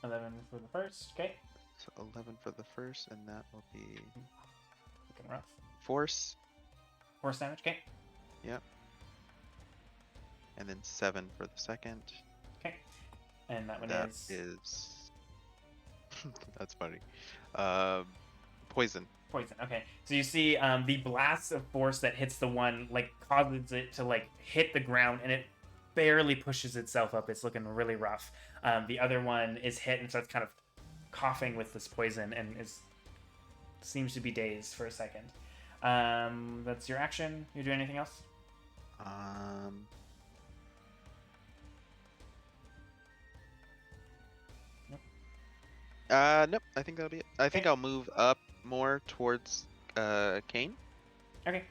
S2: 11 for the first. Okay,
S3: So 11 for the first, and that will be
S2: looking rough.
S3: force,
S2: Force damage. Okay,
S3: and then 7 for the second.
S2: okay. And that one
S3: That
S2: is
S3: is. That's funny. Poison.
S2: poison. Okay, so you see the blast of force that hits the one like causes it to like hit the ground, and it barely pushes itself up. It's looking really rough. The other one is hit and starts kind of coughing with this poison and seems to be dazed for a second. That's your action. You do anything else?
S3: Nope. I think that'll be it. I think
S2: Okay.
S3: I'll move up more towards Cain.
S2: Okay.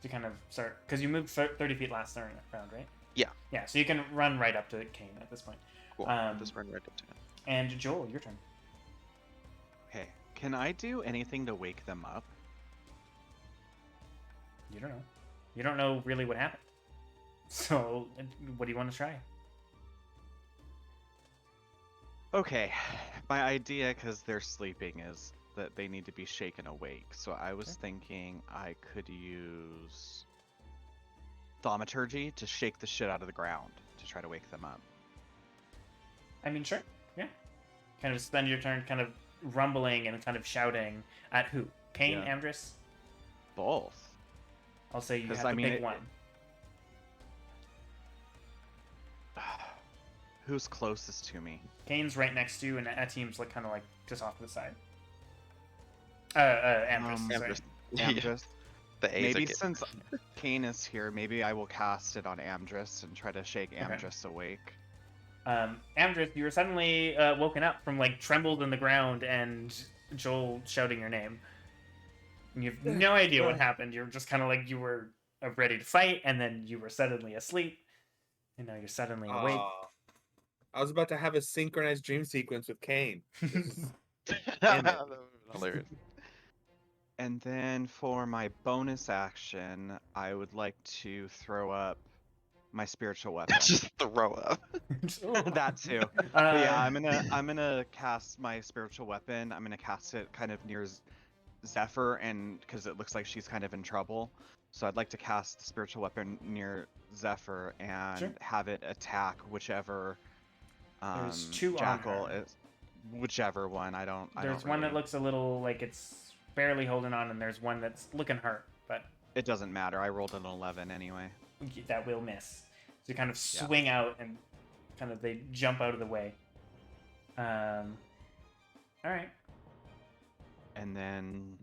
S2: To kind of start, because you moved 30 feet last round, right?
S3: Yeah.
S2: Yeah, so you can run right up to Cain at this point.
S3: Cool. Just run right up to him.
S2: And Joel, your turn.
S7: Okay. Can I do anything to wake them up?
S2: You don't know. You don't know really what happened. So, what do you want to try?
S7: Okay. My idea, because they're sleeping, is that they need to be shaken awake. So I was thinking I could use thaumaturgy to shake the shit out of the ground to try to wake them up.
S2: I mean, sure. Yeah. Kind of spend your turn kind of rumbling and kind of shouting at who? Cain,
S7: Yeah.
S2: Amdrus?
S7: Both.
S2: I'll say you
S7: 'Cause,
S2: have to
S7: I mean,
S2: pick
S7: it-
S2: one.
S7: Who's closest to me?
S2: Cain's right next to you, and that team's like kind of like just off to the side. Amdrus. Sorry.
S3: Amdrus.
S7: Amdrus.
S3: The A's
S7: Maybe
S3: are
S7: since Cain is here, maybe I will cast it on Amdrus and try to shake Amdrus awake.
S2: Amdrus, you were suddenly woken up from like trembled in the ground and Joel shouting your name. And you have no idea what happened. You're just kind of like you were ready to fight, and then you were suddenly asleep, and now you're suddenly awake.
S1: Aw. I was about to have a synchronized dream sequence with Cain.
S3: Damn it. Hilarious.
S7: And then for my bonus action, I would like to throw up my spiritual weapon.
S3: Just throw up.
S7: That too. But yeah, I'm gonna cast my spiritual weapon. I'm gonna cast it kind of near Zephyr, and because it looks like she's kind of in trouble, so I'd like to cast the spiritual weapon near Zephyr and have it attack whichever
S2: There's two
S7: jackal
S2: on her.
S7: is, whichever one.
S2: There's one that looks a little like it's barely holding on, and there's one that's looking hurt, but
S7: It doesn't matter. I rolled an 11 anyway.
S2: that will miss. So you kind of swing out, and kind of they jump out of the way. All right.
S7: And then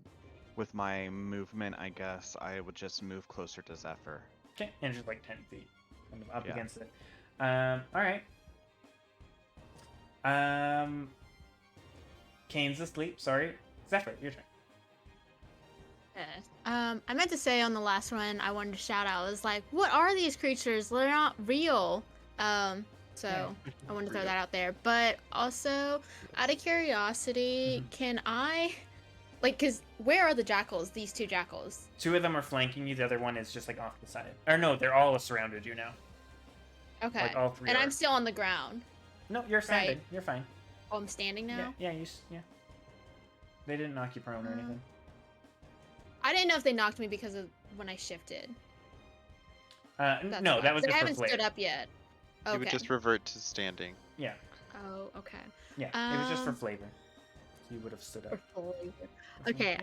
S7: with my movement, I guess I would just move closer to Zephyr.
S2: Okay, and just like 10 feet, kind of up
S7: Yeah.
S2: against it. All right. Cain's asleep. Sorry, Zephyr, your turn.
S6: Yes. I meant to say on the last one, I wanted to shout out. I was like, "What are these creatures? They're not real." So I wanted to throw that out there. But also, out of curiosity, can I, like, cause where are the jackals? These two jackals.
S2: Two of them are flanking you. The other one is just like off the side. Or no, they're all surrounded you now.
S6: Okay.
S2: Like all three.
S6: And
S2: are.
S6: I'm still on the ground.
S2: No, you're standing. You're fine.
S6: Oh, I'm standing now.
S2: Yeah. They didn't knock you prone or anything.
S6: I didn't know if they knocked me because of when I shifted. That's
S2: No,
S6: why.
S2: that was
S6: But
S2: just
S6: I
S2: for
S6: haven't
S2: flavor.
S6: stood up yet.
S3: You
S6: Okay.
S3: would just revert to standing.
S2: Yeah.
S6: Oh, okay.
S2: Yeah. It was just for flavor. So you would have stood up.
S6: For flavor. Okay.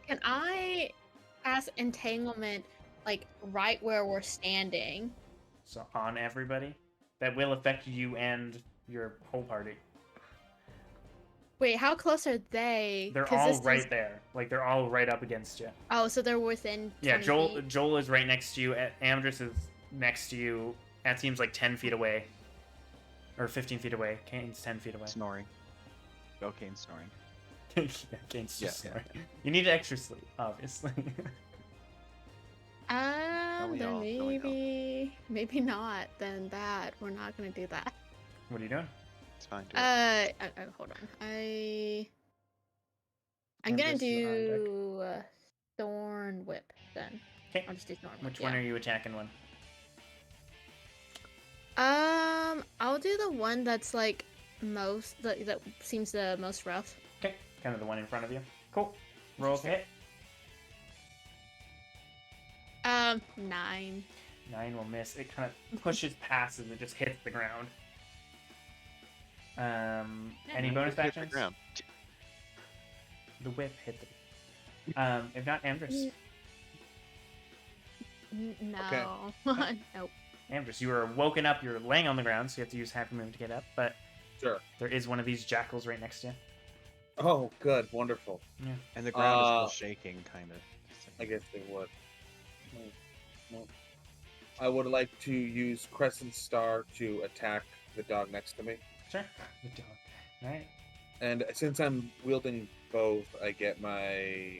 S6: Can I cast entanglement like right where we're standing?
S2: So on everybody, that will affect you and your whole party.
S6: Wait, how close are they?
S2: They're
S6: 'Cause
S2: all
S6: this
S2: right
S6: is-
S2: there. Like they're all right up against you.
S6: Oh, so they're within.
S2: Yeah,
S6: 20 feet?
S2: Joel is right next to you. Amdrus is next to you. That seems like 10 feet away. Or 15 feet away. Cain's 10 feet away.
S7: Snoring. Go, Cain, snoring.
S2: Yeah, Cain's just
S3: Yeah.
S2: snoring. You need extra sleep, obviously.
S6: Then
S7: we all-
S6: maybe not. Then that we're not gonna do that.
S2: What are you doing?
S3: It's fine. Do it.
S6: Hold on. I'm gonna
S2: Amdrus, you're on deck.
S6: do Thorn Whip then.
S2: Okay.
S6: I'll just do Thorn Whip.
S2: Which one are you attacking one?
S6: I'll do the one that's like that seems the most rough.
S2: Okay. Kind of the one in front of you. Cool. Roll to hit.
S6: 9.
S2: 9 will miss. It kind of pushes past and it just hits the ground. Any bonus
S3: Hit the
S2: actions?
S3: ground.
S2: The whip hit the. If not, Amdrus.
S6: No.
S1: Okay.
S6: Nope.
S2: Amdrus, you are woken up. You're laying on the ground, so you have to use half your movement to get up. But
S1: Sure.
S2: there is one of these jackals right next to you.
S1: Oh, good. Wonderful.
S7: And the ground is still shaking, kind of.
S1: I guess they would. No. I would like to use Crescent Star to attack the dog next to me.
S2: Sure. The dog. All right.
S1: And since I'm wielding both, I get my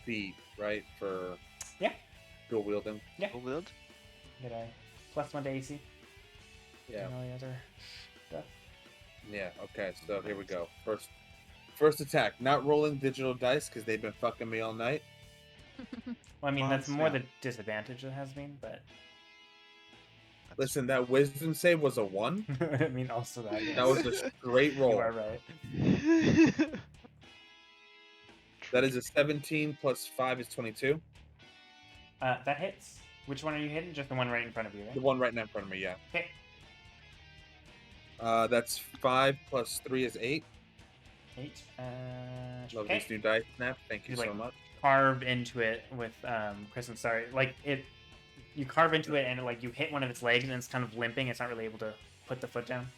S1: feet, right? For
S2: Yeah.
S1: dual wielding.
S3: Full wield?
S2: Get a +1 to AC.
S1: Yeah.
S2: And all the other stuff.
S1: Yeah, okay, so here we go. First attack. Not rolling digital dice because they've been fucking me all night.
S2: Well, I mean, that's more
S7: yeah.
S2: the disadvantage it has been, but
S1: Listen, that wisdom save was a 1.
S2: I mean, also that. Yes.
S1: That was a great
S2: You
S1: roll.
S2: are right.
S1: That is a 17 plus 5 is 22.
S2: That hits. Which one are you hitting? Just the one right in front of you,
S1: The
S2: right?
S1: one right now in front of me, yeah.
S2: Okay.
S1: That's 5 plus 3 is 8.
S2: 8.
S1: Love
S2: Okay.
S1: this new dice snap. Thank you
S2: You
S1: so
S2: like-
S1: much.
S2: Carve into it with Crescent Star. Like it, you carve into it, and like you hit one of its legs, and it's kind of limping. It's not really able to put the foot down.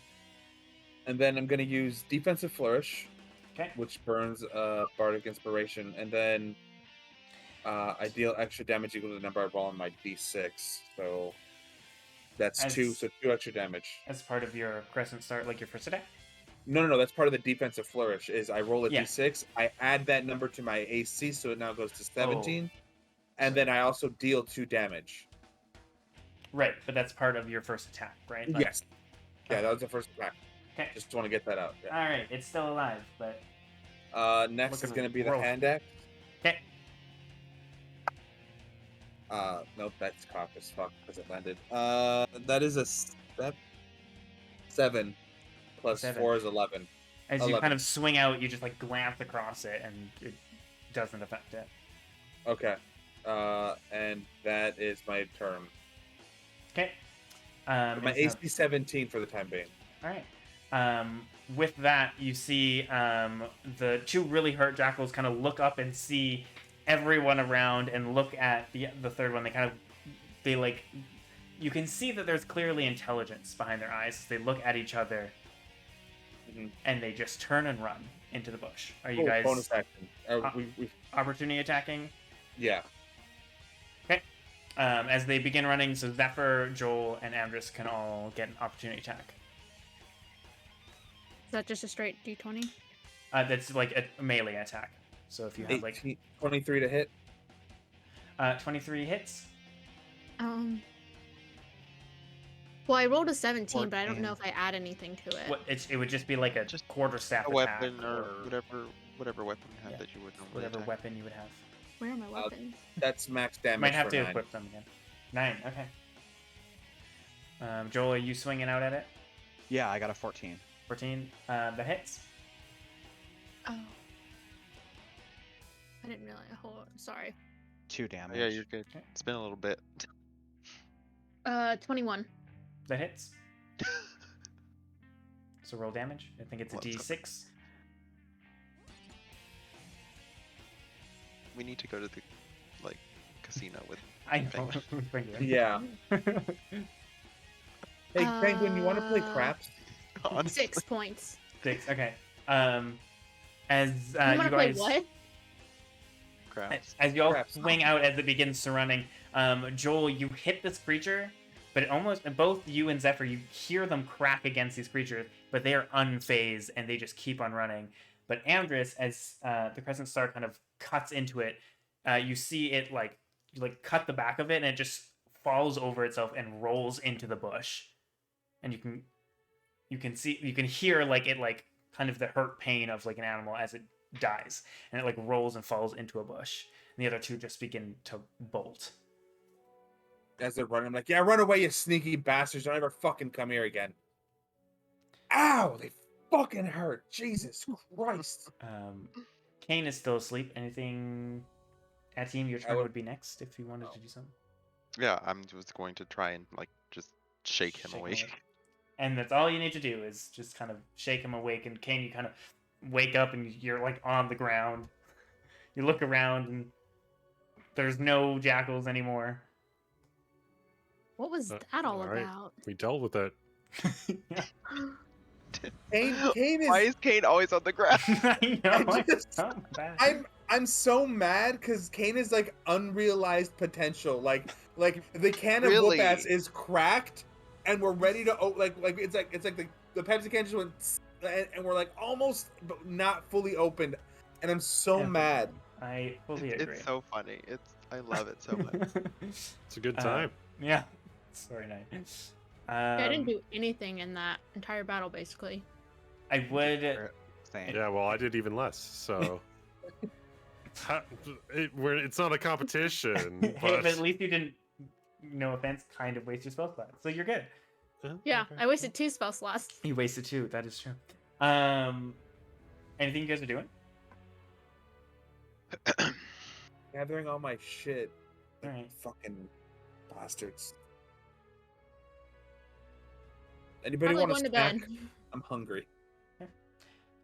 S1: And then I'm gonna use defensive flourish,
S2: Okay.
S1: which burns bardic inspiration, and then I deal extra damage equal to the number I roll on my d6. So that's
S2: As-
S1: 2, so 2 extra damage.
S2: As part of your crescent start, like your first attack.
S1: No, that's part of the defensive flourish. Is I roll a
S2: Yeah.
S1: d6, I add that number to my AC, so it now goes to 17,
S2: Oh.
S1: and then I also deal 2 damage.
S2: Right, but that's part of your first attack, right? Like-
S1: Yes. Yeah, that was the first attack.
S2: Okay.
S1: Just want to get that out. Yeah.
S2: All right, it's still alive, but
S1: Next
S2: Looking
S1: is going to be the
S2: rough.
S1: hand axe.
S2: okay.
S1: Nope, that's cocked as fuck because it landed. That is a 7 plus
S2: 7.
S1: 4 is 11.
S2: As you
S1: 11.
S2: kind of swing out, you just like glance across it, and it doesn't affect it.
S1: Okay. And that is my turn.
S2: Okay.
S1: My
S2: it's now-
S1: AC 17 for the time being.
S2: All right. With that, you see the 2 really hurt jackals kind of look up and see everyone around, and look at the third one. They like, you can see that there's clearly intelligence behind their eyes as they look at each other,
S1: Mhm.
S2: and they just turn and run into the bush. Are you
S1: Oh,
S2: guys
S1: bonus action? We
S2: opportunity attacking?
S1: yeah.
S2: As they begin running, so Zephyr, Joel, and Amdrus can all get an opportunity attack.
S6: Is that just a straight d20?
S2: That's like a melee attack. So if you have
S1: 18, 23 to hit.
S2: 23 hits.
S6: Well, I rolled a 17, but I don't know
S3: 14.
S6: if I add anything to it.
S2: It would just be like a
S3: Just
S2: quarterstaff
S3: A
S2: attack,
S3: weapon or whatever weapon you have
S2: Yeah,
S3: that you would normally
S2: whatever
S3: attack.
S2: weapon you would have.
S6: Where are my weapons?
S1: That's max
S2: You
S1: damage.
S2: might have
S1: for
S2: to
S1: 9.
S2: equip them again. 9, okay. Joel, are you swinging out at it?
S7: Yeah, I got a 14.
S2: 14. That hits.
S6: Oh. I didn't realize. Hold on. Sorry.
S7: 2 damage.
S3: Yeah, you're good.
S2: Okay.
S3: It's been a little bit.
S6: 21.
S2: That hits. So roll damage. I think it's a
S3: Let's go.
S2: d6.
S3: We need to go to the casino with.
S2: I know.
S3: Penguin.
S2: Penguin.
S1: Yeah. Hey, Penguin, you want to play
S6: Uh,
S1: craps?
S3: Honestly.
S6: 6 points.
S2: 6. Okay. As
S6: You
S2: you
S6: want to play
S2: guys,
S6: what?
S3: Craps.
S2: as you all
S1: Craps.
S2: swing out as it begins to running, Joel, you hit this creature, but both you and Zephyr, you hear them crack against these creatures, but they are unfazed and they just keep on running. But Amdrus, as the Crescent Star kind of cuts into it, you see it you cut the back of it, and it just falls over itself and rolls into the bush. And you can hear it kind of the hurt pain of like an animal as it dies, and it rolls and falls into a bush. And the other 2 just begin to bolt.
S1: As they're running, I'm like, yeah, run away, you sneaky bastards. Don't ever fucking come here again. Ow, they fucking hurt. Jesus Christ.
S2: Cain is still asleep. Anything? At team, your turn would be next if you wanted to do something.
S3: Yeah, I'm just going to try and just shake him
S2: Shake him
S3: awake.
S2: awake. And that's all you need to do is just kind of shake him awake. And Cain, you kind of wake up and you're on the ground. You look around and there's no jackals anymore.
S6: What was
S5: Uh,
S6: that all
S5: alright.
S6: about?
S5: We dealt with it.
S1: Cain
S3: Why
S1: is.
S3: is Cain always on the ground?
S2: I know.
S1: I
S2: it's
S1: just-
S2: so bad.
S1: I'm so mad because Cain is unrealized potential. Like the can of
S3: Really?
S1: whoop ass is cracked, and we're ready to it's like the Pepsi can just went and we're almost but not fully opened, and I'm so
S2: Yeah.
S1: mad.
S2: I fully agree.
S3: It's so funny. I love it so much.
S5: It's a good
S2: Uh,
S5: time.
S2: Yeah. It's very nice.
S6: I didn't do anything in that entire battle, basically.
S2: I would.
S7: Same.
S5: Yeah, well, I did even less. So it's not a competition.
S2: Hey,
S5: but...
S2: but at least you didn't, no offense, kind of waste your spell slot. So you're good.
S6: Yeah,
S5: okay.
S6: I wasted 2 spell slots.
S2: You wasted 2. That is true. Anything you guys are doing?
S1: Gathering all my shit.
S2: All right.
S1: Fucking bastards. Anybody
S6: Probably
S1: want
S6: going
S1: to
S6: to
S1: snack?
S6: bed.
S1: I'm hungry.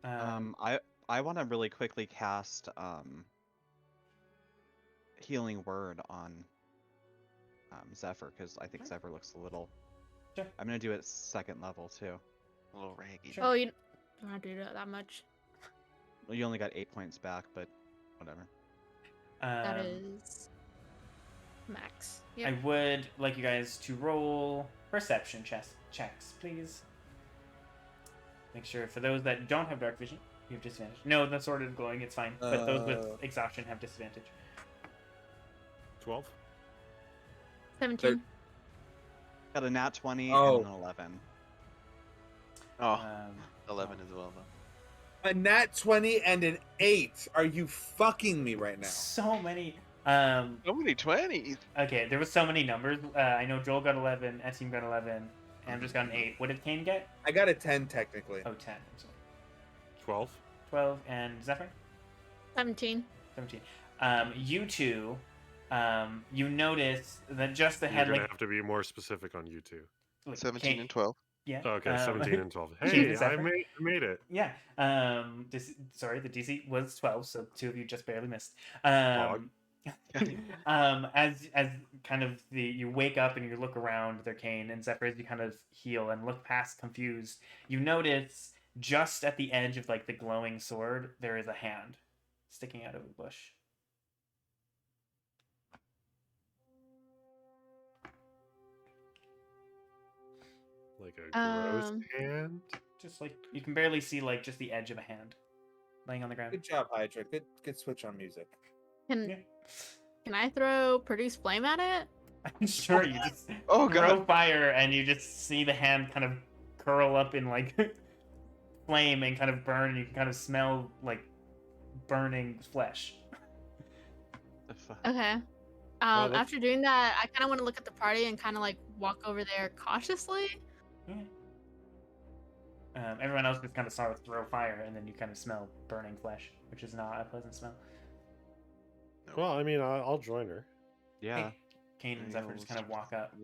S7: I want to really quickly cast healing word on Zephyr, because I think Zephyr looks a little.
S2: Sure.
S7: I'm gonna do it 2nd level too.
S3: A little raggy.
S2: Sure.
S6: Oh, you don't have to do that much.
S7: Well, you only got 8 points back, but whatever.
S6: That is max. Yep.
S2: I would like you guys to roll perception checks, please. Make sure for those that don't have dark vision, you have disadvantage. No, the sword is glowing, it's fine. But those with exhaustion have disadvantage.
S5: 12.
S6: 17.
S7: Got a nat 20
S1: Oh.
S7: and an 11.
S3: Oh, 11 as well, though.
S1: A nat 20 and an 8. Are you fucking me right now?
S2: So many.
S3: So many 20s.
S2: Okay, there was so many numbers. I know Joel got 11, Essim got 11, Amdrus got an 8. What did Cain get?
S1: I got a 10 technically.
S2: Oh, 10. I'm sorry.
S5: 12.
S2: 12, and Zephyr?
S6: 17.
S2: 17. You two, you notice that just the
S5: You're
S2: head,
S5: gonna
S2: like,
S5: have to be more specific on you two.
S3: 17
S2: Cain-
S3: and 12.
S2: Yeah.
S5: Okay, 17 and 12.
S2: Cain
S5: Hey,
S2: and
S5: I
S2: Zephyr?
S5: made it.
S2: Yeah. Sorry, the DC was 12, so 2 of you just barely missed. As kind of you wake up and you look around there, Cain and Zephyr, as you kind of heal and look past confused, you notice just at the edge of like the glowing sword there is a hand sticking out of a bush.
S5: Like a gross hand.
S2: Just like you can barely see like just the edge of a hand laying on the ground.
S1: Good job, Hydra. Good switch on music.
S6: Can
S2: Yeah.
S6: can I throw produce flame at it?
S2: I'm sure you just
S3: Oh,
S2: throw
S3: God.
S2: fire and you just see the hand kind of curl up in like flame and kind of burn, and you can kind of smell like burning flesh.
S7: The fuck?
S6: Okay.
S5: that's-
S6: After doing that, I kind of want to look at the party and kind of like walk over there cautiously.
S2: Yeah. Everyone else just kind of saw it throw fire, and then you kind of smell burning flesh, which is not a pleasant smell.
S5: Well, I mean, I'll join her.
S7: Yeah.
S2: Cain and
S3: Yeah,
S2: Zephyr
S3: we'll
S2: just kind of walk up.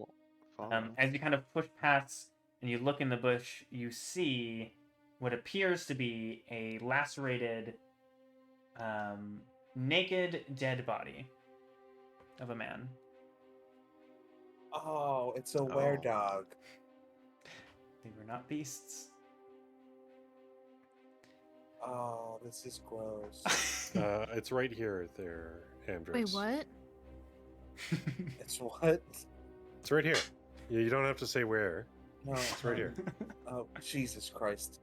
S3: Follow.
S2: As you kind of push past and you look in the bush, you see what appears to be a lacerated, naked, dead body of a man.
S1: Oh, it's a were-dog.
S2: They were not beasts.
S1: Oh, this is gross.
S5: It's right here, there, Amdrus.
S6: Wait, what?
S1: It's what?
S5: It's right here. You don't have to say where.
S1: No,
S5: It's right here.
S1: Oh, Jesus Christ.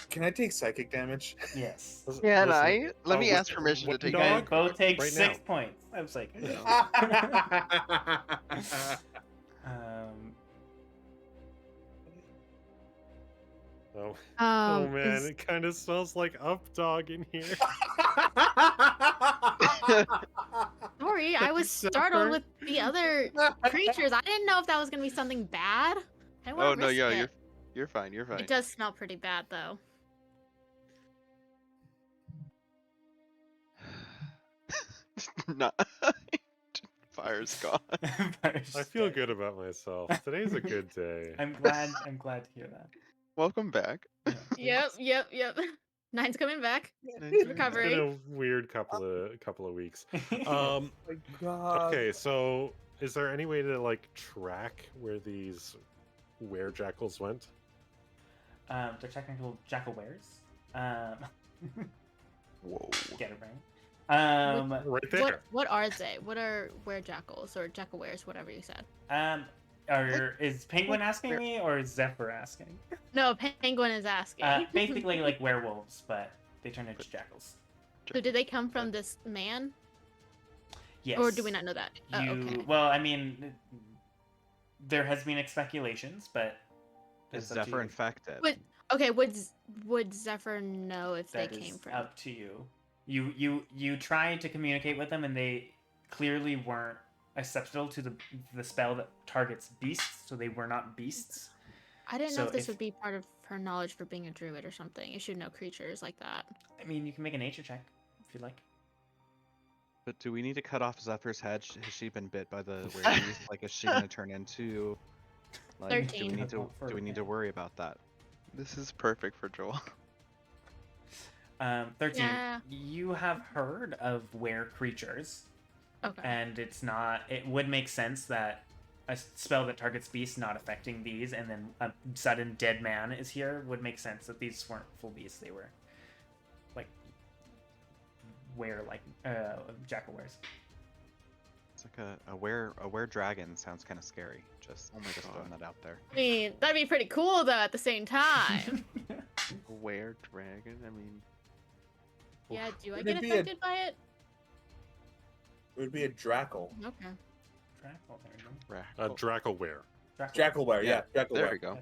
S1: Can I take psychic damage?
S2: Yes.
S3: Can
S5: Listen,
S3: I? Let me
S5: what-
S3: ask permission to
S5: what
S3: take
S2: You
S5: dog?
S2: guys
S3: it.
S2: both take
S5: Right
S2: 6
S5: now.
S2: points. I was like,
S5: Oh, oh man,
S6: Is-
S5: it kind of smells like up dog in here.
S6: Sorry, I was startled with the other creatures. I didn't know if that was gonna be something bad. I didn't
S3: Oh
S6: wanna
S3: no,
S6: risk
S3: yeah,
S6: it.
S3: you're fine. You're fine.
S6: It does smell pretty bad though.
S3: Not. Fire's gone.
S5: I feel good about myself. Today's a good day.
S2: I'm glad to hear that.
S3: Welcome back.
S2: Yeah.
S6: Yep. Nine's coming back.
S5: It's
S6: Recovery.
S5: been a weird couple of weeks.
S1: Oh my God.
S5: Okay, so is there any way to like track where these were-jackals went?
S2: They're technical jackal wares.
S3: Whoa.
S2: Get it right.
S5: Right there.
S6: What are they? What are were-jackals or jackal-wares, whatever you said?
S2: Is Penguin asking me or is Zephyr asking?
S6: No, Penguin is asking.
S2: Basically like werewolves, but they turn into jackals.
S6: So did they come from this man?
S2: Yes.
S6: Or do we not know that? Oh, okay.
S2: Well, I mean, there has been speculations, but
S7: Is
S2: it's up to
S7: Zephyr
S2: you.
S7: infected?
S6: Would okay, would Zephyr know if
S2: That
S6: they
S2: is
S6: came from?
S2: up to you. You tried to communicate with them, and they clearly weren't acceptable to the spell that targets beasts, so they were not beasts.
S6: I didn't
S2: so
S6: know if this
S2: if-
S6: would be part of her knowledge for being a druid or something. You should know creatures like that.
S2: I mean, you can make a nature check if you'd like.
S7: But do we need to cut off Zephyr's head? Has she been bit by the werewolf? Like, is she gonna turn into? Like, do
S6: 13.
S7: we need to worry about that?
S3: This is perfect for Joel.
S2: 13.
S6: Yeah.
S2: You have heard of were creatures.
S6: Okay.
S2: and it's not. It would make sense that a spell that targets beasts not affecting these, and then a sudden dead man is here, would make sense that these weren't full beasts. They were like jackal wares.
S7: It's like a were dragon sounds kind of scary. Just
S3: Oh my
S7: just throwing
S3: God.
S7: that out there.
S6: I mean, that'd be pretty cool though. At the same time.
S3: Were dragon? I mean,
S6: Yeah. Do I
S1: Would
S6: get
S1: it be
S6: affected by it?
S1: It would be a Drackle.
S6: Okay.
S2: Drackle, there we go.
S3: Rackle.
S5: Dracoware.
S1: Jackalware, yeah.
S3: There
S1: Jackalware.
S3: we go.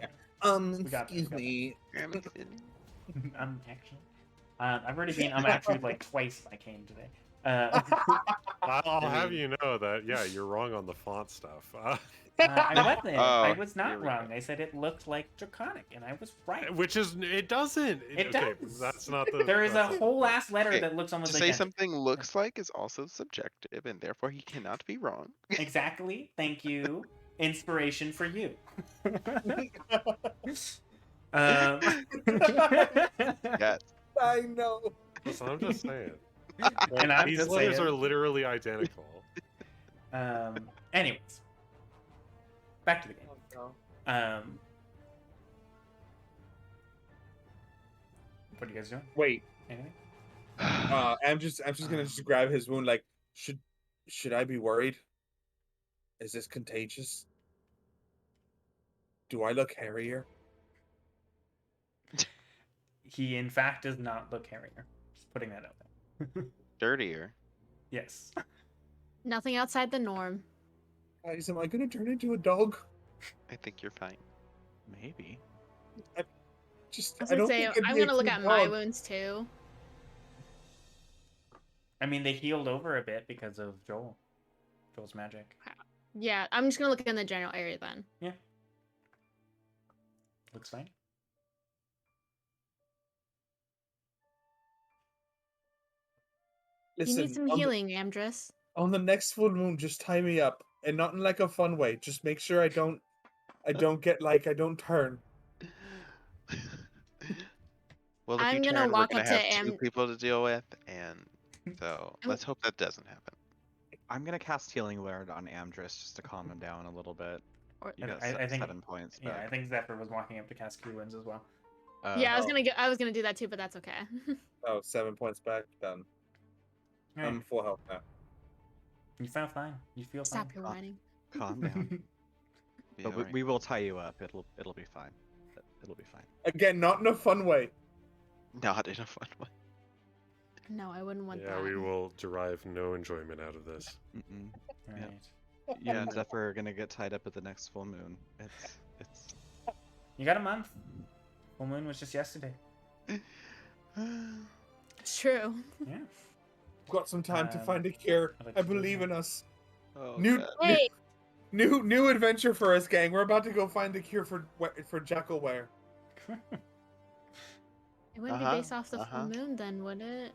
S2: We got
S1: Excuse
S2: it.
S1: me.
S2: Actually, I've already been actually like twice by Cain today.
S5: I'll have you know that, yeah, you're wrong on the font stuff.
S2: I wasn't. I
S3: Oh,
S2: was
S3: here
S2: not
S3: we
S2: wrong.
S3: go.
S2: I said it looked like draconic, and I was right.
S5: Which is, it doesn't.
S2: It
S5: okay,
S2: does.
S5: That's not the.
S2: There is a
S5: that's
S2: whole ass letter
S3: Okay,
S2: that looks almost
S3: To
S2: like
S3: say something looks like is also subjective, and therefore he cannot be wrong.
S2: Exactly. Thank you. Inspiration for you.
S3: Yes.
S1: I know.
S5: Listen, I'm just saying.
S2: And I'm
S5: These
S2: just
S5: letters
S2: saying.
S5: are literally identical.
S2: Anyways, back to the game. What are you guys doing?
S1: Wait.
S2: Anything?
S1: I'm just gonna just grab his wound. Like, should I be worried? Is this contagious? Do I look hairier?
S2: He, in fact, does not look hairier. Just putting that out there.
S3: Dirtier.
S2: Yes.
S6: Nothing outside the norm.
S1: Guys, am I gonna turn into a dog?
S3: I think you're fine.
S7: Maybe.
S1: Just
S6: I was
S1: I
S6: gonna
S1: don't
S6: say
S1: think I'd
S6: I'm
S1: be a
S6: gonna look
S1: good
S6: at my
S1: dog.
S6: wounds too.
S2: I mean, they healed over a bit because of Joel's magic.
S6: Yeah, I'm just gonna look in the general area then.
S2: Looks fine.
S1: Listen,
S6: you need some healing, Amdrus.
S1: on the next full moon, just tie me up, and not in like a fun way. Just make sure I don't get like I don't turn.
S3: Well, if
S6: I'm
S3: you
S6: gonna
S3: turn, we're
S6: walk
S3: gonna
S6: up to
S3: have two people to deal with, and so let's hope that doesn't happen.
S7: I'm gonna cast Healing Word on Amdrus just to calm him down a little bit.
S6: Or-
S7: You got
S2: I think
S7: 7 points
S2: Yeah, I
S7: back.
S2: think Zephyr was walking up to cast Cure Wounds as well.
S6: Yeah,
S1: Oh.
S6: I was gonna do that too, but that's okay.
S1: Oh, 7 points back. Done.
S2: All right.
S1: I'm full health now.
S2: You feel fine. You feel
S6: Stop
S2: fine.
S6: your whining.
S7: Calm down.
S3: Be
S7: But
S3: alright.
S7: we will tie you up. It'll be fine. It'll be fine.
S1: Again, not in a fun way.
S3: Not in a fun way.
S6: No, I wouldn't want
S5: Yeah,
S6: that.
S5: we will derive no enjoyment out of this.
S7: Mm-mm.
S2: All
S7: Yep.
S2: right.
S7: You and Zephyr are gonna get tied up at the next full moon. It's.
S2: You got a month. Full moon was just yesterday.
S6: It's true.
S2: Yeah.
S1: We've got some time to
S2: Um,
S1: find a cure.
S2: I'd like
S1: I
S2: to do
S1: believe
S2: that.
S1: in us.
S3: Oh,
S1: New,
S3: God.
S6: Hey,
S1: new adventure for us, gang. We're about to go find the cure for Jackalware.
S6: it wouldn't be
S3: Uh-huh,
S6: based off the
S3: uh-huh.
S6: full moon then, would it?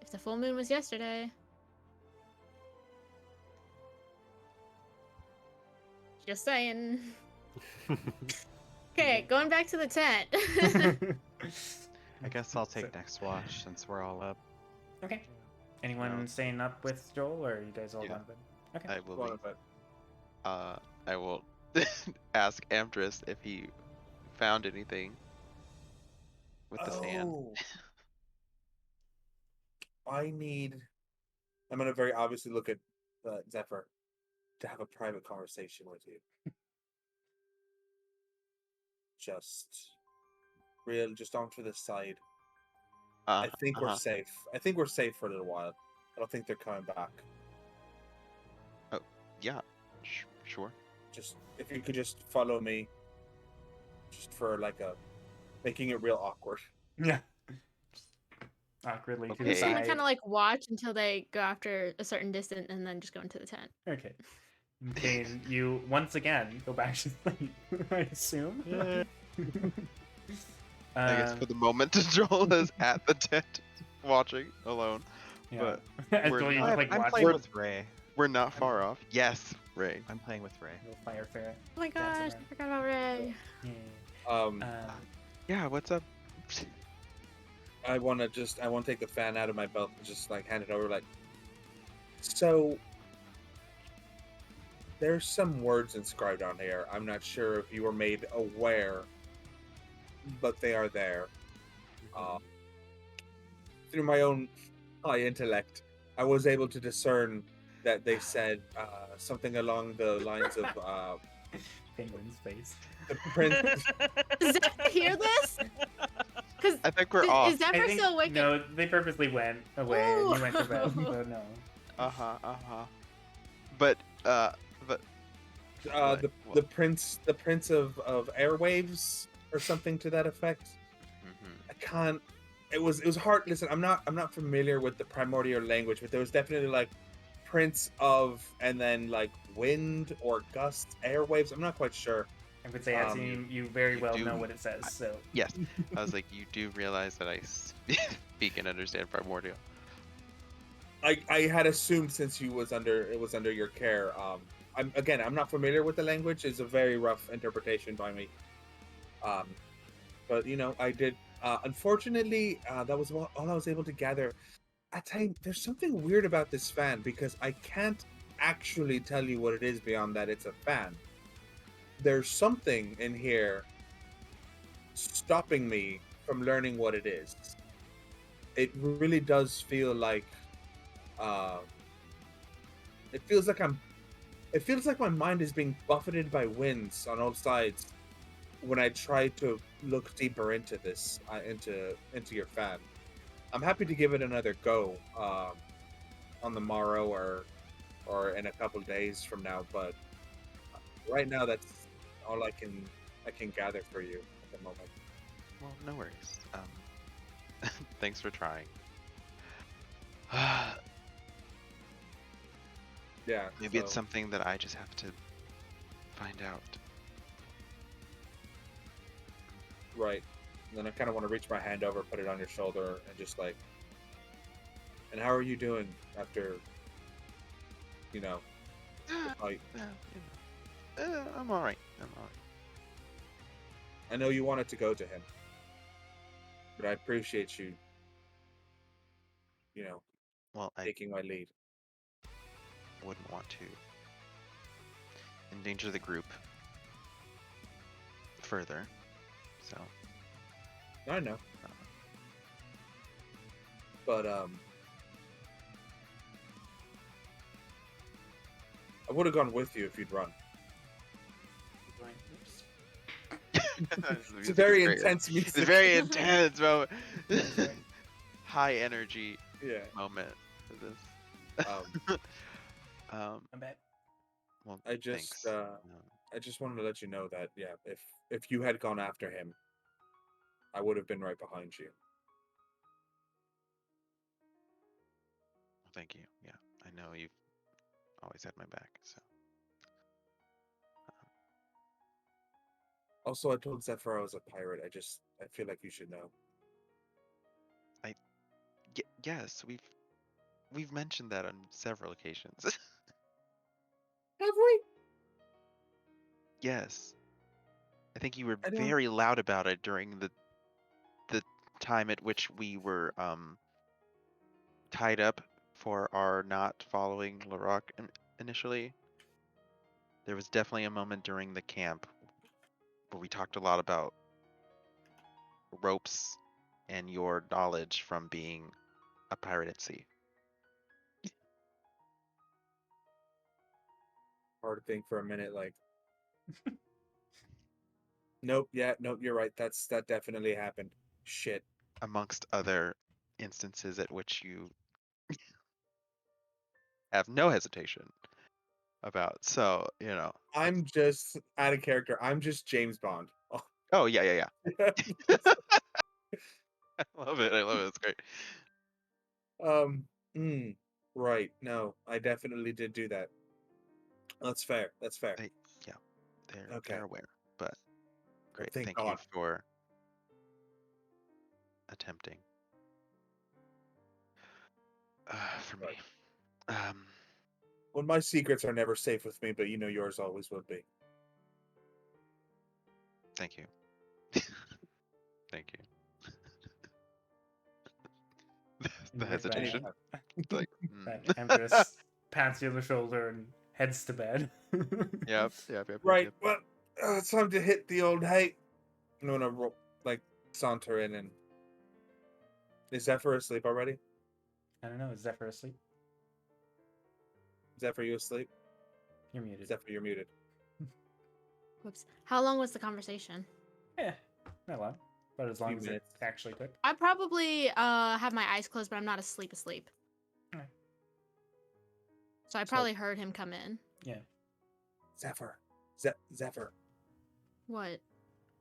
S6: If the full moon was yesterday. Just saying. Okay, going back to the tent.
S7: I guess I'll take
S2: So-
S7: next watch since we're all up.
S2: Okay. Anyone
S3: No.
S2: staying up with Joel, or are you guys all
S3: Yeah.
S2: gone to bed? Okay.
S3: I will.
S1: Go on,
S3: Leave.
S1: but-
S3: I will ask Amdrus if he found anything with the sand.
S1: Oh. I'm gonna very obviously look at Zephyr to have a private conversation with you. Just on to the side. I think we're safe. I think we're safe for a little while. I don't think they're coming back.
S3: Yeah, sure.
S1: Just if you could just follow me, just for like making it real awkward.
S2: Yeah. Awkwardly to the
S3: Okay.
S6: I'm just gonna
S2: side.
S6: kind of like watch until they go after a certain distance and then just go into the tent.
S2: Okay. Okay, you once again go back to sleep, I assume.
S3: I guess for the moment, Joel is at the tent watching alone.
S2: yeah.
S3: but
S2: As
S3: we're
S2: Joel, you
S3: not-
S2: just, like,
S7: I'm
S2: watch
S7: playing
S2: it.
S7: with Ray.
S3: We're not far off. Yes, Ray.
S7: I'm playing with Ray.
S2: Little fire ferret.
S6: Oh my
S2: Dancing
S6: gosh,
S2: around.
S6: I forgot about Ray.
S2: Yeah.
S1: Um,
S3: Yeah, what's up?
S1: I want to take the fan out of my belt and just like hand it over. Like, So there's some words inscribed on here. I'm not sure if you were made aware, but they are there. Through my own high intellect, I was able to discern that they said something along the lines of
S2: Penguin's face.
S1: the prince.
S6: Does Zephyr hear this? Because
S3: I think we're off.
S6: is Zephyr
S2: I think,
S6: still awake?
S2: no, they purposely went away and you went to bed,
S6: Ooh.
S2: so no.
S3: But
S1: the
S3: What?
S1: prince of airwaves or something to that effect. I can't. It was hard. Listen, I'm not familiar with the primordial language, but there was definitely like prince of, and then like wind or gusts, airwaves. I'm not quite sure.
S2: I would say, Asim, you very
S3: you
S2: well
S3: do-
S2: know what it says, so.
S3: Yes, I was like, you do realize that I speak and understand primordial.
S1: I had assumed since it was under your care. I'm not familiar with the language. It's a very rough interpretation by me. But I did. Unfortunately, that was all I was able to gather. I tell you, there's something weird about this fan because I can't actually tell you what it is beyond that it's a fan. There's something in here stopping me from learning what it is. It really does feel like it feels like my mind is being buffeted by winds on all sides when I try to look deeper into this, into your fan. I'm happy to give it another go on the morrow or in a couple days from now, but right now that's all I can gather for you at the moment.
S3: Well, no worries. Thanks for trying.
S1: Yeah.
S3: Maybe it's
S1: so-
S3: something that I just have to find out.
S1: Right. And then I kind of want to reach my hand over, put it on your shoulder, and just like, and how are you doing after, the fight?
S3: I'm alright. I'm alright.
S1: I know you wanted to go to him, but I appreciate you,
S3: Well, I
S1: taking my lead.
S3: wouldn't want to endanger the group further, so
S1: I know. But, I would have gone with you if you'd run. It's a very intense music.
S3: It's a very intense moment. High energy
S1: Yeah.
S3: moment for this.
S2: I'm bad.
S3: Well,
S1: I just,
S3: thanks.
S1: I just wanted to let you know that, yeah, if you had gone after him, I would have been right behind you.
S3: Thank you. Yeah, I know you've always had my back. So
S1: Also, I told Zephyr I was a pirate. I feel like you should know.
S3: yes, we've mentioned that on several occasions.
S1: Have we?
S3: Yes, I think you were
S1: I don't-
S3: very loud about it during the time at which we were tied up for our not following Larock initially. There was definitely a moment during the camp where we talked a lot about ropes and your knowledge from being a pirate at sea.
S1: Hard to think for a minute, like. Nope. Yeah. Nope. You're right. That definitely happened. Shit.
S3: Amongst other instances at which you have no hesitation about. So,
S1: I'm just out of character. I'm just James Bond.
S3: Oh, yeah. I love it. It's great.
S1: Right. No, I definitely did do that. That's fair. That's fair. Okay.
S3: They're aware, but great.
S1: thank
S3: Thank you
S1: God.
S3: for attempting. For me.
S1: Well, my secrets are never safe with me, but yours always will be.
S3: Thank you. Thank you. The hesitation.
S1: Anytime.
S3: Like,
S2: Amdrus pats you on the shoulder and heads to bed.
S3: Yep.
S1: Right. Well, it's time to hit the old hay. I'm gonna saunter in and. Is Zephyr asleep already?
S2: I don't know. Is Zephyr asleep?
S1: Zephyr, you asleep?
S2: You're muted.
S1: Zephyr, you're muted.
S6: Whoops. How long was the conversation?
S2: Yeah, not long, but as long
S1: Few
S2: as it
S1: minutes.
S2: actually took.
S6: I probably have my eyes closed, but I'm not asleep.
S2: Alright.
S6: So I probably heard him come in.
S2: Yeah.
S1: Zephyr. Zephyr.
S6: What?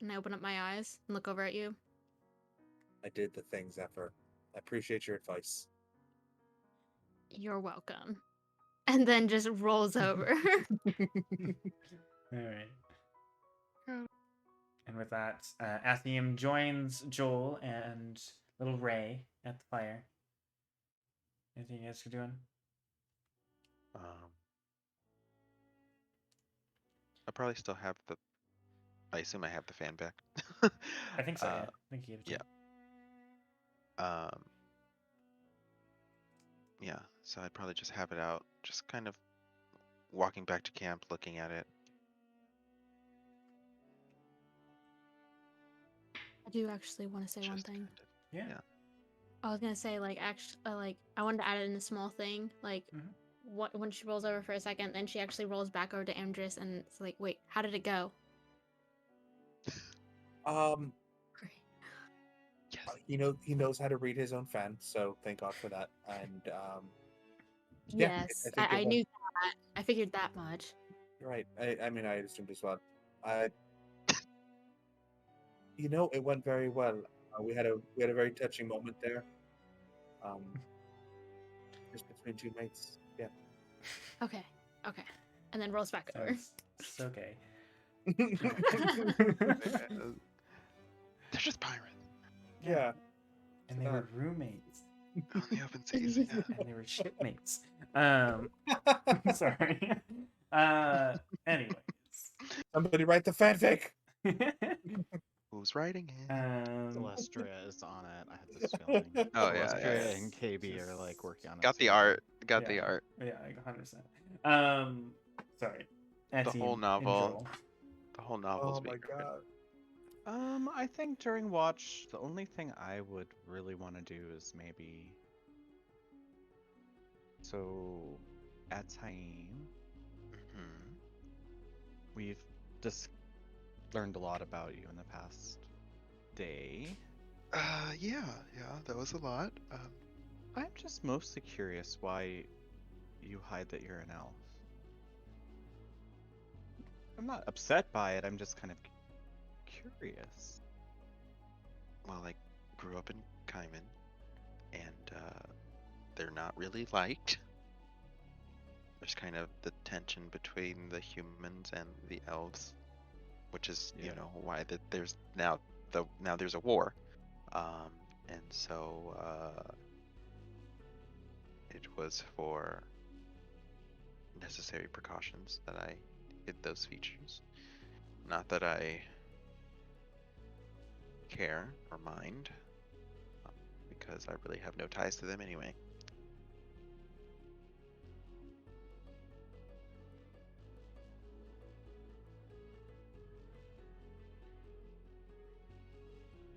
S6: And I open up my eyes and look over at you.
S1: I did the thing, Zephyr. I appreciate your advice.
S6: You're welcome. And then just rolls over.
S2: All right. And with that, Athium joins Joel and little Ray at the fire. Anything you guys are doing?
S3: I probably still have the. I assume I have the fan back.
S2: I think so. Yeah. I think you gave it to
S3: yeah.
S2: me.
S3: Yeah. So I'd probably just have it out, just kind of walking back to camp, looking at it.
S6: I do actually want to say one
S3: just
S6: thing.
S3: kind of-
S2: Yeah.
S6: I was gonna say I wanted to add it in a small thing. When she rolls over for a second, then she actually rolls back over to Amdrus and it's like, wait, how did it go?
S3: Yes.
S1: He knows how to read his own fan, so thank God for that. And
S6: Yes,
S1: think it
S6: I
S1: went-
S6: knew that. I figured that much.
S1: You're right. I mean, I assumed as well. It went very well. We had a very touching moment there. Just between two mates. Yeah.
S6: Okay. And then rolls back over.
S2: It's okay.
S3: They're just pirates
S1: Yeah.
S2: And they were roommates.
S3: on the open seas. Yeah.
S2: And they were shipmates. Sorry. Anyways.
S1: Somebody write the fanfic.
S3: Who's writing it?
S7: Celestria is on it. I had this feeling.
S3: Oh, yeah,
S7: Celestria
S3: yeah, yeah.
S7: and KB are like working on it.
S3: Got the
S7: together.
S3: art. Got
S2: Yeah.
S3: the art.
S2: Yeah, like 100%. Sorry.
S3: The whole novel. The whole novel's
S1: Oh my
S3: being written.
S1: god.
S7: I think during watch, the only thing I would really want to do is maybe. So, at Cain,
S3: Mhm.
S7: we've just learned a lot about you in the past day.
S3: Yeah, that was a lot.
S7: I'm just mostly curious why you hide that you're an elf. I'm not upset by it, I'm just kind of curious.
S3: Well, I grew up in Cayman, and they're not really liked. There's kind of the tension between the humans and the elves, which is why there's now there's a war, and so it was for necessary precautions that I hid those features. Not that I care or mind, because I really have no ties to them anyway.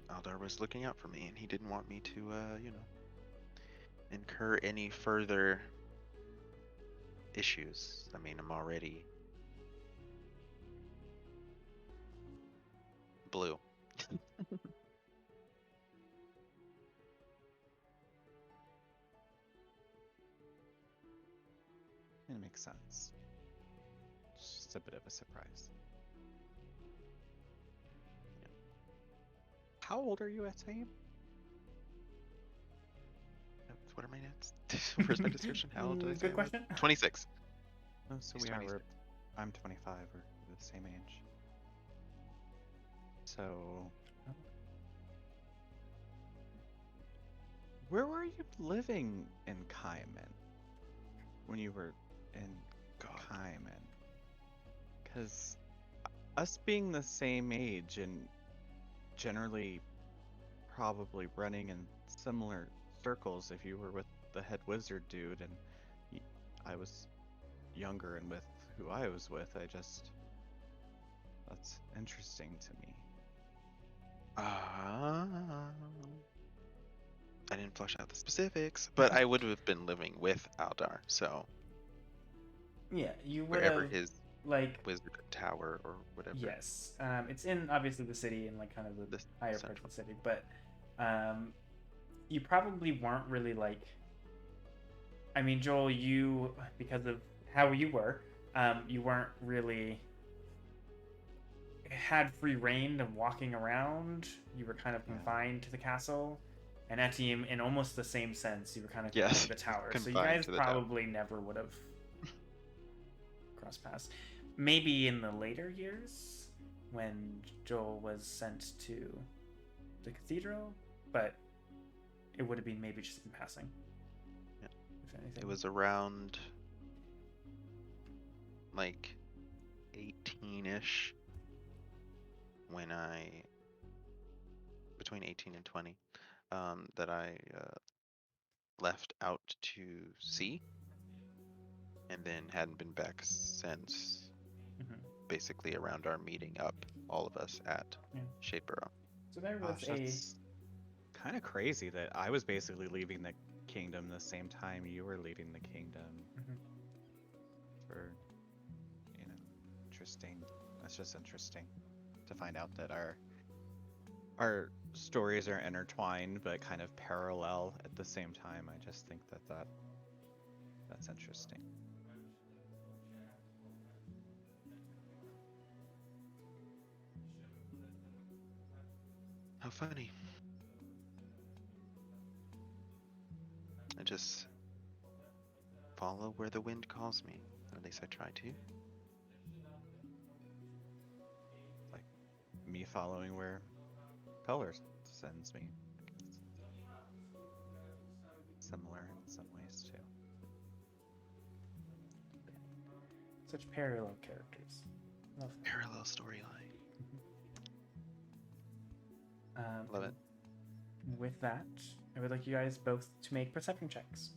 S3: Aldar was looking out for me, and he didn't want me to, incur any further issues. I mean, I'm already blue.
S7: It makes sense. It's just a bit of a surprise. How old are you at Cain?
S3: What are my nets? Where's my description? How old did I say?
S2: Good question.
S3: 26.
S7: Oh, so
S3: He's
S7: we are.
S3: 26.
S7: I'm 25. We're the same age. So, where were you living in Cayman when you were in Cayman? Because us being the same age and generally probably running in similar circles, if you were with the head wizard dude, and I was younger and with who I was with. That's interesting to me.
S3: I didn't flesh out the specifics, but I would have been living with Aldar, so
S2: Yeah, you would
S3: wherever
S2: have,
S3: his
S2: like,
S3: wizard tower or whatever.
S2: yes. It's in, obviously, the city and, like, kind of the
S3: The
S2: higher part of the city, but you probably weren't really, like... I mean, Joel, you, because of how you were, you weren't really... had free reign of walking around. You were kind of confined to the castle. And Etienne, in almost the same sense, you were kind of confined to the tower. So you
S3: confined
S2: guys
S3: to the tower.
S2: probably never would have crossed paths. Maybe in the later years, when Joel was sent to the cathedral, but it would have been maybe just in passing.
S3: Yeah.
S2: If anything.
S3: It was around like 18-ish when between 18 and 20, that I left out to sea and then hadn't been back since. Basically around our meeting up, all of us at Shadeborough.
S2: So there was
S7: That's kind of crazy that I was basically leaving the kingdom the same time you were leaving the kingdom. For, interesting. That's just interesting to find out that our stories are intertwined but kind of parallel at the same time. I just think that's interesting.
S3: How funny. I just follow where the wind calls me. At least I try to.
S7: Like me following where color sends me. Similar in some ways too.
S2: such parallel characters. Love that.
S3: Parallel storyline. Love it.
S2: With that, I would like you guys both to make perception checks.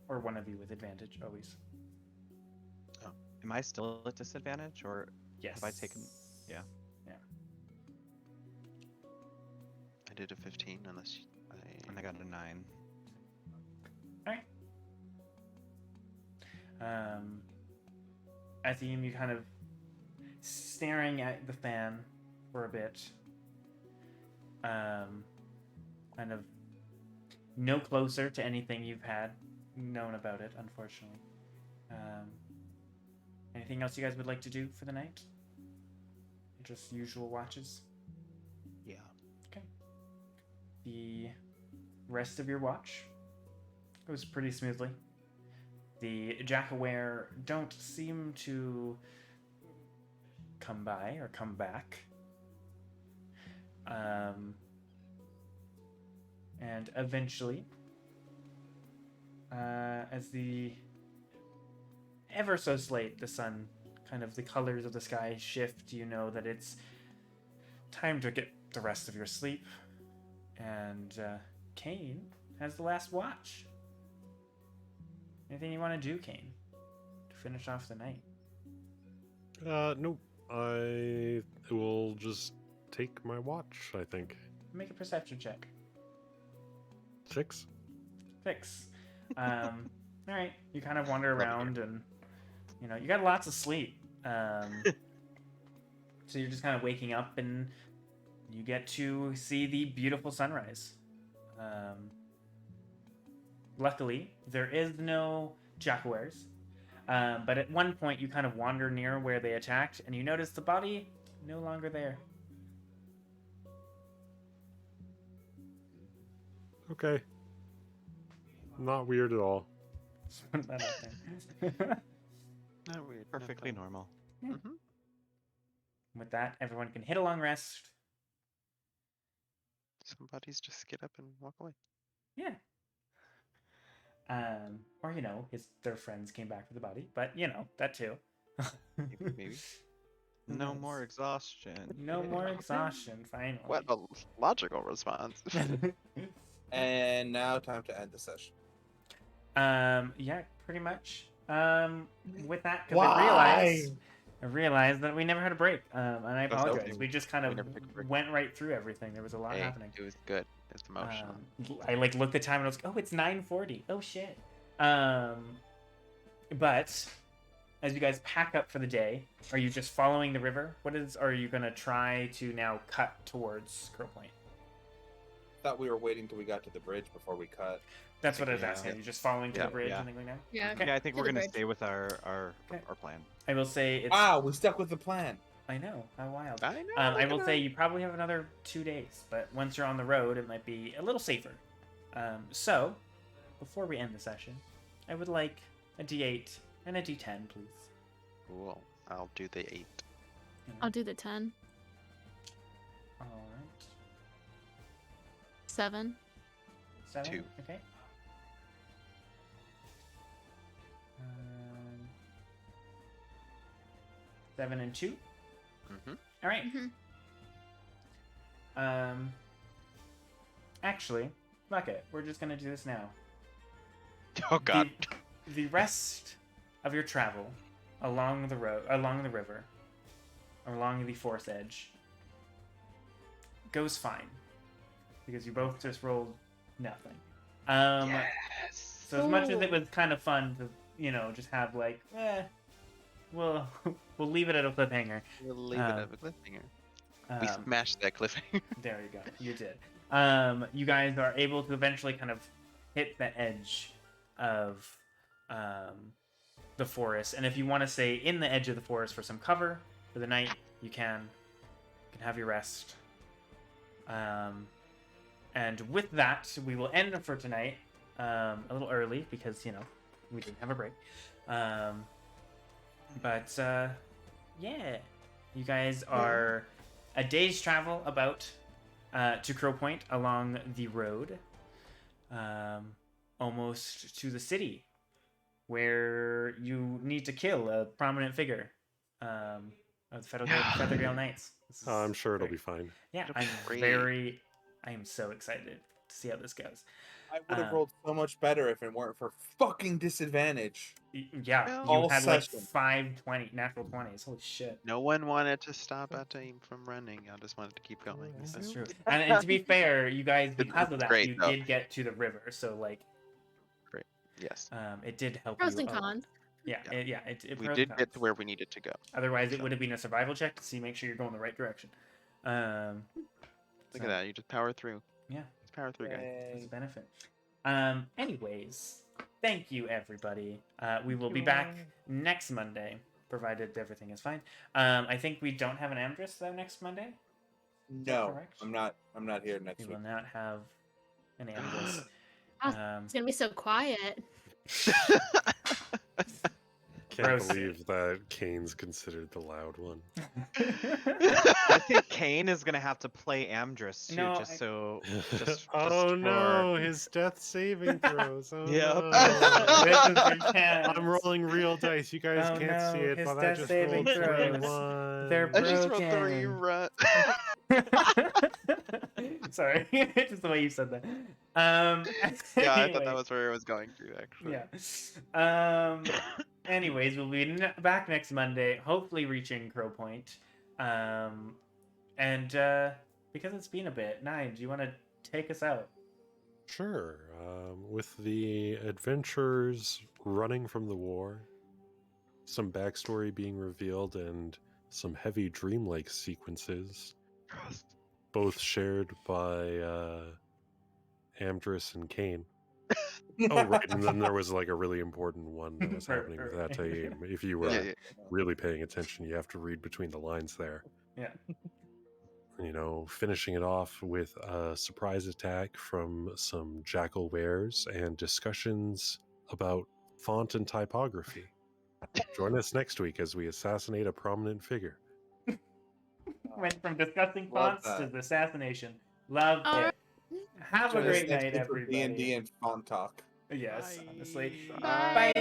S2: Or one of you with advantage, always.
S7: Oh, am I still at disadvantage, or
S2: Yes.
S7: have I taken? Yeah.
S2: Yeah.
S3: I did a 15 unless
S7: And I got a 9.
S2: Alright. Athene, you kind of staring at the fan for a bit. Kind of no closer to anything you've had known about it, unfortunately. Anything else you guys would like to do for the night? Just usual watches?
S7: Yeah.
S2: Okay. The rest of your watch goes pretty smoothly. The Jackaware don't seem to come by or come back. And eventually, as the ever so slight, the sun, kind of the colors of the sky shift, you know that it's time to get the rest of your sleep. And Cain has the last watch. Anything you want to do, Cain, to finish off the night?
S5: Nope. I will just take my watch, I think.
S2: Make a perception check.
S5: 6?
S2: 6. All right. You kind of wander around, and you got lots of sleep. So you're just kind of waking up, and you get to see the beautiful sunrise. Luckily, there is no Jackawares. But at one point, you kind of wander near where they attacked, and you notice the body no longer there.
S5: Okay. Not weird at all.
S2: Just put that out there.
S3: Not weird.
S7: Perfectly normal.
S3: Mm-hmm.
S2: With that, everyone can hit a long rest.
S3: Some buddies just get up and walk away.
S2: Yeah. Or their friends came back for the body, but that too.
S3: Maybe.
S7: No
S2: Nice.
S7: more exhaustion.
S2: No more exhaustion, finally.
S3: What a logical response.
S1: And now time to end the session.
S2: Yeah, pretty much. With that, because I realized that we never had a break, and I
S3: That's
S2: apologize.
S3: okay.
S2: We just kind
S3: We
S2: of
S3: never took a break.
S2: went right through everything. There was a lot
S3: Hey,
S2: happening.
S3: it was good. It's emotional.
S2: I like looked at time and I was like, oh, it's 9:40. Oh shit. But as you guys pack up for the day, are you just following the river? Are you gonna try to now cut towards Curl Point?
S1: Thought we were waiting till we got to the bridge before we cut.
S2: That's what I was
S3: Yeah.
S2: asking. You're just following to the
S3: Yeah.
S2: bridge
S7: Yeah.
S2: and then going down?
S6: Yeah.
S2: Okay.
S7: Yeah, I think
S6: To
S7: we're
S6: the
S7: gonna
S6: bridge.
S7: stay with our
S2: Okay.
S7: plan.
S2: I will say it's.
S1: Wow, we stuck with the plan.
S2: I know, how wild.
S3: I know.
S2: I
S3: look
S2: will
S3: at
S2: say
S3: us.
S2: you probably have another 2 days, but once you're on the road, it might be a little safer. So, before we end the session, I would like a D8 and a D10, please.
S3: Cool. I'll do the 8.
S6: I'll do the 10.
S2: All right.
S6: 7.
S2: 7.
S3: 2.
S2: Okay. 7 and 2.
S3: Mm-hmm.
S2: All right.
S6: Mhm.
S2: Actually, fuck it. We're just gonna do this now.
S3: Oh God.
S2: The rest of your travel along the road, along the river, along the forest edge, goes fine because you both just rolled nothing.
S3: Yes.
S2: So as much as it was kind of fun to, just have like, we'll leave it at a cliffhanger.
S3: We'll leave it at a cliffhanger. We
S2: Um,
S3: smashed that cliffhanger.
S2: There you go. You did. You guys are able to eventually kind of hit the edge of the forest, and if you want to stay in the edge of the forest for some cover for the night, you can. You can have your rest. And with that, we will end for tonight a little early because we didn't have a break. But yeah, you guys are a day's travel about to Crow Point along the road, almost to the city, where you need to kill a prominent figure of the Feathergale Knights.
S5: I'm sure it'll be fine.
S2: Yeah,
S3: It'll be great.
S2: I am so excited to see how this goes.
S1: I would have rolled so much better if it weren't for fucking disadvantage.
S2: Yeah,
S3: Well,
S2: you
S1: all
S2: had
S1: session.
S2: like 5 natural 20s. Holy shit.
S3: No one wanted to stop Aim from running. I just wanted to keep going.
S2: That's true. And to be fair, you guys, because of that,
S3: Great,
S2: you
S3: though.
S2: did get to the river, so like,
S3: Yes.
S2: it did help
S6: Pros
S2: you.
S6: and
S2: a lot.
S6: cons.
S2: Yeah,
S3: Yeah.
S2: it
S3: We
S2: pros
S3: did
S2: and
S3: get to
S2: cons.
S3: where we needed to go.
S2: Otherwise, it
S3: so.
S2: would have been a survival check to see, make sure you're going the right direction.
S3: Look at that. You just power through.
S2: Yeah,
S3: Just power through, guys.
S2: it's a benefit. Anyways, thank you everybody. We will be back next Monday, provided everything is fine. I think we don't have an Amdrus though next Monday.
S1: No,
S2: correct?
S1: I'm not here next
S2: We
S1: week.
S2: will not have an Amdrus.
S6: It's gonna be so quiet.
S5: Can't
S2: Gross.
S5: believe that Cain's considered the loud one.
S7: I think Cain is gonna have to play Amdrus too,
S2: No,
S7: just
S5: Oh
S7: for...
S5: no, his death saving throws. Oh,
S7: Yep.
S5: no.
S2: This is your chance.
S5: I'm rolling real dice. You guys
S2: Oh,
S5: can't see
S2: no,
S5: it,
S2: his
S5: but I
S2: death
S5: just
S2: saving
S5: rolled 3
S2: throws.
S5: 1s.
S2: They're
S3: I just rolled 3
S2: broken.
S3: run.
S2: Sorry, just the way you said that.
S3: Yeah, I thought
S2: anyway.
S3: that was where I was going to, actually.
S2: Yeah. Anyways, we'll be back next Monday, hopefully reaching Crow Point. And because it's been a bit, Nine, do you want to take us out?
S5: Sure. With the adventurers running from the war, some backstory being revealed, and some heavy dreamlike sequences, both shared by Amdrus and Cain. Oh, right. And then there was like a really important one that was happening with
S2: Right.
S5: Ataim. If you were
S3: Yeah.
S5: really paying attention, you have to read between the lines there.
S2: Yeah.
S5: Finishing it off with a surprise attack from some jackal wares and discussions about font and typography. Join us next week as we assassinate a prominent figure.
S2: Went from discussing
S1: Love
S2: fonts to
S1: that.
S2: the assassination. Love
S6: All
S2: it. Have a
S1: Join us
S2: great
S1: next
S2: night,
S1: week for
S2: everybody.
S1: D&D and font talk.
S2: Yes, honestly.
S3: Bye.